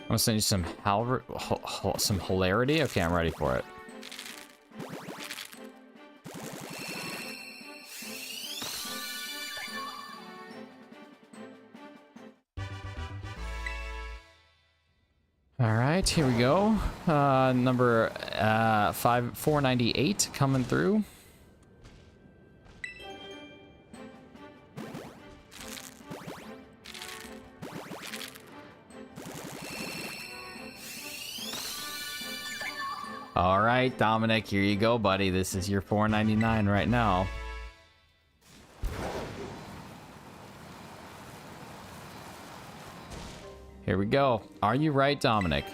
I'm gonna send you some hilarity. Okay, I'm ready for it. All right, here we go. Number 498 coming through. All right, Dominic, here you go, buddy. This is your $4.99 right now. Here we go. Are you right, Dominic?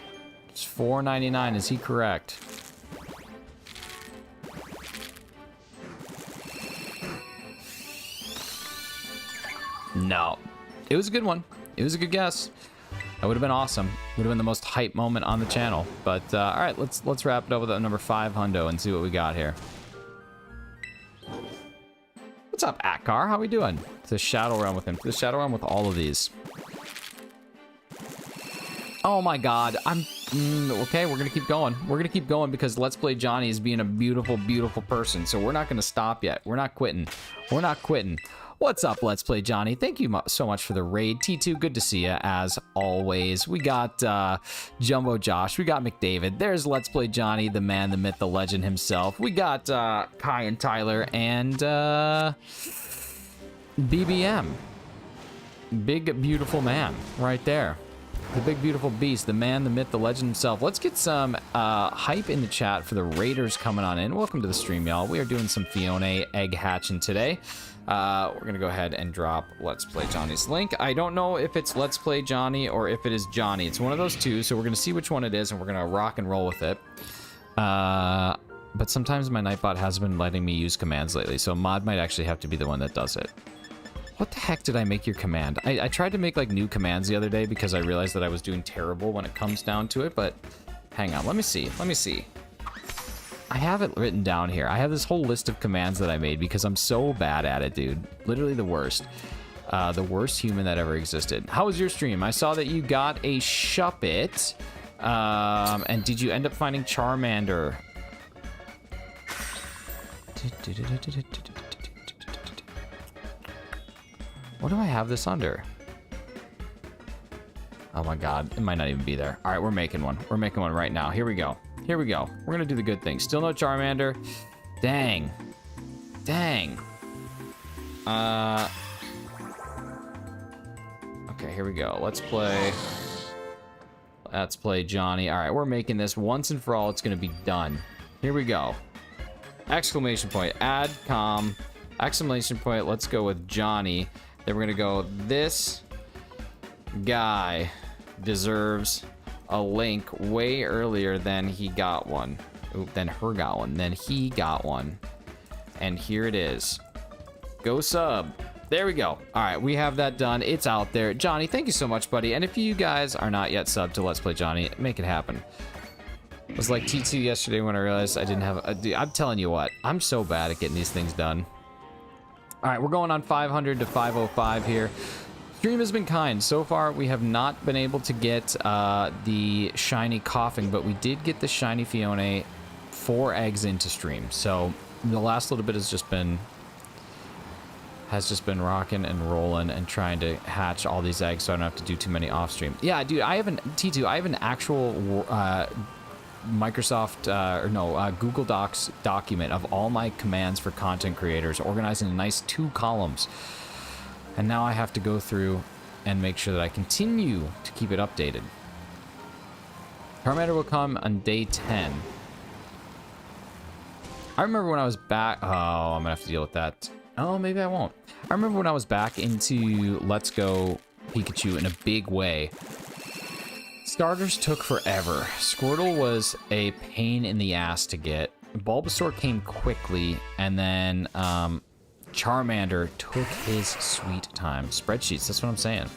It's $4.99. Is he correct? No. It was a good one. It was a good guess. That would have been awesome. Would have been the most hype moment on the channel. But all right, let's wrap it up with that number 5 hundo and see what we got here. What's up, Akar? How we doing? It's a shadow run with him. It's a shadow run with all of these. Oh my God! Okay. We're gonna keep going. We're gonna keep going because Let's Play Johnny is being a beautiful, beautiful person. So we're not gonna stop yet. We're not quitting. We're not quitting. What's up, Let's Play Johnny? Thank you so much for the raid. T2, good to see you, as always. We got Jumbo Josh. We got McDavid. There's Let's Play Johnny, the man, the myth, the legend himself. We got Kai and Tyler and BBM. Big, beautiful man right there. The big, beautiful beast, the man, the myth, the legend himself. Let's get some hype in the chat for the Raiders coming on in. Welcome to the stream, y'all. We are doing some Phione egg hatching today. We're going to go ahead and drop Let's Play Johnny's link. I don't know if it's Let's Play Johnny or if it is Johnny. It's one of those two, so we're going to see which one it is, and we're going to rock and roll with it. But sometimes my Nightbot has been letting me use commands lately, so Mod might actually have to be the one that does it. What the heck did I make your command? I tried to make like new commands the other day because I realized that I was doing terrible when it comes down to it, but hang on, let me see. I have it written down here. I have this whole list of commands that I made because I'm so bad at it, dude. Literally the worst. The worst human that ever existed. How was your stream? I saw that you got a Shuppet. And did you end up finding Charmander? What do I have this under? Oh my god, it might not even be there. All right, we're making one. We're making one right now. Here we go. Here we go. We're gonna do the good thing. Still no Charmander. Dang. Dang. Okay, here we go. Let's play Johnny. All right, we're making this once and for all. It's gonna be done. Here we go. Exclamation point. Add com. Exclamation point. Let's go with Johnny. Then we're gonna go. This guy deserves a link way earlier than he got one. Oop, then her got one. Then he got one. And here it is. Go sub. There we go. All right, we have that done. It's out there. Johnny, thank you so much, buddy. And if you guys are not yet subbed to Let's Play Johnny, make it happen. It was like T2 yesterday when I realized I didn't have dude, I'm telling you what, I'm so bad at getting these things done. All right, we're going on 500 to 505 here. Stream has been kind. So far, we have not been able to get the shiny coughing, but we did get the shiny Phione 4 eggs into stream. So the last little bit has just been rocking and rolling and trying to hatch all these eggs so I don't have to do too many off stream. Yeah, dude, I have an T2. I have an actual Google Docs document of all my commands for content creators, organized in nice 2 columns. And now I have to go through and make sure that I continue to keep it updated. Charmander will come on day 10. I remember when I was back. Oh, I'm gonna have to deal with that. Oh, maybe I won't. I remember when I was back into Let's Go Pikachu in a big way. Starters took forever. Squirtle was a pain in the ass to get. Bulbasaur came quickly, and then Charmander took his sweet time. Spreadsheets, that's what I'm saying.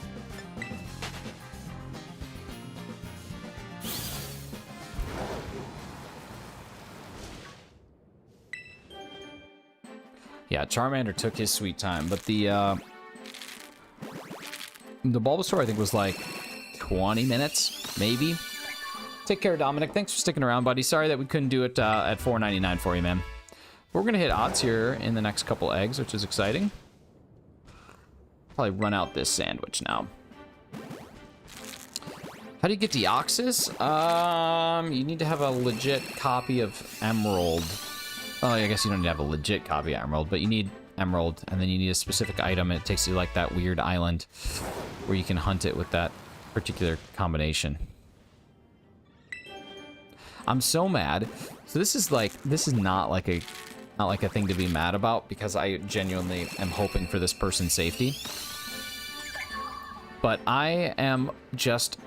Yeah, Charmander took his sweet time, but the Bulbasaur I think was like 20 minutes, maybe. Take care, Dominic. Thanks for sticking around, buddy. Sorry that we couldn't do it at $4.99 for you, man. We're gonna hit odds here in the next couple eggs, which is exciting. Probably run out this sandwich now. How do you get Deoxys? You need to have a legit copy of Emerald. Oh, I guess you don't need to have a legit copy of Emerald, but you need Emerald, and then you need a specific item, and it takes you like that weird island where you can hunt it with that particular combination. I'm so mad. So this is not like a thing to be mad about, because I genuinely am hoping for this person's safety. But I am just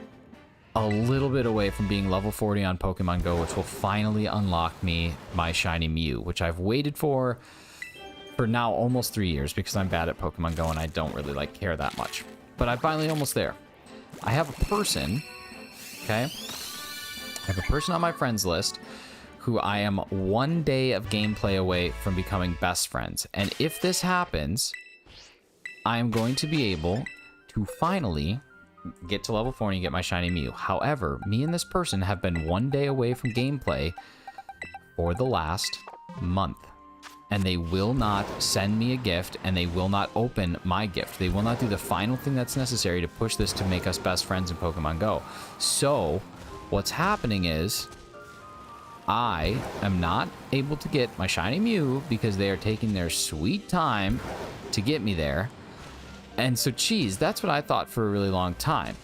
a little bit away from being level 40 on Pokemon Go, which will finally unlock me my shiny Mew, which I've waited for now almost 3 years, because I'm bad at Pokemon Go and I don't really care that much. But I'm finally almost there. I have a person, okay? I have a person on my friends list who I am 1 day of gameplay away from becoming best friends. And if this happens, I am going to be able to finally get to level 40 and get my shiny Mew. However, me and this person have been 1 day away from gameplay for the last month. And they will not send me a gift, and they will not open my gift. They will not do the final thing that's necessary to push this to make us best friends in Pokemon Go. So, what's happening is, I am not able to get my shiny Mew because they are taking their sweet time to get me there. And so, geez, that's what I thought for a really long time.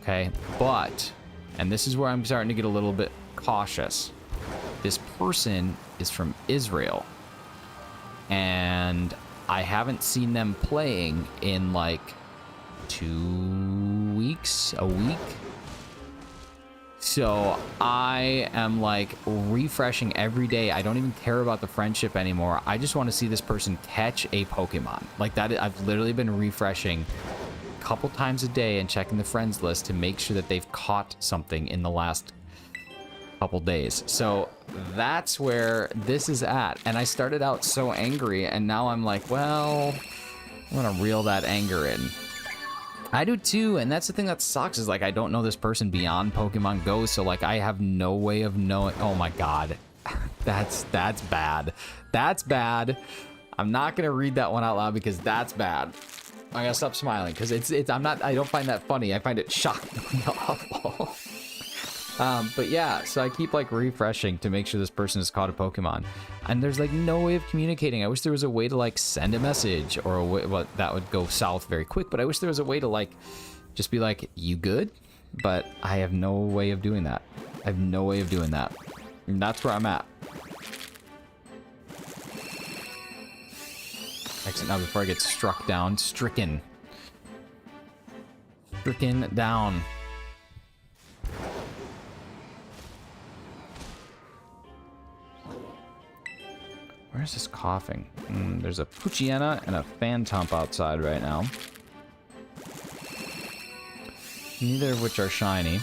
Okay, but, and this is where I'm starting to get a little bit cautious. This person is from Israel. And I haven't seen them playing in like 2 weeks, a week. So I am like refreshing every day. I don't even care about the friendship anymore. I just want to see this person catch a Pokemon. Like that, I've literally been refreshing a couple times a day and checking the friends list to make sure that they've caught something in the last couple days. So that's where this is at. And I started out so angry, and now I'm like, well, I'm gonna reel that anger in. I do too, and that's the thing that sucks, is like I don't know this person beyond Pokemon Go, so like I have no way of knowing. Oh my god. That's bad. That's bad. I'm not gonna read that one out loud because that's bad. I gotta stop smiling because I don't find that funny. I find it shockingly awful. But yeah, so I keep like refreshing to make sure this person has caught a Pokemon, and there's like no way of communicating. I wish there was a way to like send a message or a way, well, that would go south very quick, but I wish there was a way to like just be like, you good? But I have no way of doing that. I have no way of doing that. And that's where I'm at. Exit now before I get struck down. Stricken down. Where's this coughing? There's a Poochyena and a Phantump outside right now. Neither of which are shiny.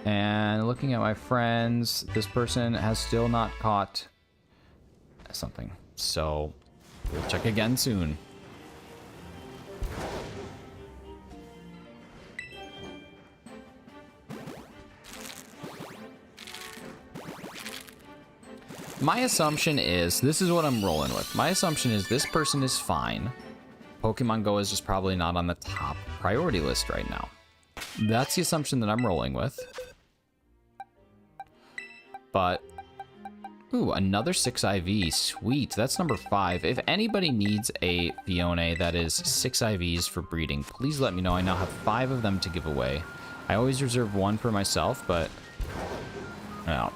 And looking at my friends, this person has still not caught something. So we'll check again soon. My assumption is, this is what I'm rolling with. My assumption is this person is fine. Pokemon Go is just probably not on the top priority list right now. That's the assumption that I'm rolling with. But, ooh, another 6 IV. Sweet, that's number 5. If anybody needs a Phione that is 6 IVs for breeding, please let me know. I now have 5 of them to give away. I always reserve 1 for myself, but I don't.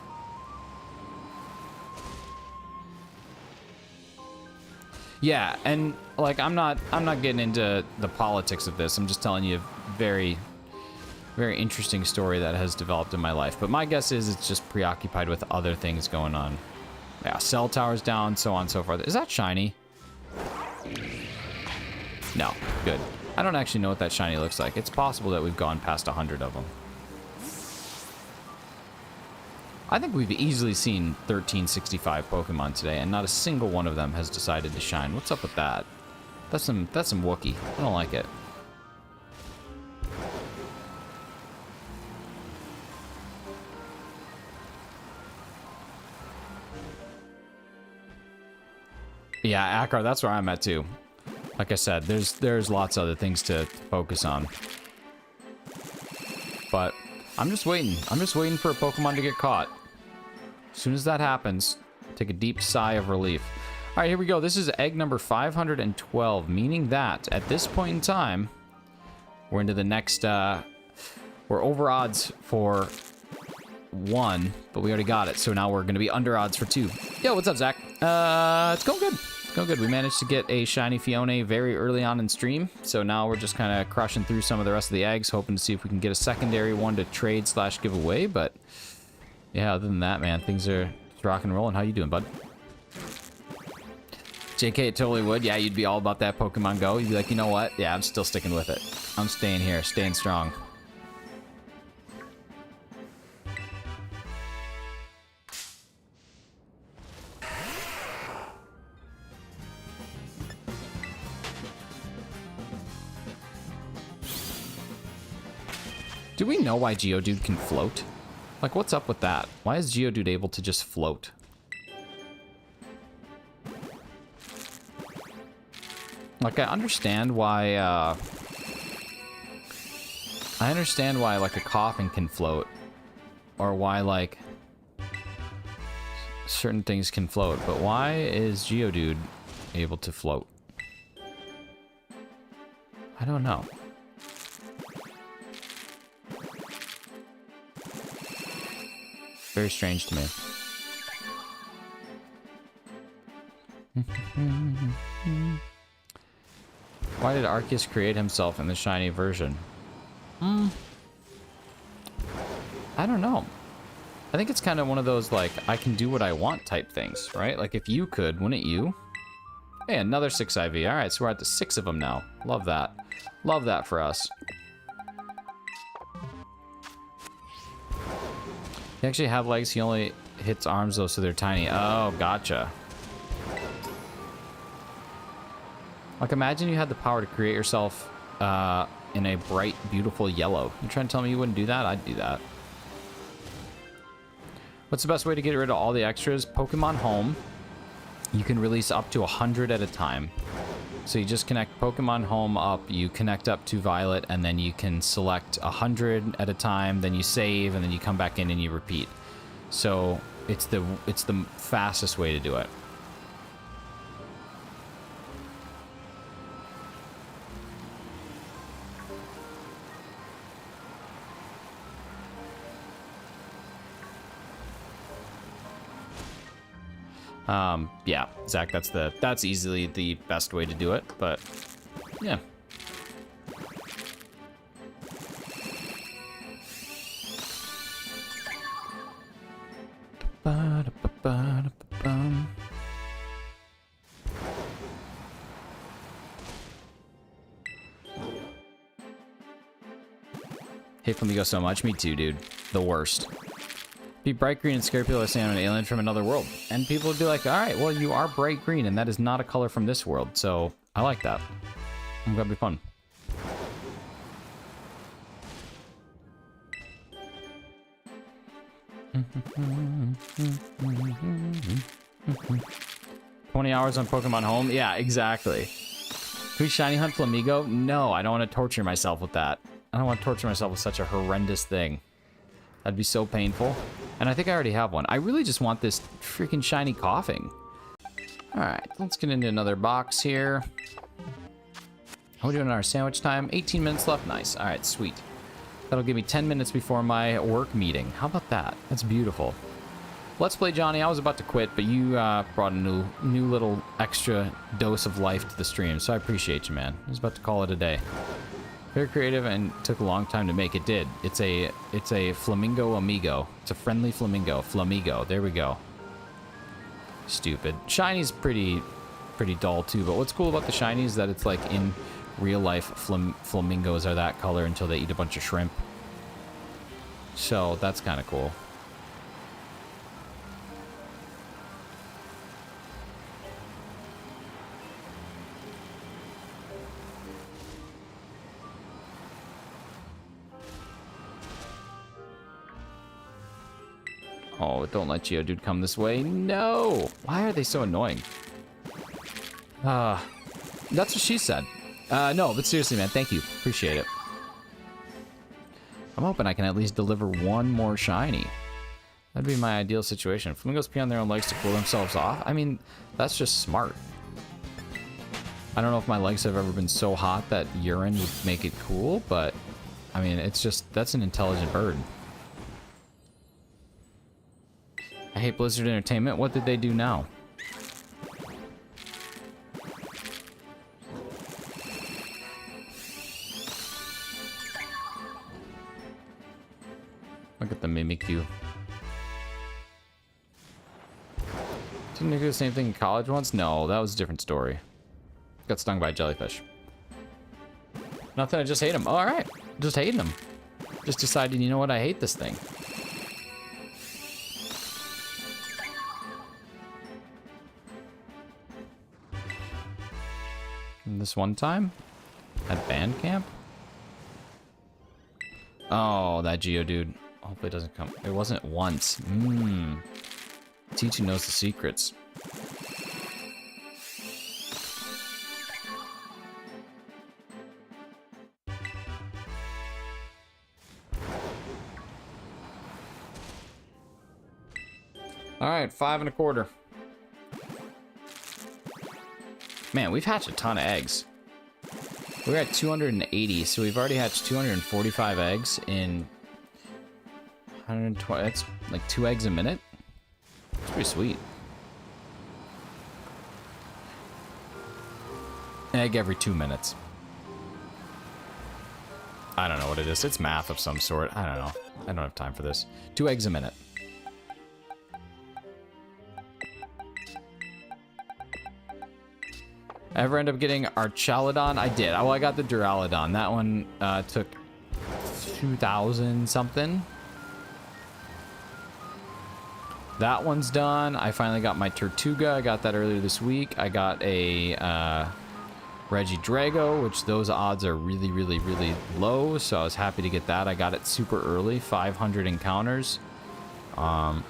Yeah, and like I'm not getting into the politics of this. I'm just telling you a very, very interesting story that has developed in my life. But my guess is it's just preoccupied with other things going on. Yeah, cell towers down, so on and so forth. Is that shiny? No, good. I don't actually know what that shiny looks like. It's possible that we've gone past 100 of them. I think we've easily seen 1365 Pokemon today, and not a single one of them has decided to shine. What's up with that? That's some Wookiee. I don't like it. Yeah, Akar, that's where I'm at too. Like I said, there's lots of other things to focus on. But I'm just waiting. I'm just waiting for a Pokemon to get caught. As soon as that happens, take a deep sigh of relief. All right, here we go. This is egg number 512, meaning that at this point in time, we're into the next, we're over odds for 1, but we already got it. So now we're going to be under odds for 2. Yo, what's up, Zach? It's going good. It's going good. We managed to get a shiny Phione very early on in stream. So now we're just kind of crushing through some of the rest of the eggs, hoping to see if we can get a secondary one to trade / give away. But yeah, other than that, man, things are rock and rolling. How you doing, bud? JK, it totally would. Yeah, you'd be all about that Pokemon Go. You'd be like, you know what? Yeah, I'm still sticking with it. I'm staying here, staying strong. Do we know why Geodude can float? Like, what's up with that? Why is Geodude able to just float? Like, I understand why, like, a coffin can float. Or why, like, certain things can float. But why is Geodude able to float? I don't know. Very strange to me. Why did Arceus create himself in the shiny version? I don't know. I think it's kind of one of those, like, I can do what I want type things, right? Like, if you could, wouldn't you? Hey, another 6 IV. All right, so we're at the 6 of them now. Love that. Love that for us. He actually have legs. He only hits arms, though, so they're tiny. Oh, gotcha. Like, imagine you had the power to create yourself in a bright, beautiful yellow. You trying to tell me you wouldn't do that? I'd do that. What's the best way to get rid of all the extras? Pokemon Home. You can release up to 100 at a time. So you just connect Pokemon Home up, you connect up to Violet, and then you can select 100 at a time, then you save, and then you come back in and you repeat. So it's the fastest way to do it. Yeah, Zach, that's easily the best way to do it, but yeah. Hate Flamingo so much. Me too, dude. The worst. Be bright green and scare people by saying I'm an alien from another world. And people would be like, alright, well, you are bright green, and that is not a color from this world. So, I like that. I'm gonna be fun. $20 hours on Pokemon Home? Yeah, exactly. Can we shiny hunt Flamigo? No, I don't want to torture myself with that. I don't want to torture myself with such a horrendous thing. That'd be so painful. And I think I already have one. I really just want this freaking shiny coughing. Alright, let's get into another box here. How are we doing on our sandwich time? 18 minutes left. Nice. Alright, sweet. That'll give me 10 minutes before my work meeting. How about that? That's beautiful. Let's play Johnny. I was about to quit, but you brought a new little extra dose of life to the stream, so I appreciate you, man. I was about to call it a day. Very creative and took a long time to make. It did. It's a flamingo amigo. It's a friendly flamingo. Flamigo. There we go. Stupid. Shiny's pretty dull too, but what's cool about the shiny is that it's like in real life flamingos are that color until they eat a bunch of shrimp. So that's kind of cool. Oh, don't let Geodude come this way. No! Why are they so annoying? That's what she said. No, but seriously, man, thank you. Appreciate it. I'm hoping I can at least deliver one more shiny. That'd be my ideal situation. Flamingos pee on their own legs to cool themselves off. I mean, that's just smart. I don't know if my legs have ever been so hot that urine would make it cool, but I mean, it's just, that's an intelligent bird. I hate Blizzard Entertainment. What did they do now? Look at the Mimikyu. Didn't they do the same thing in college once? No, that was a different story. Got stung by a jellyfish. Nothing, I just hate him. Oh, alright. Just hating him. Just decided, you know what, I hate this thing. And this one time? At band camp? Oh, that Geodude. Hopefully it doesn't come. It wasn't once. Teacher knows the secrets. Alright, 5 1/4. Man, we've hatched a ton of eggs. We're at 280, so we've already hatched 245 eggs in 120. That's like 2 eggs a minute. It's pretty sweet. An egg every 2 minutes. I don't know what it is. It's math of some sort. I don't know. I don't have time for this. 2 eggs a minute. Ever end up getting Archaludon? I did. Well, I got the Duraludon. That one took 2,000 something. That one's done. I finally got my Tortuga. I got that earlier this week. I got a Regidrago, which those odds are really, really, really low. So I was happy to get that. I got it super early, 500 encounters. So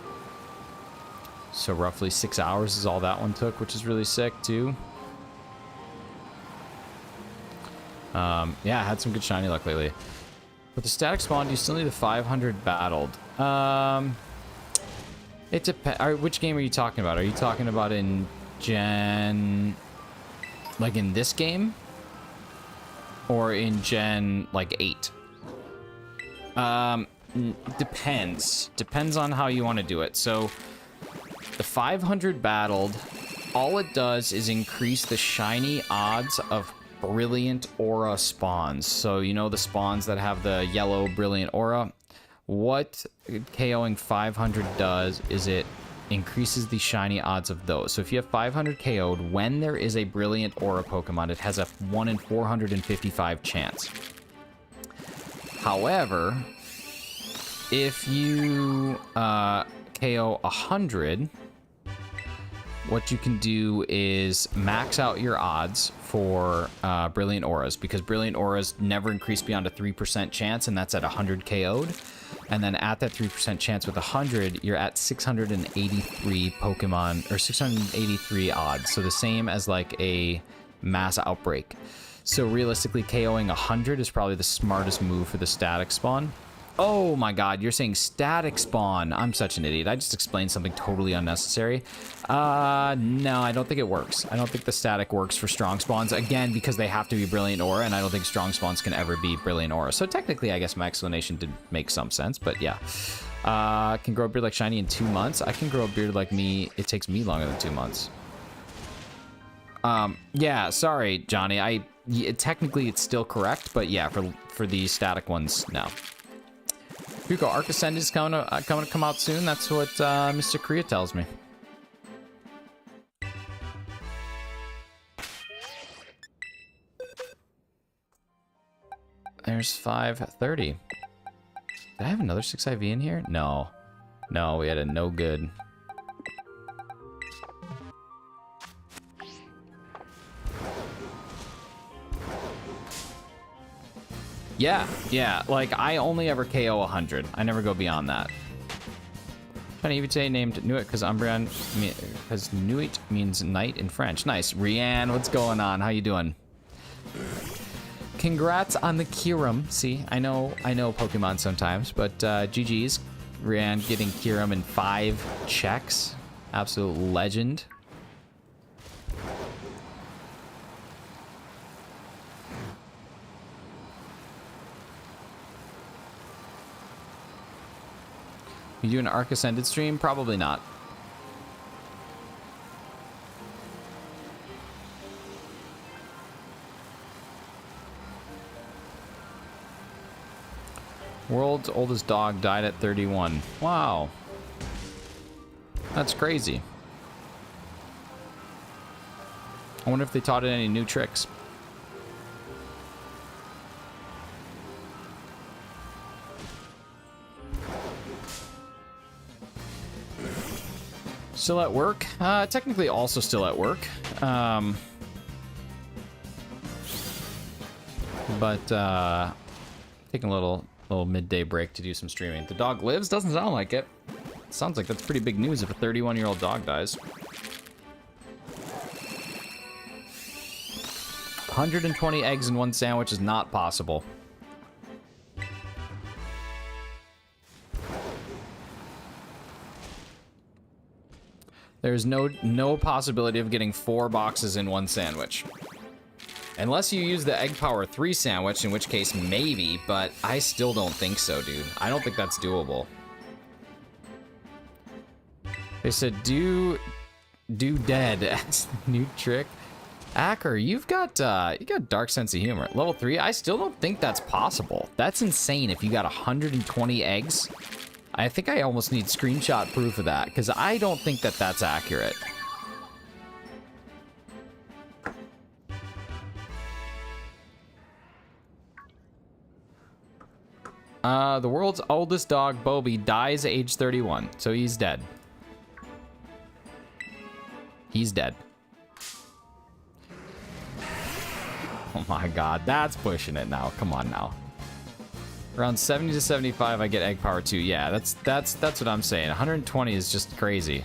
roughly 6 hours is all that one took, which is really sick too. Yeah, I had some good shiny luck lately. With the static spawn, do you still need the 500 battled? It depends. Which game are you talking about? Are you talking about in Gen... like in this game? Or in Gen, like, 8? Depends. Depends on how you want to do it. So, the 500 battled, all it does is increase the shiny odds of brilliant aura spawns. So, you know the spawns that have the yellow brilliant aura? What KOing 500 does is it increases the shiny odds of those. So if you have 500 KO'd, when there is a brilliant aura Pokemon, it has a 1 in 455 chance. However, if you KO 100, what you can do is max out your odds for brilliant auras, because brilliant auras never increase beyond a 3% chance, and that's at 100 KO'd. And then at that 3% chance with 100, you're at 683 Pokemon, or 683 odds. So the same as like a mass outbreak. So realistically, KOing 100 is probably the smartest move for the static spawn. Oh my god, you're saying static spawn. I'm such an idiot. I just explained something totally unnecessary. No, I don't think it works. I don't think the static works for strong spawns. Again, because they have to be brilliant aura, and I don't think strong spawns can ever be brilliant aura. So technically, I guess my explanation did make some sense, but yeah. Can grow a beard like Shiny in 2 months. I can grow a beard like me. It takes me longer than 2 months. Yeah, sorry, Johnny. Technically, it's still correct, but yeah, for the static ones, no. Hugo, Arc Ascend is coming to come out soon. That's what Mr. Korea tells me. There's 530. Did I have another 6 IV in here? No. No, we had a no good. Yeah, like, I only ever KO 100. I never go beyond that. Funny, Evite named Nuit because Umbreon, because Nuit means night in French. Nice. Rianne, what's going on? How you doing? Congrats on the Kyurem. See, I know Pokemon sometimes, but GG's. Rianne getting Kyurem in 5 checks. Absolute legend. You do an Arc Ascended stream? Probably not. World's oldest dog died at 31. Wow. That's crazy. I wonder if they taught it any new tricks. Still at work? Technically also still at work. But taking a little midday break to do some streaming. The dog lives? Doesn't sound like it. Sounds like that's pretty big news if a 31-year-old dog dies. 120 eggs in one sandwich is not possible. There's no possibility of getting 4 boxes in one sandwich. Unless you use the Egg Power 3 sandwich, in which case maybe, but I still don't think so, dude. I don't think that's doable. They said do dead as the new trick. Acker, you got dark sense of humor. Level 3, I still don't think that's possible. That's insane if you got 120 eggs. I think I almost need screenshot proof of that, because I don't think that that's accurate. The world's oldest dog, Bobby, dies age 31, so he's dead. He's dead. Oh my god, that's pushing it now. Come on now. Around 70 to 75, I get Egg Power 2. Yeah, that's what I'm saying. 120 is just crazy.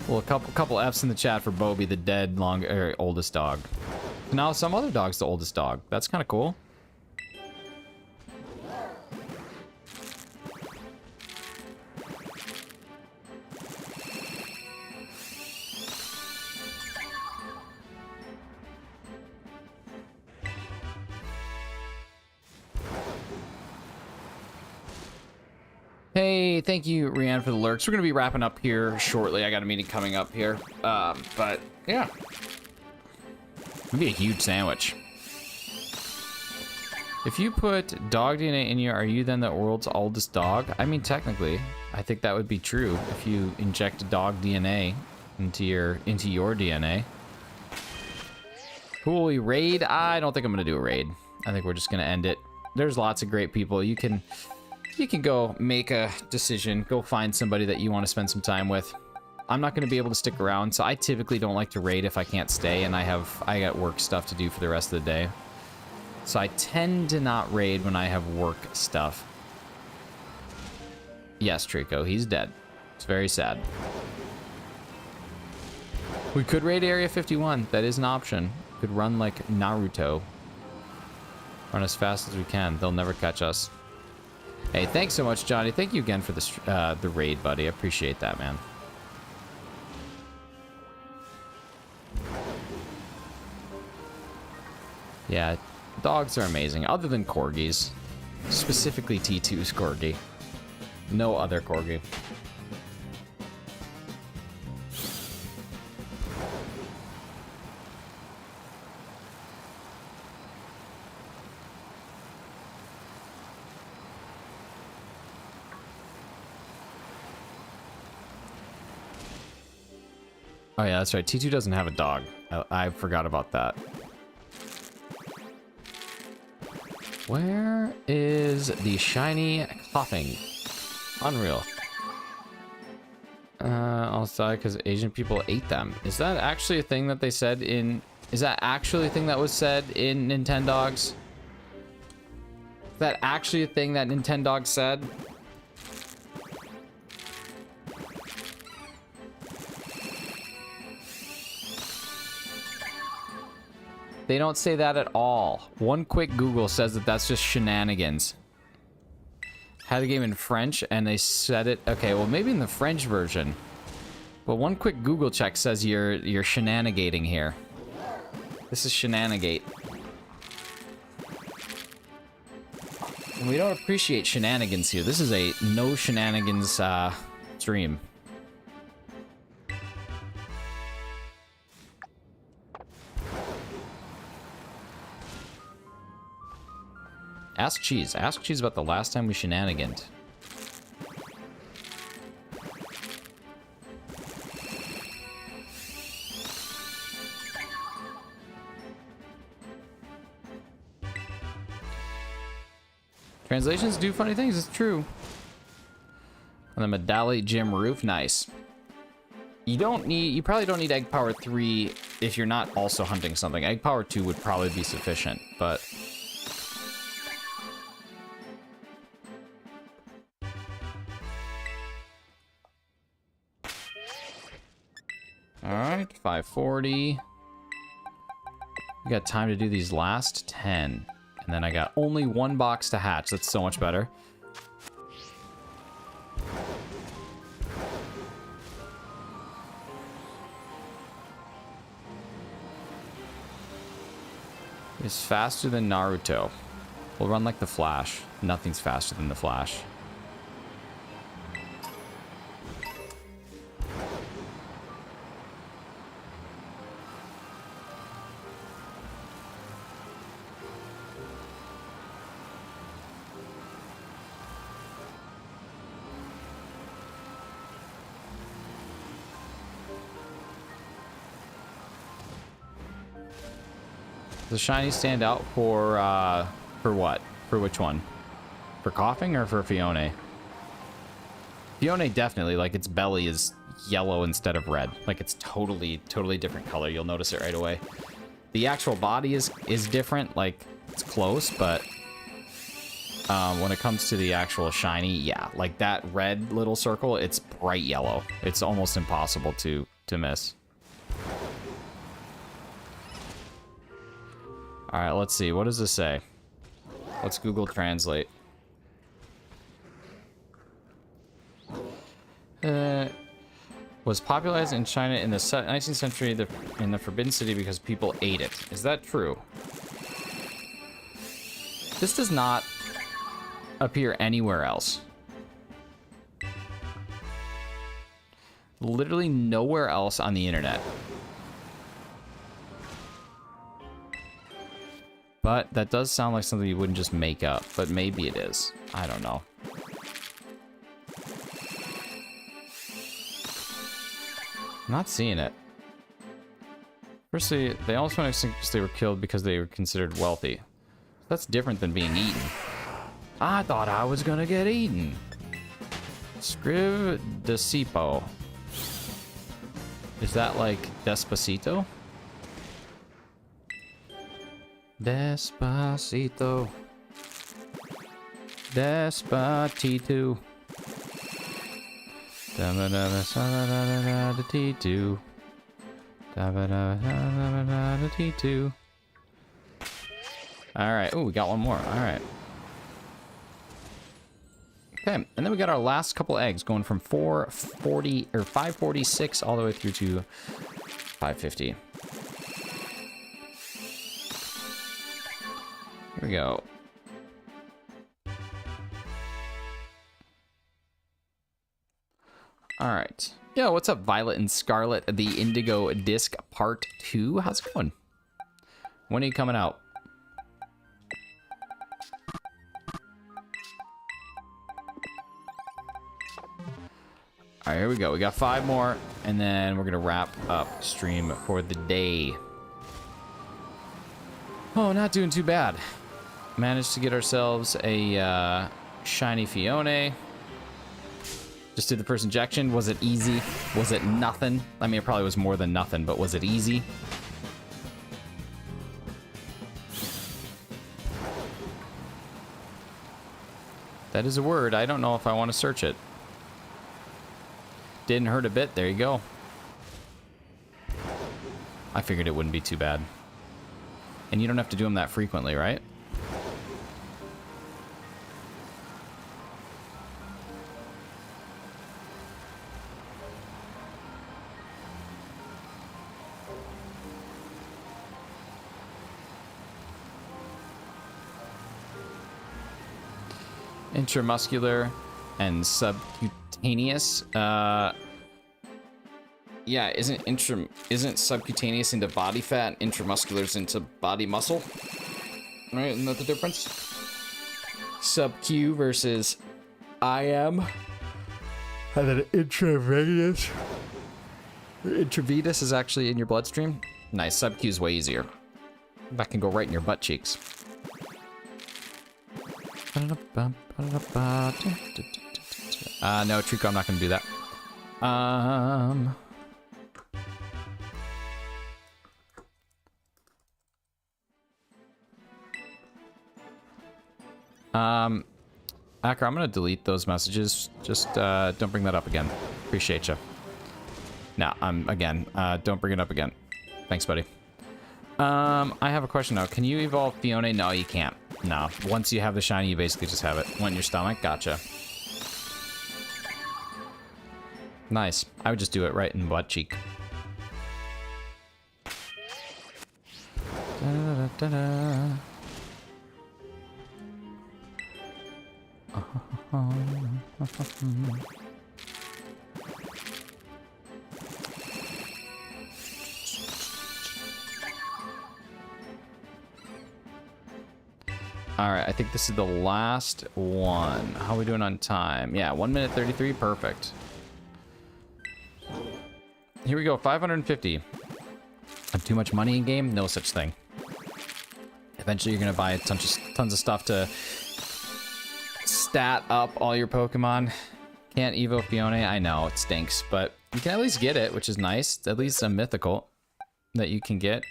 Well, a couple F's in the chat for Bobby, the dead oldest dog. Now some other dog's the oldest dog. That's kind of cool. Hey, thank you, Rianne, for the lurks. We're going to be wrapping up here shortly. I got a meeting coming up here. But, yeah. It'd be a huge sandwich. If you put dog DNA in you, are you then the world's oldest dog? I mean, technically, I think that would be true if you inject dog DNA into your DNA. Who will we raid? I don't think I'm going to do a raid. I think we're just going to end it. There's lots of great people. You can go make a decision, go find somebody that you want to spend some time with. I'm not going to be able to stick around, so I typically don't like to raid if I can't stay, and I got work stuff to do for the rest of the day. So I tend to not raid when I have work stuff. Yes, Trico, he's dead. It's very sad. We could raid Area 51. That is an option. Could run like Naruto. Run as fast as we can. They'll never catch us. Hey, thanks so much, Johnny. Thank you again for the raid, buddy. I appreciate that, man. Yeah, dogs are amazing, other than corgis. Specifically T2's corgi. No other corgi. Oh yeah, that's right. T2 doesn't have a dog. I forgot about that. Where is the shiny coughing? Unreal. Also, because Asian people ate them. Is that actually a thing that they said in... Is that actually a thing that was said in Nintendogs? Is that actually a thing that Nintendogs said? They don't say that at all. One quick Google says that that's just shenanigans. Had a game in French and they said it. Okay, well maybe in the French version. But one quick Google check says you're shenanigating here. This is shenanigate. And we don't appreciate shenanigans here. This is a no shenanigans stream. Ask Cheese. Ask Cheese about the last time we shenaniganed. Translations do funny things, it's true. And the Medali Gym roof, nice. You probably don't need Egg Power 3 if you're not also hunting something. Egg Power 2 would probably be sufficient, but... Alright, 540. We got time to do these last 10. And then I got only one box to hatch. That's so much better. It's faster than Naruto. We'll run like the Flash. Nothing's faster than the Flash. Does shiny stand out for what? For which one? For coughing or for Phione? Phione definitely, like its belly is yellow instead of red. Like it's totally different color. You'll notice it right away. The actual body is different, like it's close, but when it comes to the actual shiny, yeah, like that red little circle, it's bright yellow. It's almost impossible to miss. All right, let's see. What does this say? Let's Google Translate. Was popularized in China in the 19th century in the Forbidden City because people ate it. Is that true? This does not appear anywhere else. Literally nowhere else on the internet. But that does sound like something you wouldn't just make up, but maybe it is. I don't know. I'm not seeing it. Firstly, they almost went extinct because they were killed because they were considered wealthy. That's different than being eaten. I thought I was gonna get eaten. Scriv de Sipo. Is that like Despacito? Despacito. Despacito. T2. T2. All right. Oh, we got one more. All right. Okay, and then we got our last couple eggs going from 440 or 546 all the way through to 550. Here we go. All right. Yo, what's up, Violet and Scarlet? The Indigo Disc Part 2. How's it going? When are you coming out? All right, here we go. We got 5 more, and then we're gonna wrap up stream for the day. Oh, not doing too bad. Managed to get ourselves a shiny Phione. Just did the first injection. Was it easy? Was it nothing? I mean, it probably was more than nothing, but was it easy? That is a word. I don't know if I want to search it. Didn't hurt a bit. There you go. I figured it wouldn't be too bad. And you don't have to do them that frequently, right? Intramuscular and subcutaneous. Yeah, isn't subcutaneous into body fat, intramuscular's into body muscle? Right, isn't that the difference? Sub-Q versus IM. And then intravenous. Intravenous is actually in your bloodstream. Nice, sub-Q is way easier. That can go right in your butt cheeks. No, Trico, I'm not gonna do that. Acker, I'm gonna delete those messages. Just don't bring that up again. Appreciate you. No, again, don't bring it up again. Thanks, buddy. I have a question now. Can you evolve Phione? No, you can't. No. Once you have the shiny, you basically just have it. Went in your stomach? Gotcha. Nice. I would just do it right in the butt cheek. Da-da-da-da. Alright, I think this is the last one. How are we doing on time? Yeah, 1 minute 33, perfect. Here we go, 550. Have too much money in game? No such thing. Eventually you're gonna buy tons of stuff to stat up all your Pokemon. Can't Evo Phione? I know, it stinks, but you can at least get it, which is nice. At least a mythical that you can get.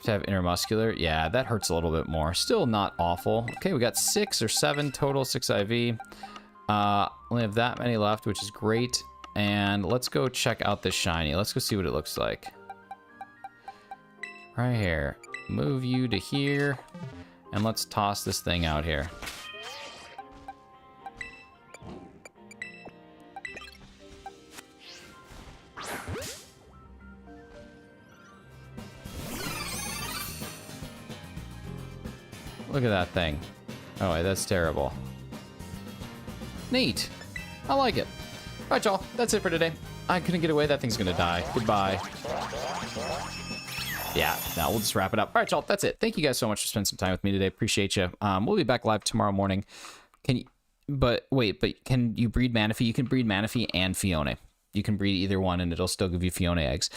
To have intermuscular, yeah, that hurts a little bit more. Still not awful. Okay, we got 6 or 7 total, 6 IV. Only have that many left, which is great. And let's go check out this shiny. Let's go see what it looks like. Right here. move you to here. And let's toss this thing out here. Look at that thing. Oh, wait, that's terrible. Neat. I like it. All right, y'all. That's it for today. I couldn't get away. That thing's going to die. Goodbye. Yeah, no, we'll just wrap it up. All right, y'all. That's it. Thank you guys so much for spending some time with me today. Appreciate you. We'll be back live tomorrow morning. Can you... But can you breed Manaphy? You can breed Manaphy and Phione. You can breed either one, and it'll still give you Phione eggs.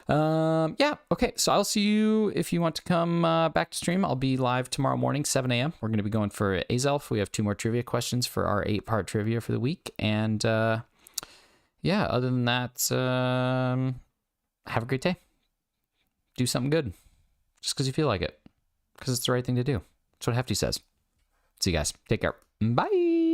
Yeah, okay. So I'll see you if you want to come back to stream. I'll be live tomorrow morning, 7 a.m. We're going to be going for Azelf. We have 2 more trivia questions for our 8-part trivia for the week. And yeah, other than that, have a great day. Do something good. Just because you feel like it. Because it's the right thing to do. That's what Hefty says. See you guys. Take care. Bye.